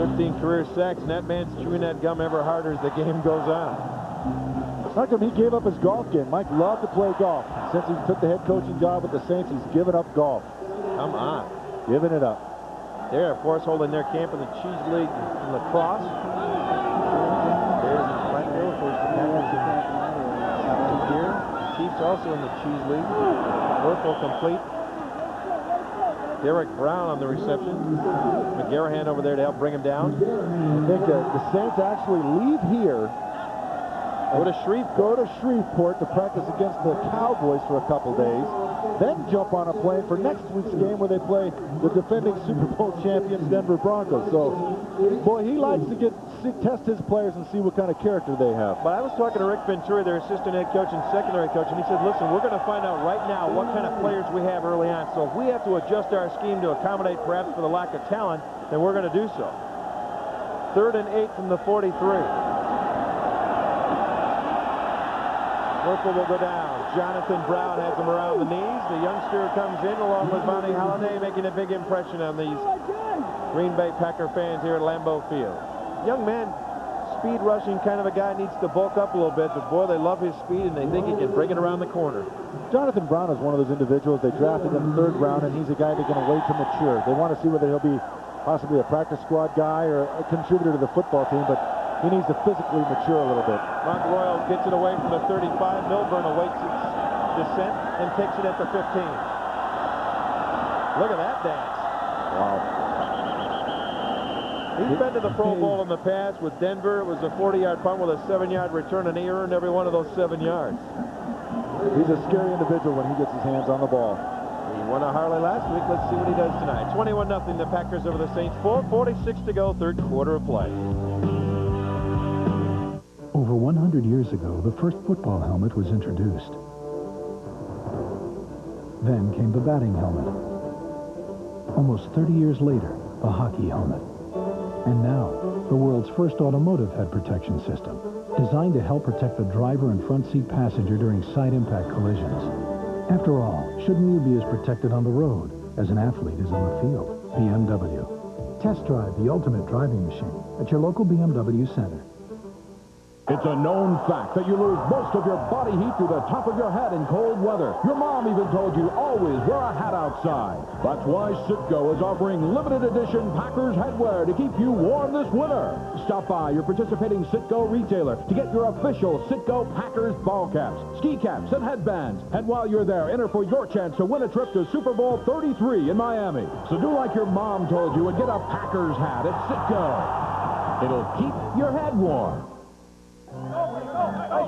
13 career sacks, and that man's chewing that gum ever harder as the game goes on. How come he gave up his golf game? Mike loved to play golf. Since he took the head coaching job with the Saints, he's given up golf. Come on. Giving it up. They're, of course, holding their camp in the Cheese League in lacrosse. There's in Platteville, of course, the Packers here. Chiefs also in the Cheese League. Werfel complete. Derek Brown on the reception. McGarrahan over there to help bring him down. I think the Saints actually leave here. Go to Shreveport to practice against the Cowboys for a couple days. Then jump on a plane for next week's game where they play the defending Super Bowl champions Denver Broncos. So, boy, he likes to test his players and see what kind of character they have. But I was talking to Rick Venturi, their assistant head coach and secondary coach, and he said, listen, we're going to find out right now what kind of players we have early on. So if we have to adjust our scheme to accommodate perhaps for the lack of talent, then we're going to do so. 3rd and 8 from the 43. Werfel will go down. Jonathan Brown has him around the knees. The youngster comes in along with Vonnie Holliday, making a big impression on these Green Bay Packer fans here at Lambeau Field. Young man, speed rushing kind of a guy, needs to bulk up a little bit, but boy, they love his speed and they think he can bring it around the corner. Jonathan Brown is one of those individuals. They drafted him 3rd round, and he's a guy they're going to wait to mature. They want to see whether he'll be possibly a practice squad guy or a contributor to the football team, but he needs to physically mature a little bit. Mark Royal gets it away from the 35. Milburn awaits its descent and takes it at the 15. Look at that dance. Wow. He's been to the Pro Bowl in the past with Denver. It was a 40-yard punt with a 7-yard return, and he earned every one of those 7 yards. He's a scary individual when he gets his hands on the ball. He won a Harley last week. Let's see what he does tonight. 21-0, the Packers over the Saints. 4:46 to go, 3rd quarter of play. Over 100 years ago, the first football helmet was introduced. Then came the batting helmet. Almost 30 years later, the hockey helmet. And now, the world's first automotive head protection system, designed to help protect the driver and front seat passenger during side impact collisions. After all, shouldn't you be as protected on the road as an athlete is on the field? BMW. Test drive the ultimate driving machine at your local BMW center. It's a known fact that you lose most of your body heat through the top of your head in cold weather. Your mom even told you always wear a hat outside. That's why Citgo is offering limited edition Packers headwear to keep you warm this winter. Stop by your participating Citgo retailer to get your official Citgo Packers ball caps, ski caps, and headbands. And while you're there, enter for your chance to win a trip to Super Bowl 33 in Miami. So do like your mom told you and get a Packers hat at Citgo. It'll keep your head warm. Hey,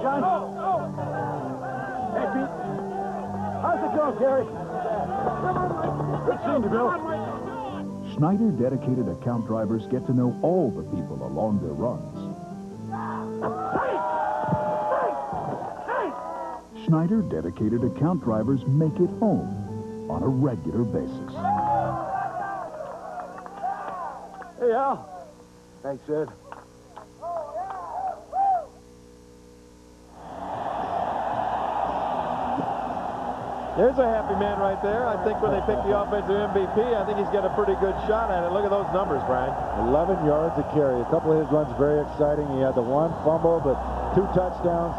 John. Hey, Pete. How's it going, Gary? Good seeing you, Bill. Schneider dedicated account drivers get to know all the people along their runs. Schneider dedicated account drivers make it home on a regular basis. Hey, Al. Thanks, Ed. There's a happy man right there. I think when they pick the offensive MVP, I think he's got a pretty good shot at it. Look at those numbers, Brian. 11 yards a carry. A couple of his runs very exciting. He had the one fumble, but 2 touchdowns.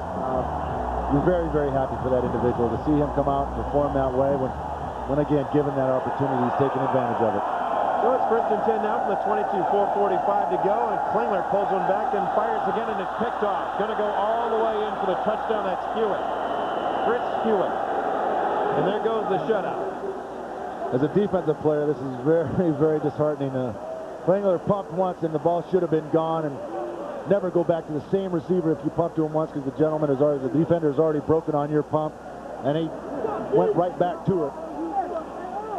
You're very, very happy for that individual to see him come out and perform that way when again, given that opportunity, he's taking advantage of it. So it's 1st and 10 now from the 22, 4:45 to go, and Klingler pulls one back and fires again, and it's picked off. Going to go all the way in for the touchdown. That's Hewitt. Fritz Hewitt. And there goes the shutout. As a defensive player, this is very, very disheartening. Klingler pumped once, and the ball should have been gone, and never go back to the same receiver if you pump to him once, because the defender has already broken on your pump, and he went right back to it.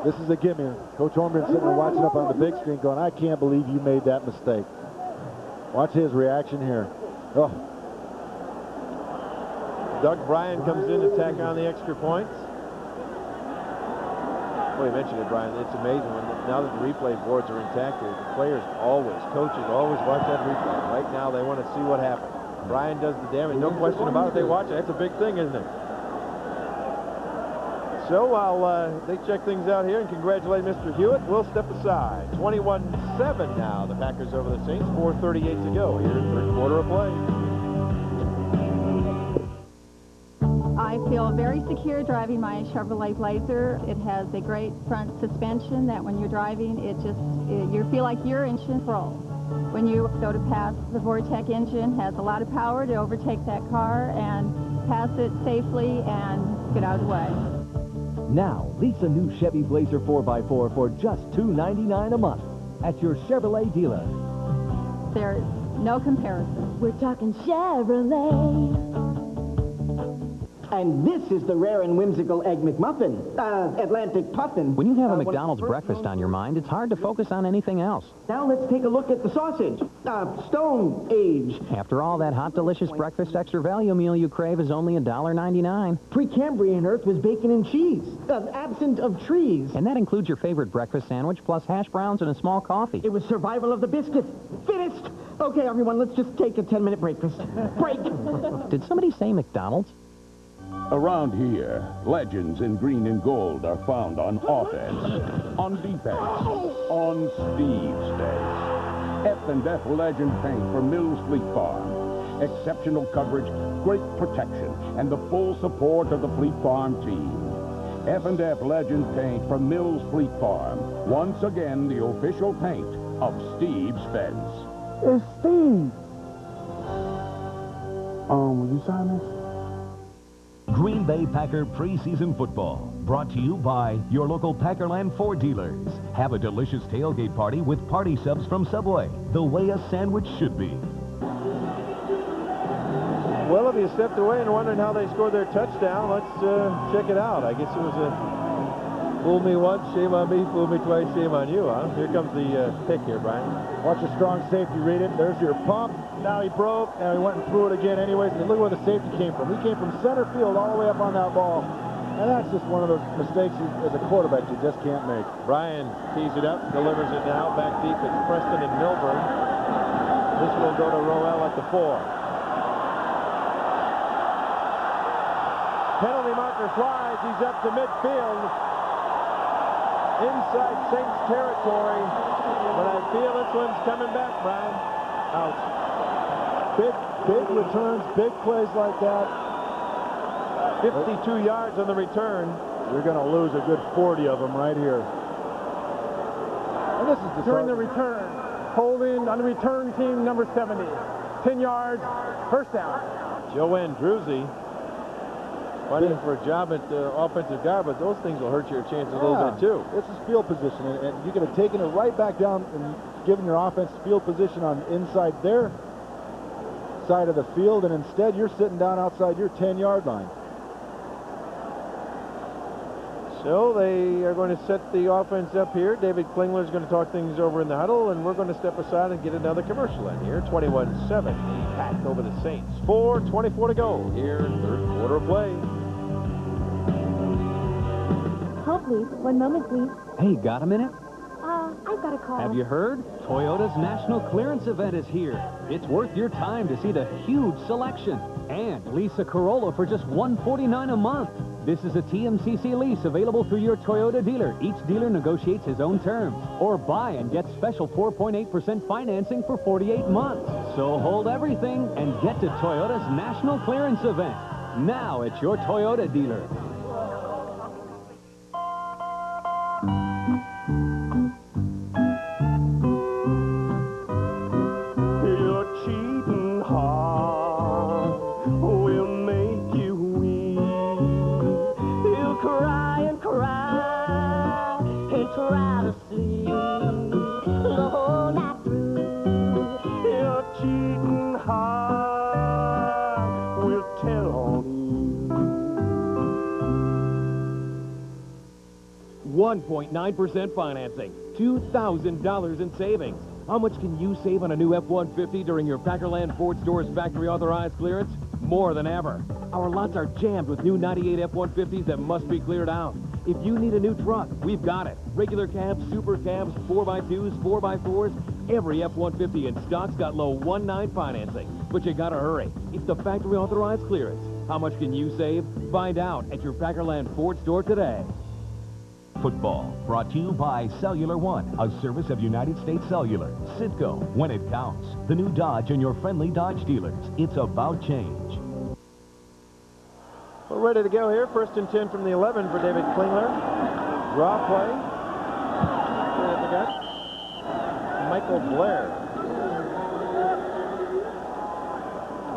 This is a gimme. Coach Holmgren sitting there watching up on the big screen going, I can't believe you made that mistake. Watch his reaction here. Oh. Doug Bryan comes in to tack on the extra points. Well, you mentioned it, Brian. It's amazing now that the replay boards are intact here. The players coaches always watch that replay. Right now, they want to see what happened. Bryan does the damage. No question about it. They watch it. That's a big thing, isn't it? So while they check things out here and congratulate Mr. Hewitt, we'll step aside. 21-7 now. The Packers over the Saints. 4:38 to go here in third quarter of play. I feel very secure driving my Chevrolet Blazer. It has a great front suspension that when you're driving, you feel like you're in control. When you go to pass, the Vortec engine has a lot of power to overtake that car and pass it safely and get out of the way. Now, lease a new Chevy Blazer 4x4 for just $299 a month at your Chevrolet dealer. There's no comparison. We're talking Chevrolet. And this is the rare and whimsical Egg McMuffin, Atlantic Puffin. When you have a McDonald's breakfast on your mind, it's hard to focus on anything else. Now let's take a look at the sausage, Stone Age. After all, that hot, delicious breakfast extra value meal you crave is only $1.99. Precambrian Earth was bacon and cheese, absent of trees. And that includes your favorite breakfast sandwich, plus hash browns and a small coffee. It was survival of the biscuit. Finished! Okay, everyone, let's just take a 10-minute breakfast. Break! Did somebody say McDonald's? Around here, legends in green and gold are found on offense, on defense, on Steve's face. F&F Legend paint from Mills Fleet Farm. Exceptional coverage, great protection, and the full support of the Fleet Farm team. F&F Legend paint from Mills Fleet Farm. Once again, the official paint of Steve's fence. It's Steve. Will you sign this? Green Bay Packer preseason football, brought to you by your local Packerland Ford dealers. Have a delicious tailgate party with party subs from Subway, the way a sandwich should be. Well, if you stepped away and wondering how they scored their touchdown, let's check it out. I guess it was a fool me once, shame on me, fool me twice, shame on you, huh? Here comes the pick here, Brian. Watch a strong safety read it. There's your pump. Now he broke, and he went and threw it again anyways. And look where the safety came from. He came from center field all the way up on that ball. And that's just one of those mistakes as a quarterback you just can't make. Brian tees it up, delivers it now back deep at Preston and Milburn. This will go to Roel at the 4. Penalty marker flies. He's up to midfield. Inside Saints territory. But I feel this one's coming back, Brian. Out. Big returns, big plays like that. 52 yards on the return. You're going to lose a good 40 of them right here. And this is during the return, holding on the return team number 70. 10 yards, first down. Joe Andruzzi fighting for a job at the offensive guard, but those things will hurt your chances a little bit too. This is field position, and you could have taken it right back down and given your offense field position on inside their side of the field, and instead you're sitting down outside your 10-yard line. So they are going to set the offense up here. David Klingler is going to talk things over in the huddle, and we're going to step aside and get another commercial in here. 21-7, packed over the Saints. 4:24 to go here, third quarter of play. Hold, please. One moment, please. Hey, got a minute? I've got a call. Have you heard? Toyota's National Clearance Event is here. It's worth your time to see the huge selection. And lease a Corolla for just $149 a month. This is a TMCC lease available through your Toyota dealer. Each dealer negotiates his own terms. Or buy and get special 4.8% financing for 48 months. So hold everything and get to Toyota's National Clearance Event. Now at your Toyota dealer. .9% financing, $2,000 in savings. How much can you save on a new F-150 during your Packerland Ford Store's factory authorized clearance? More than ever. Our lots are jammed with new 98 F-150s that must be cleared out. If you need a new truck, we've got it. Regular cabs, super cabs, 4x2s, 4x4s, every F-150 in stock's got low 1.9 financing. But you gotta hurry. It's the factory authorized clearance. How much can you save? Find out at your Packerland Ford store today. Football, brought to you by Cellular One, a service of United States Cellular. Citgo, when it counts. The new Dodge and your friendly Dodge dealers. It's about change. We're ready to go here. First and 10 from the 11 for David Klingler. Draw play. Michael Blair.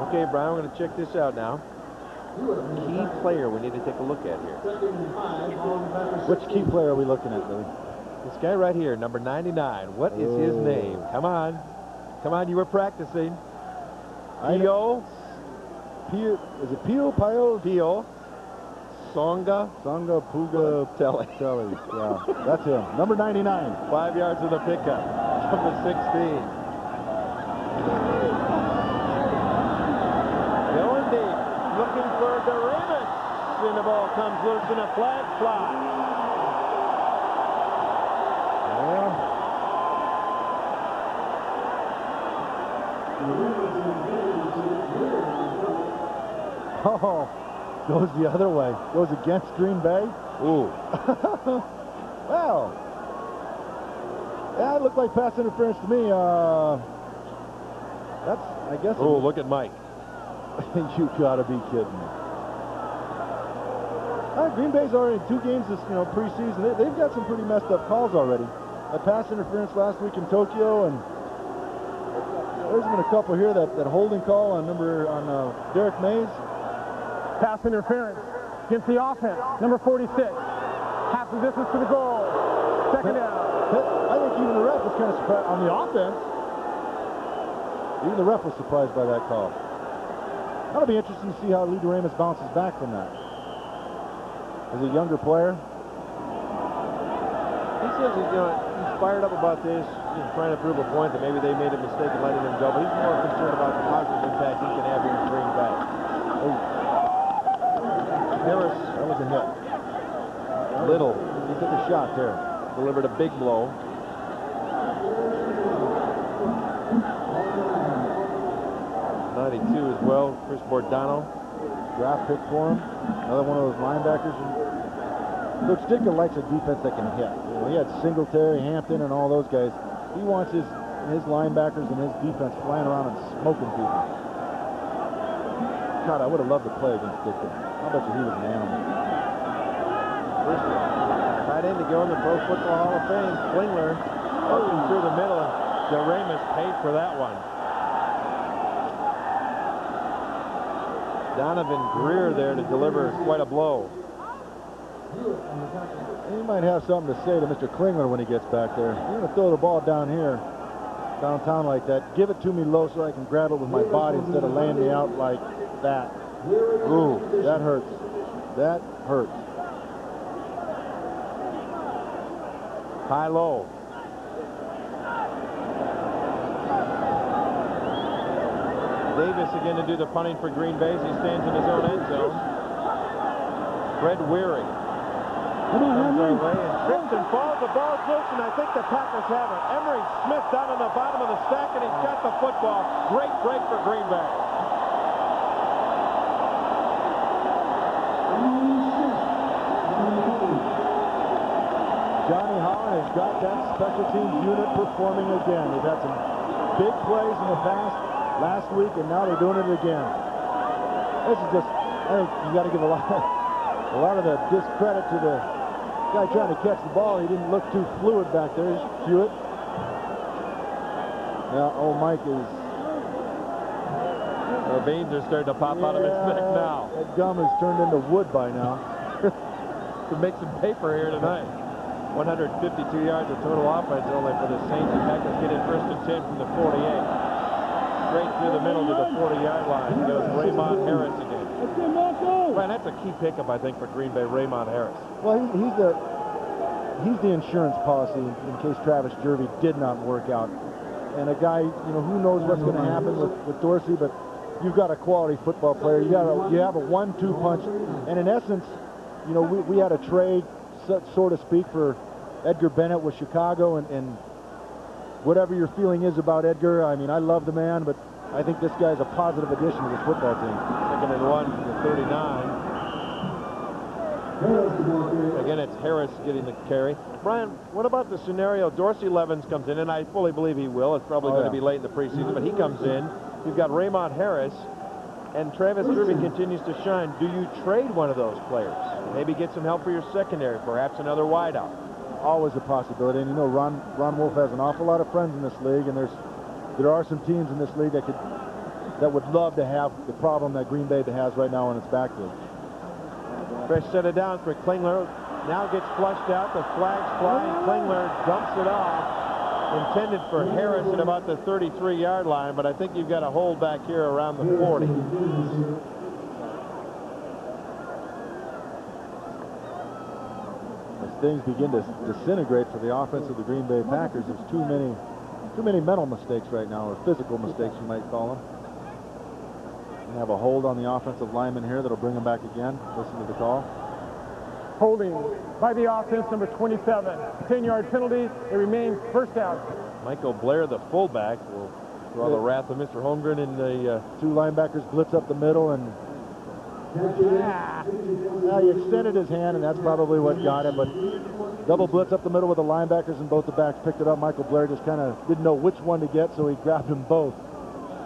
Okay, Brian, we're going to check this out now. Key player we need to take a look at here. Which key player are we looking at, Billy? This guy right here, number 99. What is his name? Come on. Come on, you were practicing. Pio. Is it Pio? Pio. Songa Puga Telly. Yeah, that's him. Number 99. 5 yards of the pickup. Number 16. Going deep. Looking for Doremus. And the ball comes loose and a flag flies. Oh, goes the other way. Goes against Green Bay. Ooh. Well, that looked like pass interference to me. That's, I guess. Oh, look at Mike. You gotta be kidding me. Green Bay's already 2 games this, preseason. They've got some pretty messed up calls already. That pass interference last week in Tokyo, and there's been a couple here. That holding call on Derek Mays. Pass interference against the offense. Number 46. Half the distance to the goal. Second down. I think even the ref was kind of surprised on the offense. Even the ref was surprised by that call. That'll be interesting to see how Lee Doremus bounces back from that. As a younger player. He says he's fired up about this, trying to prove a point that maybe they made a mistake in letting him go, but he's more concerned about the positive impact he can have here in Green Bay. Harris, that was a hit. Little, he took a shot there. Delivered a big blow. .92 as well. Chris Bordano. Draft pick for him. Another one of those linebackers. Coach Ditka likes a defense that can hit. He had Singletary, Hampton, and all those guys. He wants his linebackers and his defense flying around and smoking people. God, I would have loved to play against Ditka. How about you? He was an animal. Tight end to go in the Pro Football Hall of Fame. Klingler working through the middle, and DeRamus paid for that one. Donovan Greer there to deliver quite a blow. He might have something to say to Mr. Klingler when he gets back there. You're going to throw the ball down here, downtown like that. Give it to me low so I can grab it with my body instead of laying me out like that. Ooh, that hurts. That hurts. High-low. Davis again to do the punting for Green Bay as he stands in his own end zone. Fred Weary comes our way and trips and falls. The ball's loose, and I think the Packers have it. Emery Smith down on the bottom of the stack, and he's got the football. Great break for Green Bay. Johnny Holland has got that special teams unit performing again. They've had some big plays in the past last week, and now they're doing it again. This is just, I think you got to give a lot of the discredit to the guy trying to catch the ball. He didn't look too fluid back there. Hewitt. Now, old Mike is... The veins are starting to pop out of his neck now. That gum has turned into wood by now. To make some paper here tonight. 152 yards of total offense only for the Saints. The Packers get in first and 10 from the 48. Straight through the middle to the 40-yard line goes Raymond Harris again. Man, that's a key pickup, I think, for Green Bay, Raymond Harris. Well, he's the insurance policy in case Travis Jervey did not work out. And a guy, you know, who knows what's going to happen with Dorsey, but you've got a quality football player. You have a 1-2 punch. And in essence, you know, we had a trade, so to speak, for Edgar Bennett with Chicago, and whatever your feeling is about Edgar, I mean, I love the man, but I think this guy's a positive addition to this football team. Second and 1 from the 39. Again, it's Harris getting the carry. Brian, what about the scenario? Dorsey Levens comes in, and I fully believe he will. It's probably going to be late in the preseason, but he comes in. You've got Raymond Harris, and Travis Jervey continues to shine. Do you trade one of those players? Maybe get some help for your secondary, perhaps another wideout. Always a possibility, and you know Ron Wolf has an awful lot of friends in this league, and there are some teams in this league that would love to have the problem that Green Bay has right now in its backfield. Fresh set it down for Klingler. Now gets flushed out. The flag's flying. Klingler dumps it off. Intended for Harris at about the 33-yard line, but I think you've got a hold back here around the 40. Things begin to disintegrate for the offense of the Green Bay Packers. There's too many mental mistakes right now, or physical mistakes you might call them. We have a hold on the offensive lineman here that'll bring him back again. Listen to the call. Holding by the offense, number 27. 10-yard penalty. It remains first down. Michael Blair, the fullback, will draw the wrath of Mr. Holmgren in the... Two linebackers blitz up the middle, and he extended his hand, and that's probably what got him, but double blitz up the middle with the linebackers, and both the backs picked it up. Michael Blair just kind of didn't know which one to get, so he grabbed them both.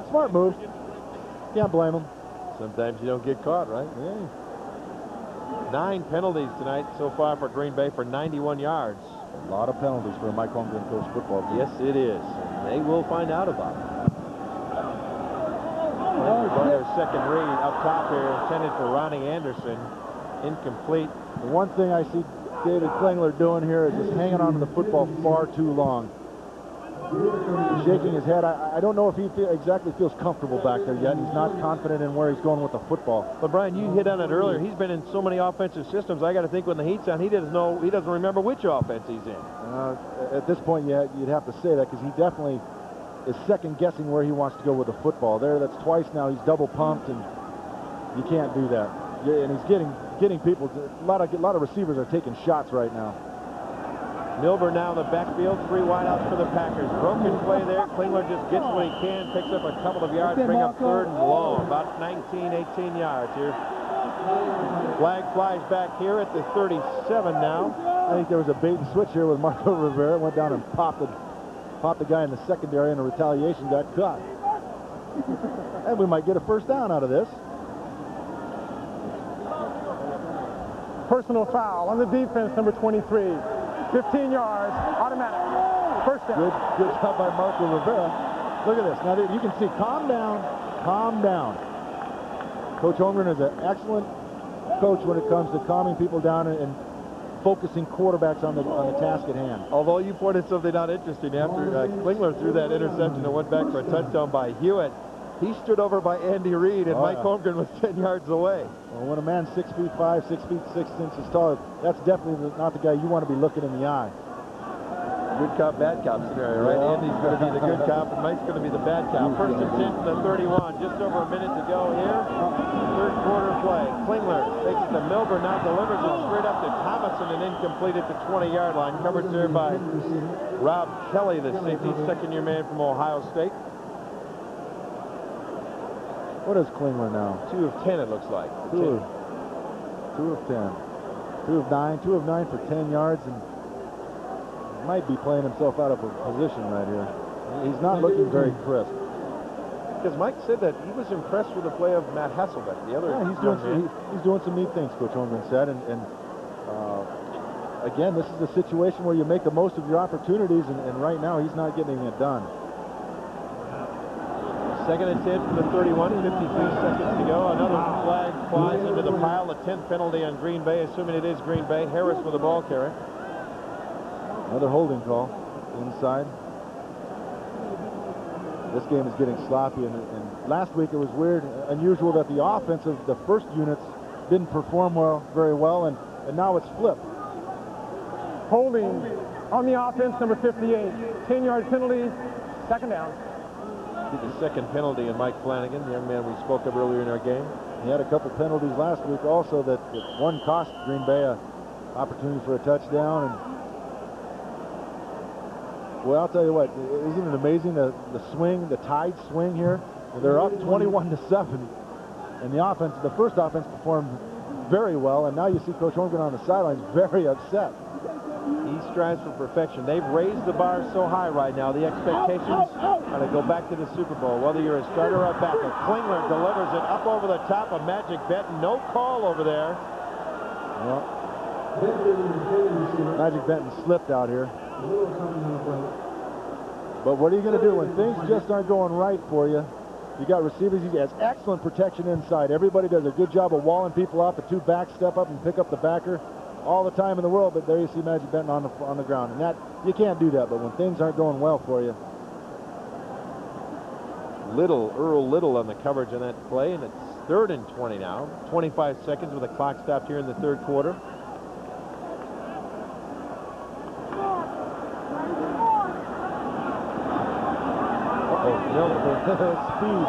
Smart move. Can't blame him. Sometimes you don't get caught, right? Yeah. 9 penalties tonight so far for Green Bay for 91 yards. A lot of penalties for a Mike Holmgren coach football team. Yes, it is. They will find out about it. Their second read up top here, intended for Ronnie Anderson. Incomplete. The one thing I see David Klingler doing here is just hanging on to the football far too long. He's shaking his head. I don't know if he exactly feels comfortable back there yet. He's not confident in where he's going with the football. But Brian, you hit on it earlier. He's been in so many offensive systems. I got to think when the heat's on, he doesn't remember which offense he's in. At this point, you'd have to say that, because he definitely is second-guessing where he wants to go with the football. That's twice now. He's double pumped, and you can't do that. And he's getting people. A lot of receivers are taking shots right now. Milburn now in the backfield, 3 wideouts for the Packers. Broken play there. Klingler just gets what he can, picks up a couple of yards, bring up 3rd and long, about 19, 18 yards here. Flag flies back here at the 37 now. I think there was a bait and switch here with Marco Rivera. Went down and popped the guy in the secondary, and a retaliation got caught. And we might get a first down out of this. Personal foul on the defense, number 23. 15 yards, automatic. First down. Good job by Marco Rivera. Look at this. Now you can see, calm down, calm down. Coach Holmgren is an excellent coach when it comes to calming people down and focusing quarterbacks on the task at hand. Although you pointed something out interesting, after Klingler threw that interception and went back for a touchdown by Hewitt, he stood over by Andy Reid, and Mike Holmgren was 10 yards away. Well, when a man's 6'5", 6 feet 6 inches tall, that's definitely not the guy you want to be looking in the eye. Good cop, bad cop scenario, right? Yeah. Andy's going to be the good cop, and Mike's going to be the bad cop. First and 10 from the 31. Just over a minute to go here. Third quarter play. Klingler takes it to Milburn, now delivers it straight up to Thomason and incomplete at the 20-yard line. Covered there by Rob Kelly, the safety, second-year man from Ohio State. What is Klingler now? 2 of 10, it looks like. 2 of 10. 2 of 9. 2 of 9 for 10 yards, and might be playing himself out of a position right here. He's not looking very crisp. Because Mike said that he was impressed with the play of Matt Hasselbeck, the other. Yeah, he's doing some neat things, Coach Holmgren said, and again, this is a situation where you make the most of your opportunities, and right now he's not getting it done. Second and 10 from the 31, 53 seconds to go. Another flag flies into the pile. The 10th penalty on Green Bay, assuming it is Green Bay. Harris with the ball carry. Another holding call inside. This game is getting sloppy, and last week it was weird, unusual that the offense of the first units didn't perform very well, and now it's flipped. Holding on the offense, number 58. 10-yard penalty, second down. The second penalty in Mike Flanagan, the young man we spoke of earlier in our game. He had a couple penalties last week also that one cost Green Bay an opportunity for a touchdown. And well, I'll tell you what, isn't it amazing the swing, the tide swing here? They're up 21-7, and the first offense performed very well, and now you see Coach Holmgren on the sidelines very upset. He strives for perfection. They've raised the bar so high right now. The expectations are to go back to the Super Bowl, whether you're a starter or a backup. Klingler delivers it up over the top of Magic Benton. No call over there. Well, Magic Benton slipped out here. But what are you going to do when things just aren't going right for you? You got receivers. He has excellent protection inside. Everybody does a good job of walling people off. The 2 backs step up and pick up the backer all the time in the world, but there you see Magic Benton on the ground. And that, you can't do that, but when things aren't going well for you. Earl Little on the coverage on that play, and it's 3rd and 20 now. 25 seconds with the clock stopped here in the third quarter. Speed.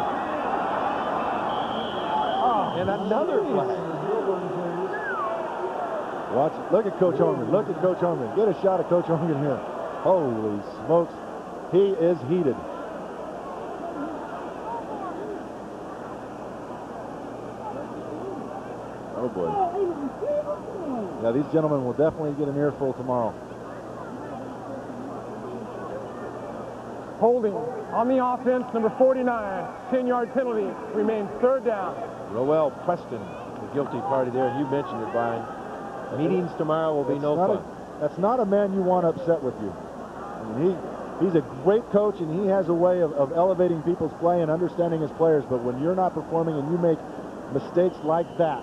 And another flag. Look at Coach Holmgren. Look at Coach Holmgren. Get a shot of Coach Holmgren here. Holy smokes. He is heated. Oh, boy. Yeah, these gentlemen will definitely get an earful tomorrow. Holding on the offense, number 49. 10-yard penalty. Remains third down. Roel Preston, the guilty party there. And you mentioned it, Brian. Meetings tomorrow will be no fun. That's not a man you want upset with you. I mean, he's a great coach, and he has a way of elevating people's play and understanding his players. But when you're not performing and you make mistakes like that,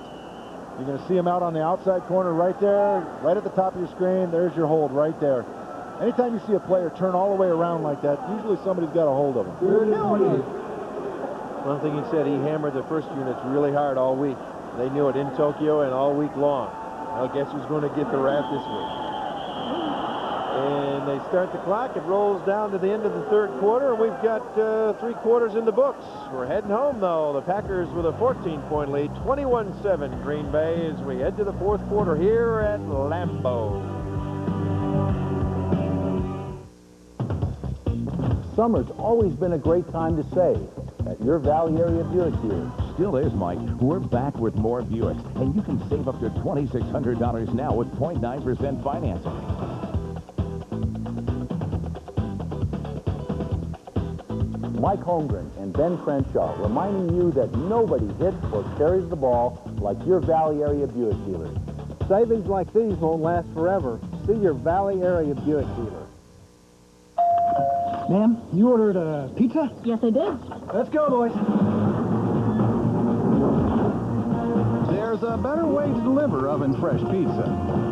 you're going to see him out on the outside corner right there, right at the top of your screen. There's your hold right there. Anytime you see a player turn all the way around like that, usually somebody's got a hold of him. One thing he said, he hammered the first units really hard all week. They knew it in Tokyo and all week long. Well, guess who's going to get the wrath this week? And they start the clock. It rolls down to the end of the third quarter, and we've got 3 quarters in the books. We're heading home, though. The Packers with a 14-point lead, 21-7 Green Bay, as we head to the fourth quarter here at Lambeau. Summer's always been a great time to save at your Valley area Buick dealer. Still is, Mike. We're back with more Buicks, and you can save up to $2,600 now with 0.9% financing. Mike Holmgren and Ben Crenshaw reminding you that nobody hits or carries the ball like your Valley area Buick dealer. Savings like these won't last forever. See your Valley area Buick dealer. Ma'am, you ordered a pizza? Yes, I did. Let's go, boys. There's a better way to deliver oven-fresh pizza.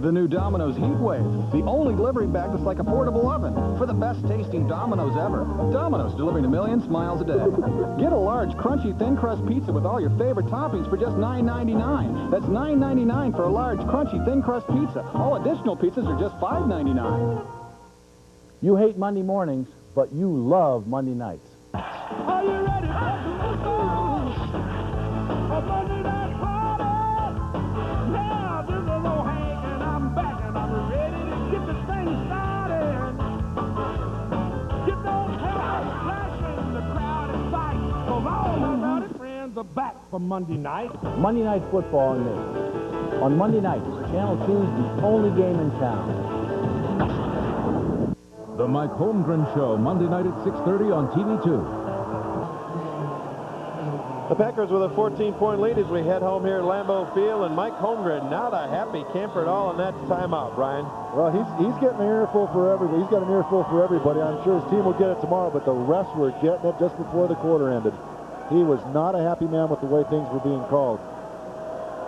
The new Domino's Heatwave, the only delivery bag that's like a portable oven for the best-tasting Domino's ever. Domino's, delivering to millions miles a day. Get a large, crunchy, thin-crust pizza with all your favorite toppings for just $9.99. That's $9.99 for a large, crunchy, thin-crust pizza. All additional pizzas are just $5.99. You hate Monday mornings, but you love Monday nights. Are you ready for Monday night party? Now this is old Hank and I'm back and I'm ready to get this thing started. Get those headlights flashing, the crowd is tight, 'cause all my rowdy friends are back for Monday night. Monday Night Football on this. On Monday nights, Channel 2 is the only game in town. The Mike Holmgren Show, Monday night at 6:30 on TV2. The Packers with a 14-point lead as we head home here at Lambeau Field, and Mike Holmgren not a happy camper at all on that timeout, Brian. Well, he's getting an earful for everybody. He's got an earful for everybody. I'm sure his team will get it tomorrow, but the refs were getting it just before the quarter ended. He was not a happy man with the way things were being called.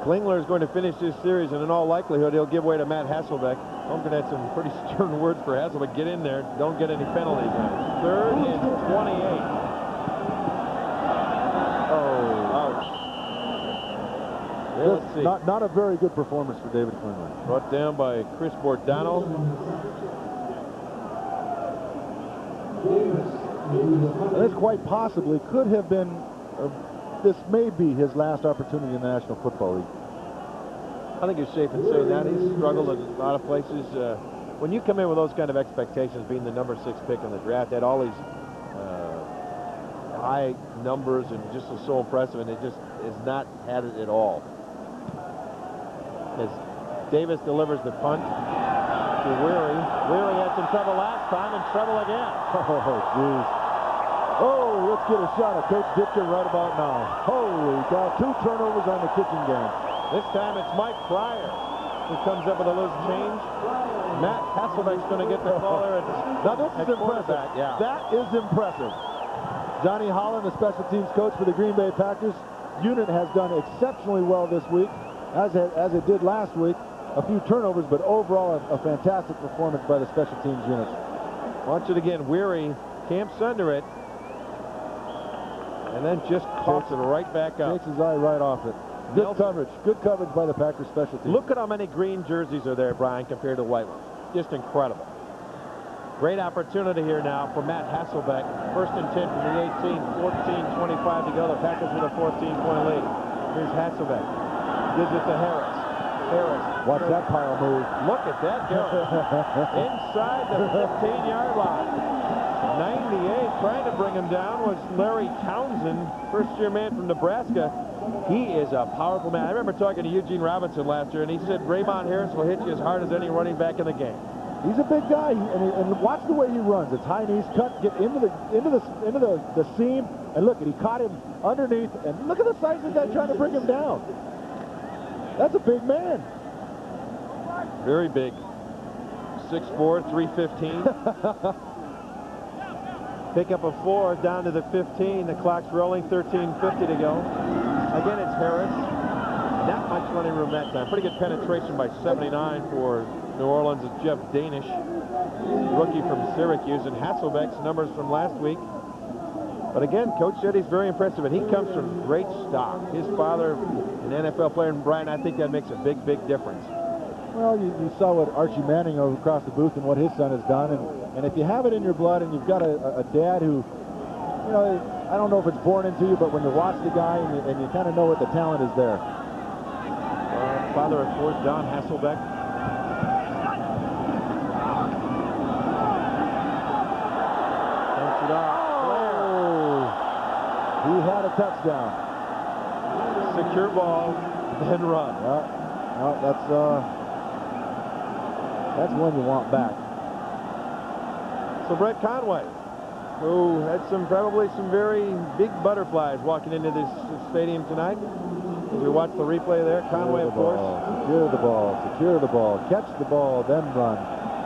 Klingler is going to finish this series, and in all likelihood, he'll give way to Matt Hasselbeck. Holmgren had some pretty stern words for Hasselbeck. Get in there. Don't get any penalties. Third and 28. Oh, ouch. Yeah, let's see. Not a very good performance for David Klingler. Brought down by Chris Bordano. This quite possibly could have been, this may be his last opportunity in the National Football League. I think you're safe in saying that. He's struggled in a lot of places. When you come in with those kind of expectations, being the number 6 pick in the draft, had all these high numbers and just was so impressive, and it just has not had it at all. As Davis delivers the punt to Weary. Weary had some trouble last time and trouble again. Oh, jeez. Oh, let's get a shot of Coach Ditka right about now. Holy cow, 2 turnovers on the kicking game. This time it's Mike Pryor who comes up with a loose change. Matt Hasselbeck's going to get the call there. Now this is impressive. Yeah. That is impressive. Johnny Holland, the special teams coach for the Green Bay Packers unit, has done exceptionally well this week, as it did last week. A few turnovers, but overall a fantastic performance by the special teams unit. Watch it again. Weary camps under it, and then just coughs it right back up. Takes his eye right off it. Good coverage. Good coverage by the Packers special teams. Look at how many green jerseys are there, Brian, compared to white ones. Just incredible. Great opportunity here now for Matt Hasselbeck. First and 10 from the 18, 14:25 to go. The Packers with a 14-point lead. Here's Hasselbeck. Gives it to Harris. Harris. Watch that pile move. Look at that go. Inside the 15-yard line. 98, trying to bring him down, was Larry Townsend, first-year man from Nebraska. He is a powerful man. I remember talking to Eugene Robinson last year, and he said Raymond Harris will hit you as hard as any running back in the game. He's a big guy, and watch the way he runs. It's high knees cut, get into the seam, and look, he caught him underneath, and look at the size of the guy trying to bring him down. That's a big man. Very big. 6'4", 315. Pick up a 4 down to the 15. The clock's rolling, 13:50 to go. Again, it's Harris. Not much running room that time. Pretty good penetration by 79 for New Orleans. It's Jeff Danish, rookie from Syracuse, and Hasselbeck's numbers from last week. But again, Coach said he's very impressive, and he comes from great stock. His father, an NFL player, and Brian, I think that makes a big, big difference. Well, you saw what Archie Manning over across the booth and what his son has done, and if you have it in your blood and you've got a dad who, you know, I don't know if it's born into you, but when you watch the guy and you kind of know what the talent is there. Father of fourth down, Hasselbeck. Takes it off. He had a touchdown. Secure ball, then run. Well, that's one you want back. So Brett Conway, who had probably some very big butterflies walking into this stadium tonight. As we watch the replay there, Conway, of course. Secure the ball, secure the ball, catch the ball, then run.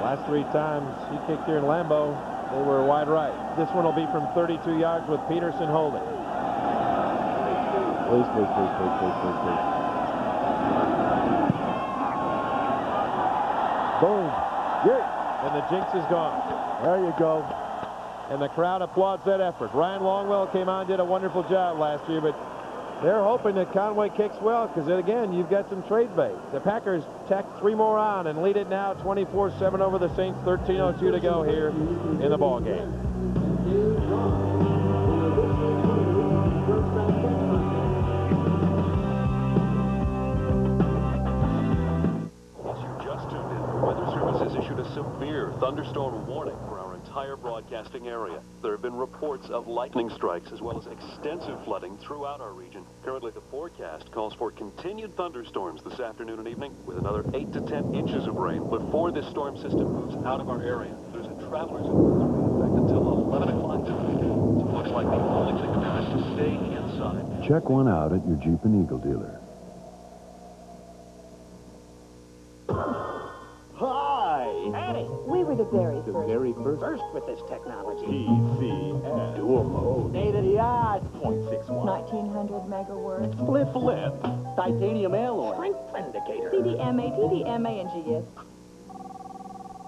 Last 3 times he kicked here in Lambeau, they were wide right. This one will be from 32 yards with Peterson holding. Please, please, please, please, please, please, please. Boom. Yeah. And the jinx is gone. There you go. And the crowd applauds that effort. Ryan Longwell came on, did a wonderful job last year, but they're hoping that Conway kicks well, because again, you've got some trade bait. The Packers tack 3 more on and lead it now 24-7 over the Saints. 13:02 to go here in the ball game. Just tuned in. The Weather Service has issued a severe thunderstorm warning for our entire broadcasting area. There have been reports of lightning strikes as well as extensive flooding throughout our region. Currently, the forecast calls for continued thunderstorms this afternoon and evening with another 8 to 10 inches of rain before this storm system moves out of our area. There's a traveler's advisory in effect until 11 o'clock tonight. So it looks like the only thing to do is to stay inside. Check one out at your Jeep and Eagle dealer. Hi! Howdy. We were the very First with this technology. PCS. Dual mode. State-of-the-art. 0.61. 1900 megawords. Flip flip. Titanium alloy. Strength indicator. CDMA, TDMA, and GS.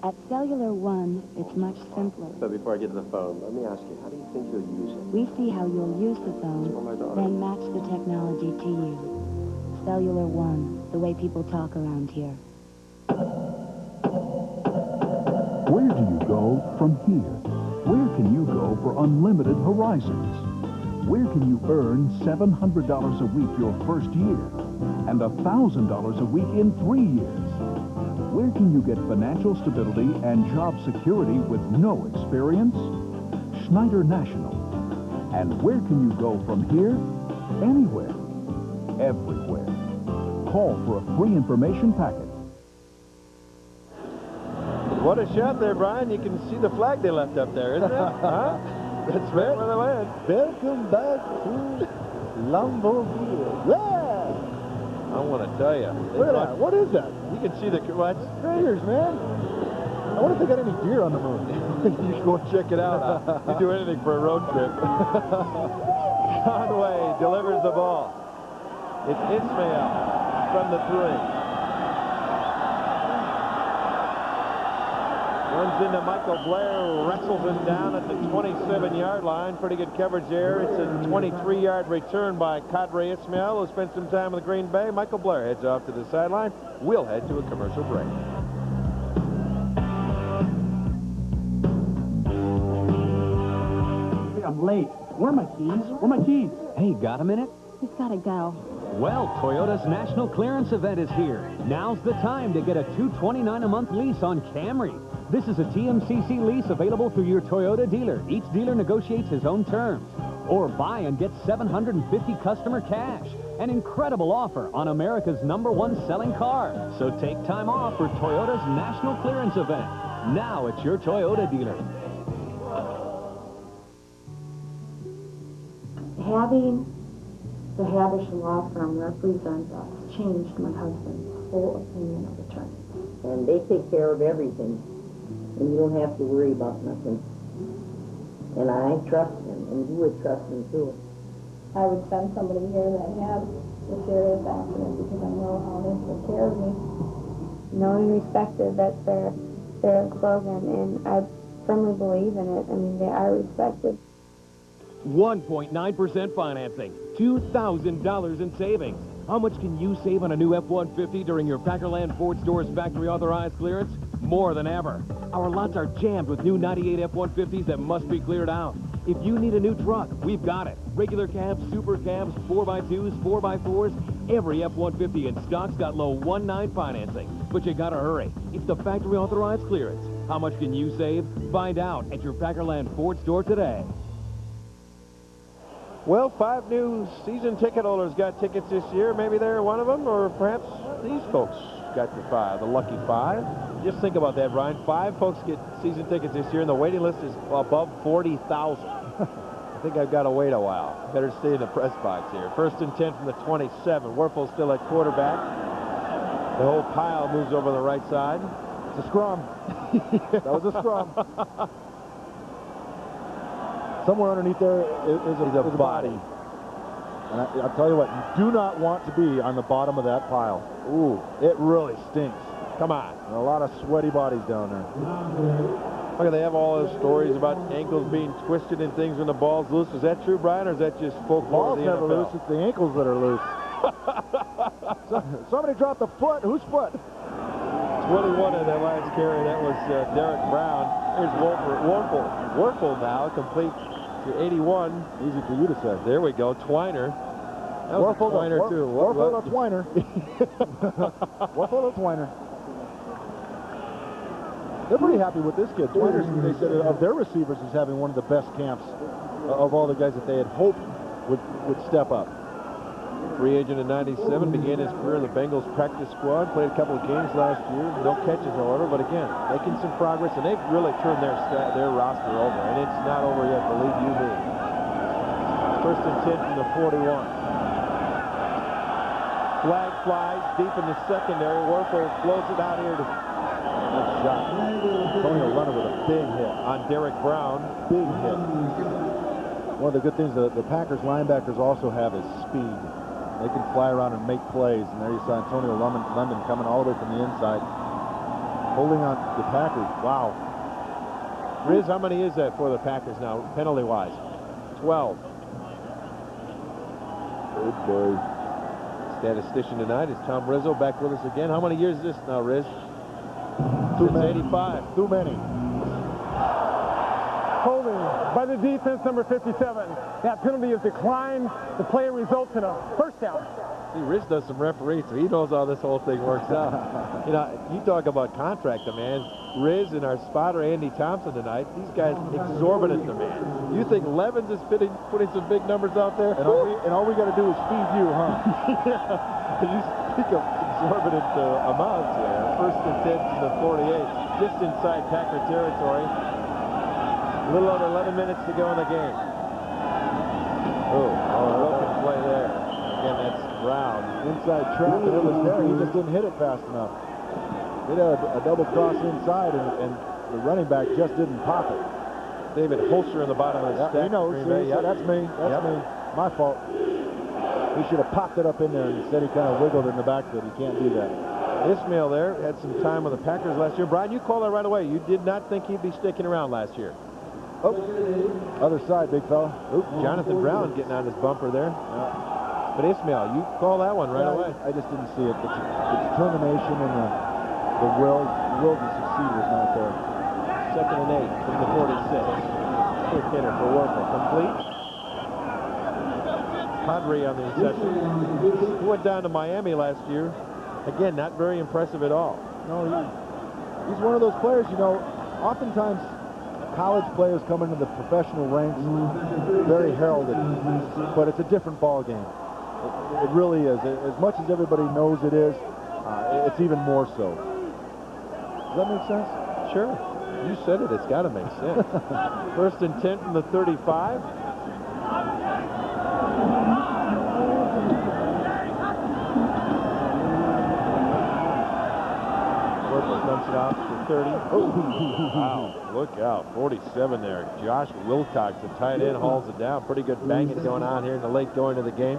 At Cellular One, it's much simpler. So before I get to the phone, let me ask you, how do you think you'll use it? We see how you'll use the phone, For my daughter. then match the technology to you. Cellular One, the way people talk around here. Where do you go from here? Where can you go for unlimited horizons? Where can you earn $700 a week your first year and $1,000 a week in 3 years? Where can you get financial stability and job security with no experience? Schneider National. And where can you go from here? Anywhere. Everywhere. Call for a free information packet. What a shot there, Brian. You can see the flag they left up there, isn't it? Huh? That's right where they land. Welcome back to Lambeau Field. Yeah! I want to tell you. Look at that. What is that? You can see the... What? Raiders, man. I wonder if they got any deer on the moon. You should go check it out. You do anything for a road trip. Conway delivers the ball. It's Ismail from the 3. Runs into Michael Blair, wrestles him down at the 27-yard line. Pretty good coverage there. It's a 23-yard return by Kadri Ismail, who spent some time with Green Bay. Michael Blair heads off to the sideline. We'll head to a commercial break. I'm late. Where are my keys? Where are my keys? Hey, got a minute? He's got to go. Well, Toyota's national clearance event is here. Now's the time to get a $229 a month lease on Camry. This is a TMCC lease available through your Toyota dealer. Each dealer negotiates his own terms. Or buy and get $750 customer cash. An incredible offer on America's #1 selling car. So take time off for Toyota's national clearance event. Now at your Toyota dealer. Having the Habish Law Firm represent us changed my husband's whole opinion of attorneys. And they take care of everything. And you don't have to worry about nothing. And I trust him, and you would trust him too. I would send somebody here that has a serious accident because I know how they take care of me. Known and respected, that's their slogan, and I firmly believe in it. I mean, they are respected. 1.9% financing, $2,000 in savings. How much can you save on a new F-150 during your Packerland Ford Store's factory authorized clearance? More than ever. Our lots are jammed with new 98 F-150s that must be cleared out. If you need a new truck, we've got it. Regular cabs, super cabs, 4x2s, 4x4s, every F-150 in stock's got low 1.9 financing. But you gotta hurry. It's the factory authorized clearance. How much can you save? Find out at your Packerland Ford store today. Well, 5 new season ticket holders got tickets this year. Maybe they're one of them, or perhaps these folks got the 5, the lucky 5. Just think about that, Brian. 5 folks get season tickets this year, and the waiting list is above 40,000. think I've got to wait a while. Better stay in the press box here. 1st and 10 from the 27. Werfel's still at quarterback. The whole pile moves over the right side. It's a scrum. That was a scrum. Somewhere underneath there is a body. And I'll tell you what, you do not want to be on the bottom of that pile. Ooh, it really stinks. Come on. And a lot of sweaty bodies down there. Look, they have all those stories about ankles being twisted and things when the ball's loose. Is that true, Brian, or is that just folklore of the Ball's never NFL? loose. It's the ankles that are loose. Somebody dropped the foot. Whose foot? 21 in that last carry. That was Derek Brown. Here's Werfel now, complete to 81. Easy for you to say. There we go. Twiner. That was a Twiner, too. Werfel to Twiner. Werfel to Twiner. They're pretty happy with this kid. Twiner, they said, of their receivers, is having one of the best camps of all the guys that they had hoped would step up. Free agent in 97, began his career in the Bengals practice squad, played a couple of games last year, no catches, however, but again, making some progress, and they've really turned their roster over, and it's not over yet, believe you me. 1st and 10 from the 41. Flag flies deep in the secondary. Werfel floats it out here to nice shot. Tony O'Lunner with a big hit on Derek Brown. Big hit. One of the good things the Packers linebackers also have is speed. They can fly around and make plays. And there you saw Antonio London coming all the way from the inside, holding on the Packers. Wow. Riz, how many is that for the Packers now, penalty-wise? 12. Good boy. Statistician tonight is Tom Rizzo, back with us again. How many years is this now, Riz? Too many. 85. Too many. Holding by the defense, number 57. That penalty is declined. The play results in a first down. See, Riz does some referees, so he knows how this whole thing works out. You know, you talk about contract demands. Riz and our spotter, Andy Thompson, tonight, these guys, exorbitant demands. You think Levens is putting some big numbers out there? And all we got to do is feed you, huh? You speak of exorbitant amounts there. 1st and 10 from the 48, just inside Packer territory. A little over 11 minutes to go in the game. Broken play there. Again, that's Brown. Inside trap, and it was there. He just didn't hit it fast enough. He had a double cross inside, and the running back just didn't pop it. David Holster in the bottom of the stack. He knows. Yep. That's me. That's me. My fault. He should have popped it up in there, and instead he kind of wiggled in the backfield. You can't do that. Ismail there had some time with the Packers last year. Brian, you called that right away. You did not think he'd be sticking around last year. Oh, other side, big fella. Oop, Jonathan Brown getting on his bumper there. But Ismail, you call that one right away. I just didn't see it. The determination and the will to succeed was not there. 2nd and 8 from the 46. Quick hitter for Werfel. Complete. Padre on the reception. He went down to Miami last year. Again, not very impressive at all. No, he's one of those players, you know, oftentimes college players come into the professional ranks very heralded, but it's a different ball game. It really is. As much as everybody knows it is, it's even more so. Does that make sense? Sure. You said it. It's got to make sense. 1st and 10 from the 35. Werfel dumps it off to 30. Wow, look out. 47 there. Josh Wilcox, the tight end, hauls it down. Pretty good banging going on here in the late going of the game.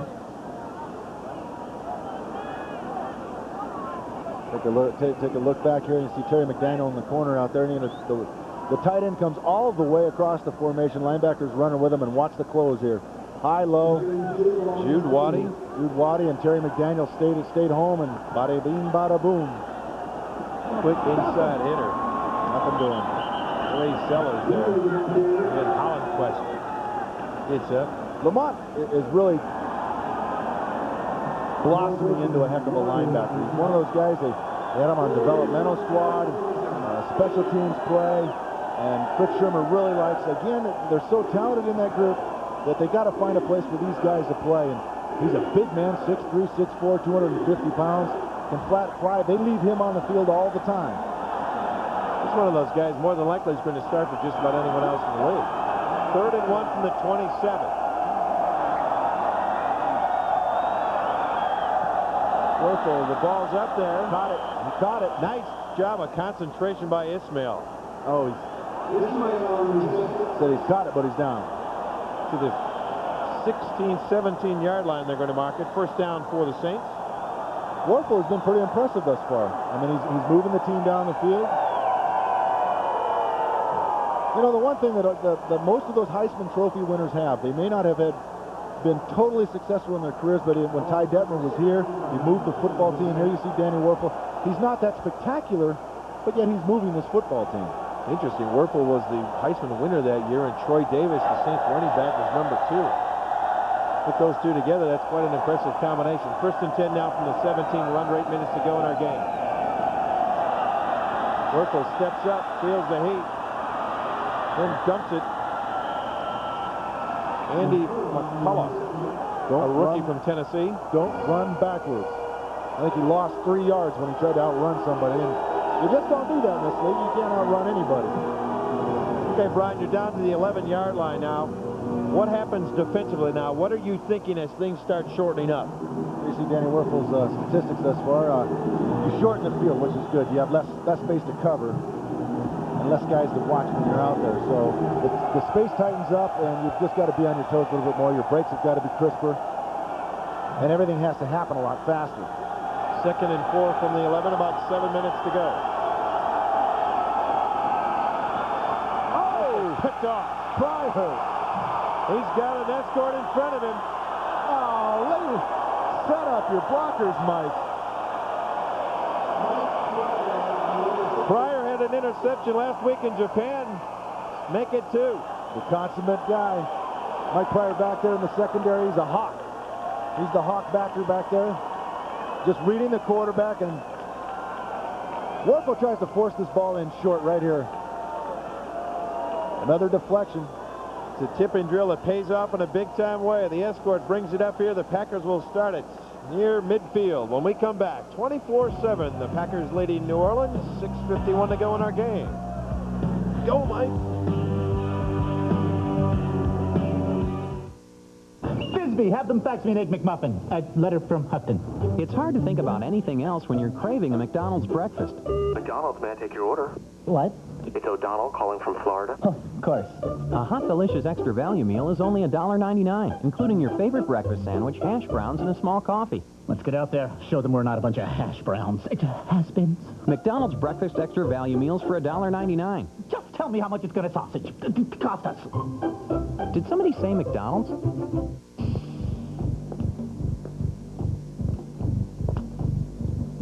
Take a look back here and you see Terry McDaniel in the corner out there. And the tight end comes all the way across the formation. Linebackers running with him, and watch the close here. High, low. Jude Waddy. And Terry McDaniel stayed home, and bada bing, bada boom. Quick inside hitter. Nothing doing. Ray Sellers there. And Holland question. It's up. Lamont is really blossoming into a heck of a linebacker. He's one of those guys, they had him on developmental squad, special teams play, and Fritz Shermer really likes, again, they're so talented in that group that they got to find a place for these guys to play. And he's a big man, 6'3", 6'4", 250 pounds, can flat fly. They leave him on the field all the time. He's one of those guys, more than likely, is going to start for just about anyone else in the league. 3rd and 1 from the 27. Werfel, the ball's up there. Caught it. He caught it. Nice job of concentration by Ismail. Oh, said he's caught it, but he's down. To the 16, 17-yard line, they're going to mark it. First down for the Saints. Werfel has been pretty impressive thus far. I mean, he's moving the team down the field. You know, the one thing that most of those Heisman Trophy winners have, they may not have been totally successful in their careers, but when Ty Detmer was here, he moved the football team. Here you see Danny Werfel. He's not that spectacular, but yet he's moving this football team. Interesting. Werfel was the Heisman winner that year, and Troy Davis, the Saints running back, was number 2. Put those two together, that's quite an impressive combination. First and 10 now from the 17, run rate, minutes to go in our game. Werfel steps up, feels the heat, then dumps it. Andy McCullough, a rookie from Tennessee. Don't run backwards. I think he lost 3 yards when he tried to outrun somebody. And you just don't do that in this league. You can't outrun anybody. Okay, Brian, you're down to the 11-yard line now. What happens defensively now? What are you thinking as things start shortening up? You see Danny Werfel's statistics thus far. You shorten the field, which is good. You have less space to cover and less guys to watch when you're out there. So the space tightens up, and you've just got to be on your toes a little bit more. Your breaks have got to be crisper, and everything has to happen a lot faster. Second and 4 from the 11, about 7 minutes to go. Oh, picked off. Pryor. He's got an escort in front of him. Oh, set up your blockers, Mike. Pryor had an interception last week in Japan. Make it 2. The consummate guy. Mike Pryor back there in the secondary. He's a hawk. He's the hawk backer back there. Just reading the quarterback, and Werfel tries to force this ball in short right here. Another deflection. It's a tip and drill that pays off in a big-time way. The escort brings it up here. The Packers will start it near midfield. When we come back, 24-7, the Packers leading New Orleans. 6:51 to go in our game. Go, Mike. Bisbee, have them fax me an Egg McMuffin. A letter from Hutton. It's hard to think about anything else when you're craving a McDonald's breakfast. McDonald's, may I take your order? What? It's O'Donnell calling from Florida. Oh, of course. A hot, delicious extra value meal is only $1.99, including your favorite breakfast sandwich, hash browns, and a small coffee. Let's get out there. Show them we're not a bunch of hash browns. Has-beens. McDonald's breakfast extra value meals for $1.99. Just tell me how much it's going to cost us. Did somebody say McDonald's?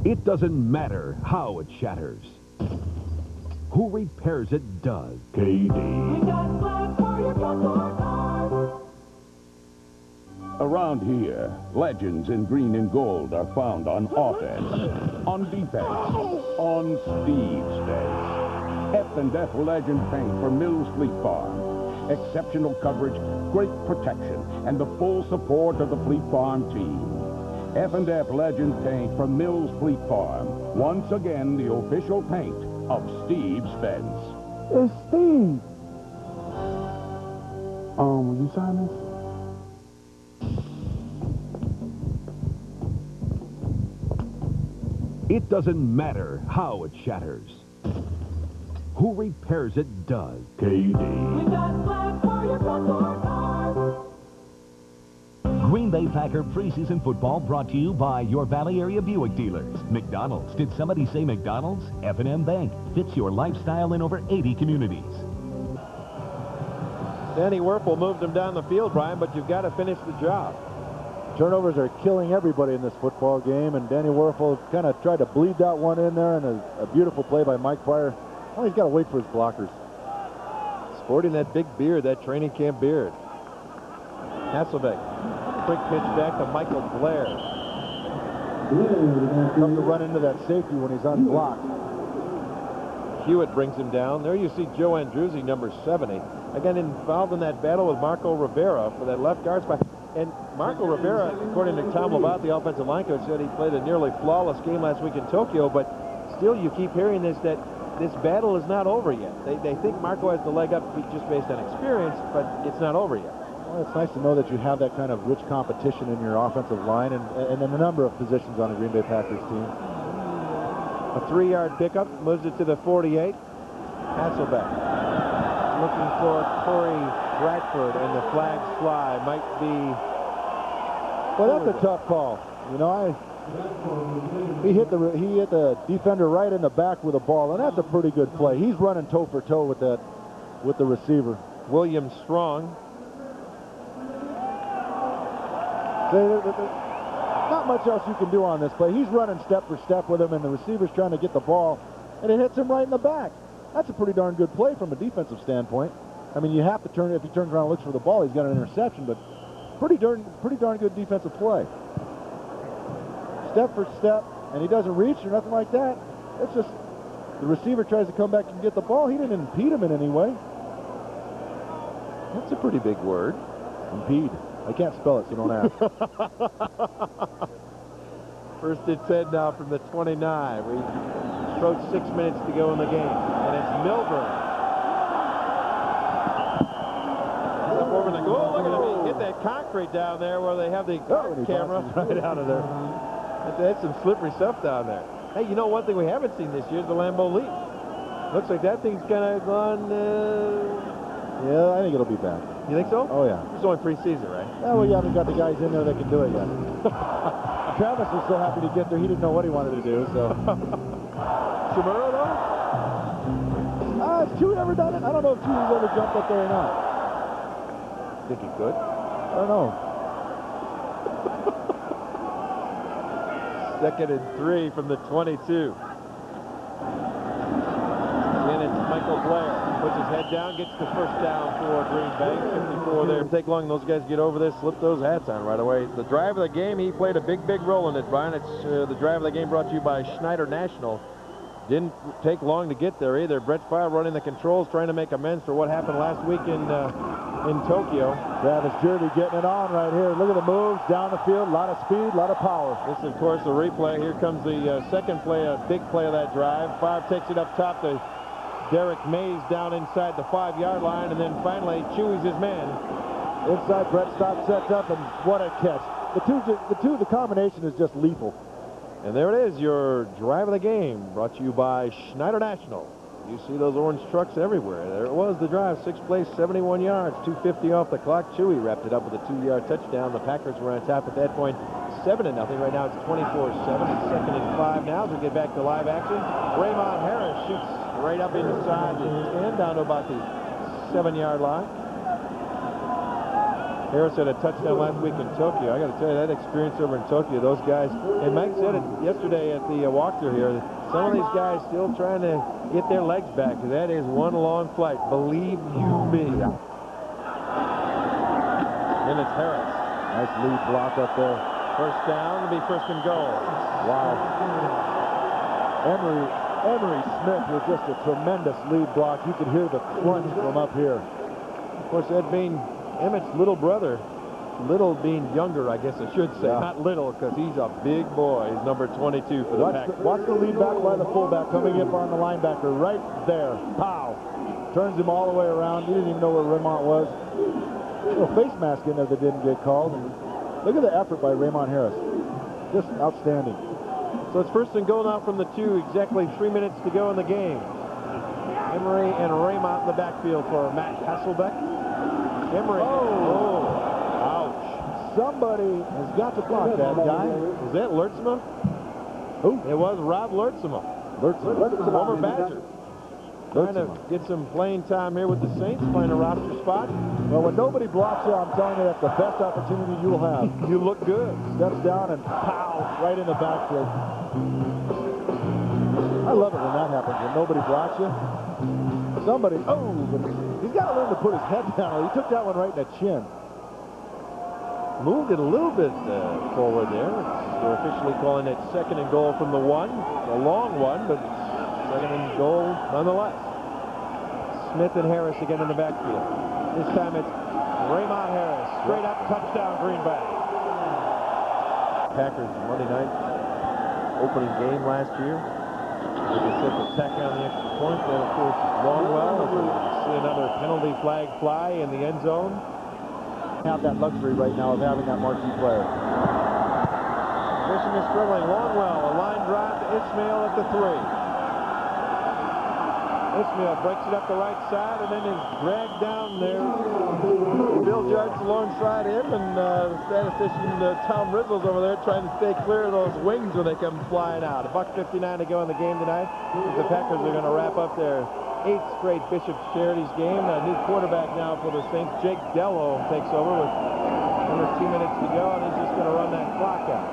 It doesn't matter how it shatters. Who repairs it does. KD. Around here, legends in green and gold are found on offense, on defense, on Steve's Fence. F&F Legend paint for Mills Fleet Farm. Exceptional coverage, great protection, and the full support of the Fleet Farm team. F&F Legend paint from Mills Fleet Farm. Once again, the official paint of Steve's Fence. It's Steve. Will you sign this? It doesn't matter how it shatters. Who repairs it does. KD. Green Bay Packer preseason football brought to you by your Valley area Buick dealers. McDonald's. Did somebody say McDonald's? F&M Bank. Fits your lifestyle in over 80 communities. Danny Werfel moved him down the field, Brian, but you've got to finish the job. Turnovers are killing everybody in this football game, and Danny Werfel kind of tried to bleed that one in there, and a beautiful play by Mike Pryor. Oh, he's got to wait for his blockers. Sporting that big beard, that training camp beard. Hasselbeck. Quick pitch back to Michael Blair. Tough to run into that safety when he's unblocked. Hewitt brings him down. There you see Joe Andruzzi, number 70. Again, involved in that battle with Marco Rivera for that left guard spot. And Marco Rivera, according to Tom Labat, the offensive line coach, said he played a nearly flawless game last week in Tokyo, but still you keep hearing this, that this battle is not over yet. They think Marco has the leg up just based on experience, but it's not over yet. Well, it's nice to know that you have that kind of rich competition in your offensive line and in a number of positions on the Green Bay Packers team. A 3-yard pickup, moves it to the 48. Hasselbeck looking for Corey Bradford, and the flags fly. Might be... Well, that's a tough call. You know, he hit the defender right in the back with a ball, and that's a pretty good play. He's running toe for toe with the receiver. William Strong. Not much else you can do on this play. He's running step for step with him, and the receiver's trying to get the ball, and it hits him right in the back. That's a pretty darn good play from a defensive standpoint. I mean, you have to turn, if he turns around and looks for the ball, he's got an interception, but pretty darn good defensive play. Step for step, and he doesn't reach or nothing like that. It's just the receiver tries to come back and get the ball. He didn't impede him in any way. That's a pretty big word. Impede. I can't spell it, so don't ask. First and 10 now from the 29. We approach 6 minutes to go in the game, and it's Milburn. He's up over the goal. Look at him hit that concrete down there where they have the camera right out of there. That's some slippery stuff down there. Hey, you know one thing we haven't seen this year is the Lambeau Leap. Looks like that thing's kind of gone... Yeah, I think it'll be back. You think so? Oh, yeah. It's only preseason, right? Yeah, well, you haven't got the guys in there that can do it yet. Travis was so happy to get there, he didn't know what he wanted to do, so... Chimera, though? Has Chewy ever done it? I don't know if Chewy's ever jumped up there or not. Think he could? I don't know. Second and 3 from the 22. Again, it's Michael Blair. Puts his head down, gets the first down for Green Bay. 54 there. Take long, those guys get over this, slip those hats on right away. The drive of the game, he played a big role in it, Brian. It's the drive of the game brought to you by Schneider National. Didn't take long to get there either. Brett Favre running the controls, trying to make amends for what happened last week in Tokyo. Travis Jervey getting it on right here. Look at the moves down the field. A lot of speed, a lot of power. This is, of course, the replay. Here comes the second play, a big play of that drive. Favre takes it up top to Derek Mays down inside the 5-yard line, and then finally Chewy's his man. Inside, Brett stops, sets up, and what a catch. The combination is just lethal. And there it is, your drive of the game, brought to you by Schneider National. You see those orange trucks everywhere. There it was, the drive, 6 plays, 71 yards, 2:50 off the clock. Chewy wrapped it up with a 2-yard touchdown. The Packers were on top at that point, 7-0. Right now it's 24-7. It's 2nd and 5 now as we get back to live action. Raymond Harris shoots right up inside the 10, down to about the 7-yard line. Harris had a touchdown last week in Tokyo. I got to tell you, that experience over in Tokyo, those guys, and Mike said it yesterday at the walkthrough here, some of these guys still trying to get their legs back, because that is one long flight, believe you me. And it's Harris. Nice lead block up there. First down, it'll be first and goal. Wow. Emery Smith with just a tremendous lead block. You could hear the crunch from up here. Of course, that being Emmett's little brother, little being younger, I guess I should say. Yeah. Not little, because he's a big boy. He's number 22 for the Packers. Watch the lead back by the fullback coming up on the linebacker right there. Pow! Turns him all the way around. He didn't even know where Raymond was. A little face mask in there that didn't get called. And look at the effort by Raymond Harris. Just outstanding. So it's first and goal now from the 2. Exactly 3 minutes to go in the game. Emery and Raymond in the backfield for Matt Hasselbeck. Emery. Oh, ouch. Somebody has got to block that guy. Was that Lertzma? Who? It was Rob Lertzma. Former Badger. Trying to get some playing time here with the Saints, playing a roster spot. Well, when nobody blocks you, I'm telling you, that's the best opportunity you'll have. You look good. Steps down and pow, right in the backfield. I love it when that happens, when nobody blocks you. Somebody, but he's got to learn to put his head down. He took that one right in the chin. Moved it a little bit forward there. They're officially calling it second and goal from the 1. A long one, but second and goal nonetheless. Smith and Harris again in the backfield. This time it's Raymond Harris. Straight up touchdown, Green Bay. Packers Monday night opening game last year. They can set the tack on the extra point. Then, of course, Longwell. As we see another penalty flag fly in the end zone. Have that luxury right now of having that marquee player. Fishing is struggling. Longwell, a line drive to Ismail at the 3. Ismail breaks it up the right side and then is dragged down there. Bill Judge alongside him, and statistician Tom Rizzle's over there trying to stay clear of those wings when they come flying out. $1:59 to go in the game tonight. The Packers are going to wrap up their 8th straight Bishop's Charities game. A new quarterback now for the Saints, Jake Dello, takes over with under 2 minutes to go, and he's just going to run that clock out.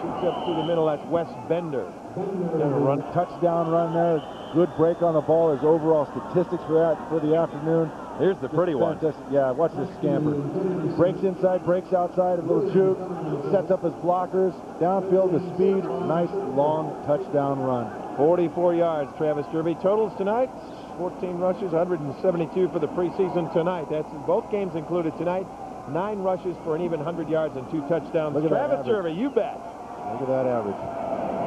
Shoots up through the middle. That's Wes Bender. Run touchdown run there. Good break on the ball. His overall statistics for the afternoon. Here's the pretty one. Yeah, watch this scamper. Breaks inside, breaks outside, a little juke. Sets up his blockers. Downfield with speed. Nice long touchdown run. 44 yards, Travis Derby. Totals tonight, 14 rushes, 172 for the preseason tonight. That's both games included tonight. 9 rushes for an even 100 yards and 2 touchdowns. Look at Travis that Derby, you bet. Look at that average.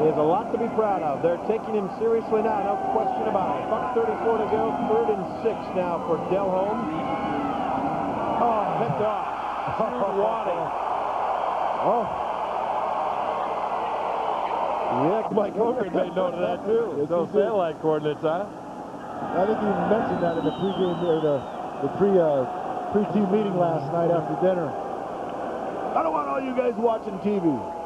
He has a lot to be proud of. They're taking him seriously now, no question about it. $1:34 to go, 3rd and 6 now for Delholm. Oh, picked off. Jude Wadding. Oh. Yeah, Mike Hogan made note of that too. Yes, Those satellite coordinates, huh? I think you mentioned that in the pregame or the pre-team meeting last night after dinner. I don't want all you guys watching TV.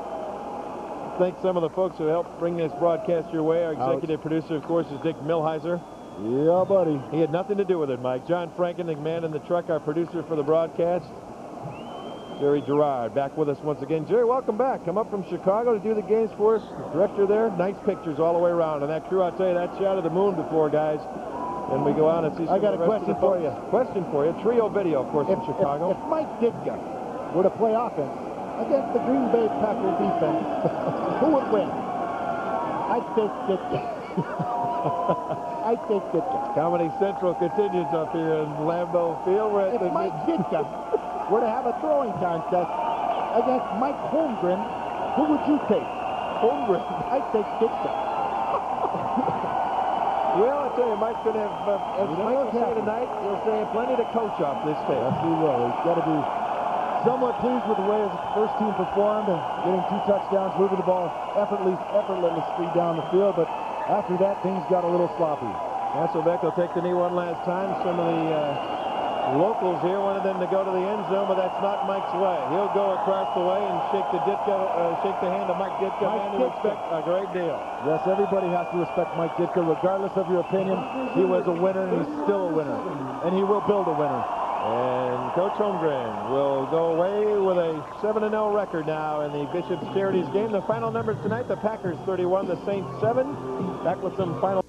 Thank some of the folks who helped bring this broadcast your way. Our executive producer, of course, is Dick Milheiser. Yeah, buddy. He had nothing to do with it, Mike. John Franken, the man in the truck, our producer for the broadcast. Jerry Gerard back with us once again. Jerry, welcome back. Come up from Chicago to do the games for us. The director there, nice pictures all the way around. And that crew, I'll tell you, that shot of the moon before, guys. Then we go out and see some I got a question for you. Question for you. Trio video, of course, from Chicago. If Mike Ditka were to play offense against the Green Bay Packers defense, who would win? I'd take Ditka. I'd take Ditka. Comedy Central continues up here in Lambeau Field. We're at if Mike Ditka were to have a throwing contest against Mike Holmgren, who would you take? Holmgren? I'd take Ditka. Well, I tell you, Mike's going to have, as Mike will say tonight, he'll say plenty to coach off this tape. Yes, he will. He's got to be somewhat pleased with the way his first team performed and getting 2 touchdowns, moving the ball effortlessly down the field. But after that, things got a little sloppy. Hasselbeck will take the knee one last time. Some of the locals here wanted them to go to the end zone, but that's not Mike's way. He'll go across the way and shake the hand of Mike Ditka. Man who respect a great deal. Yes, everybody has to respect Mike Ditka, regardless of your opinion. He was a winner, and he's still a winner, and he will build a winner. And Coach Holmgren will go away with a 7-0 record now in the Bishop's Charities game. The final numbers tonight: the Packers 31, the Saints 7. Back with some final.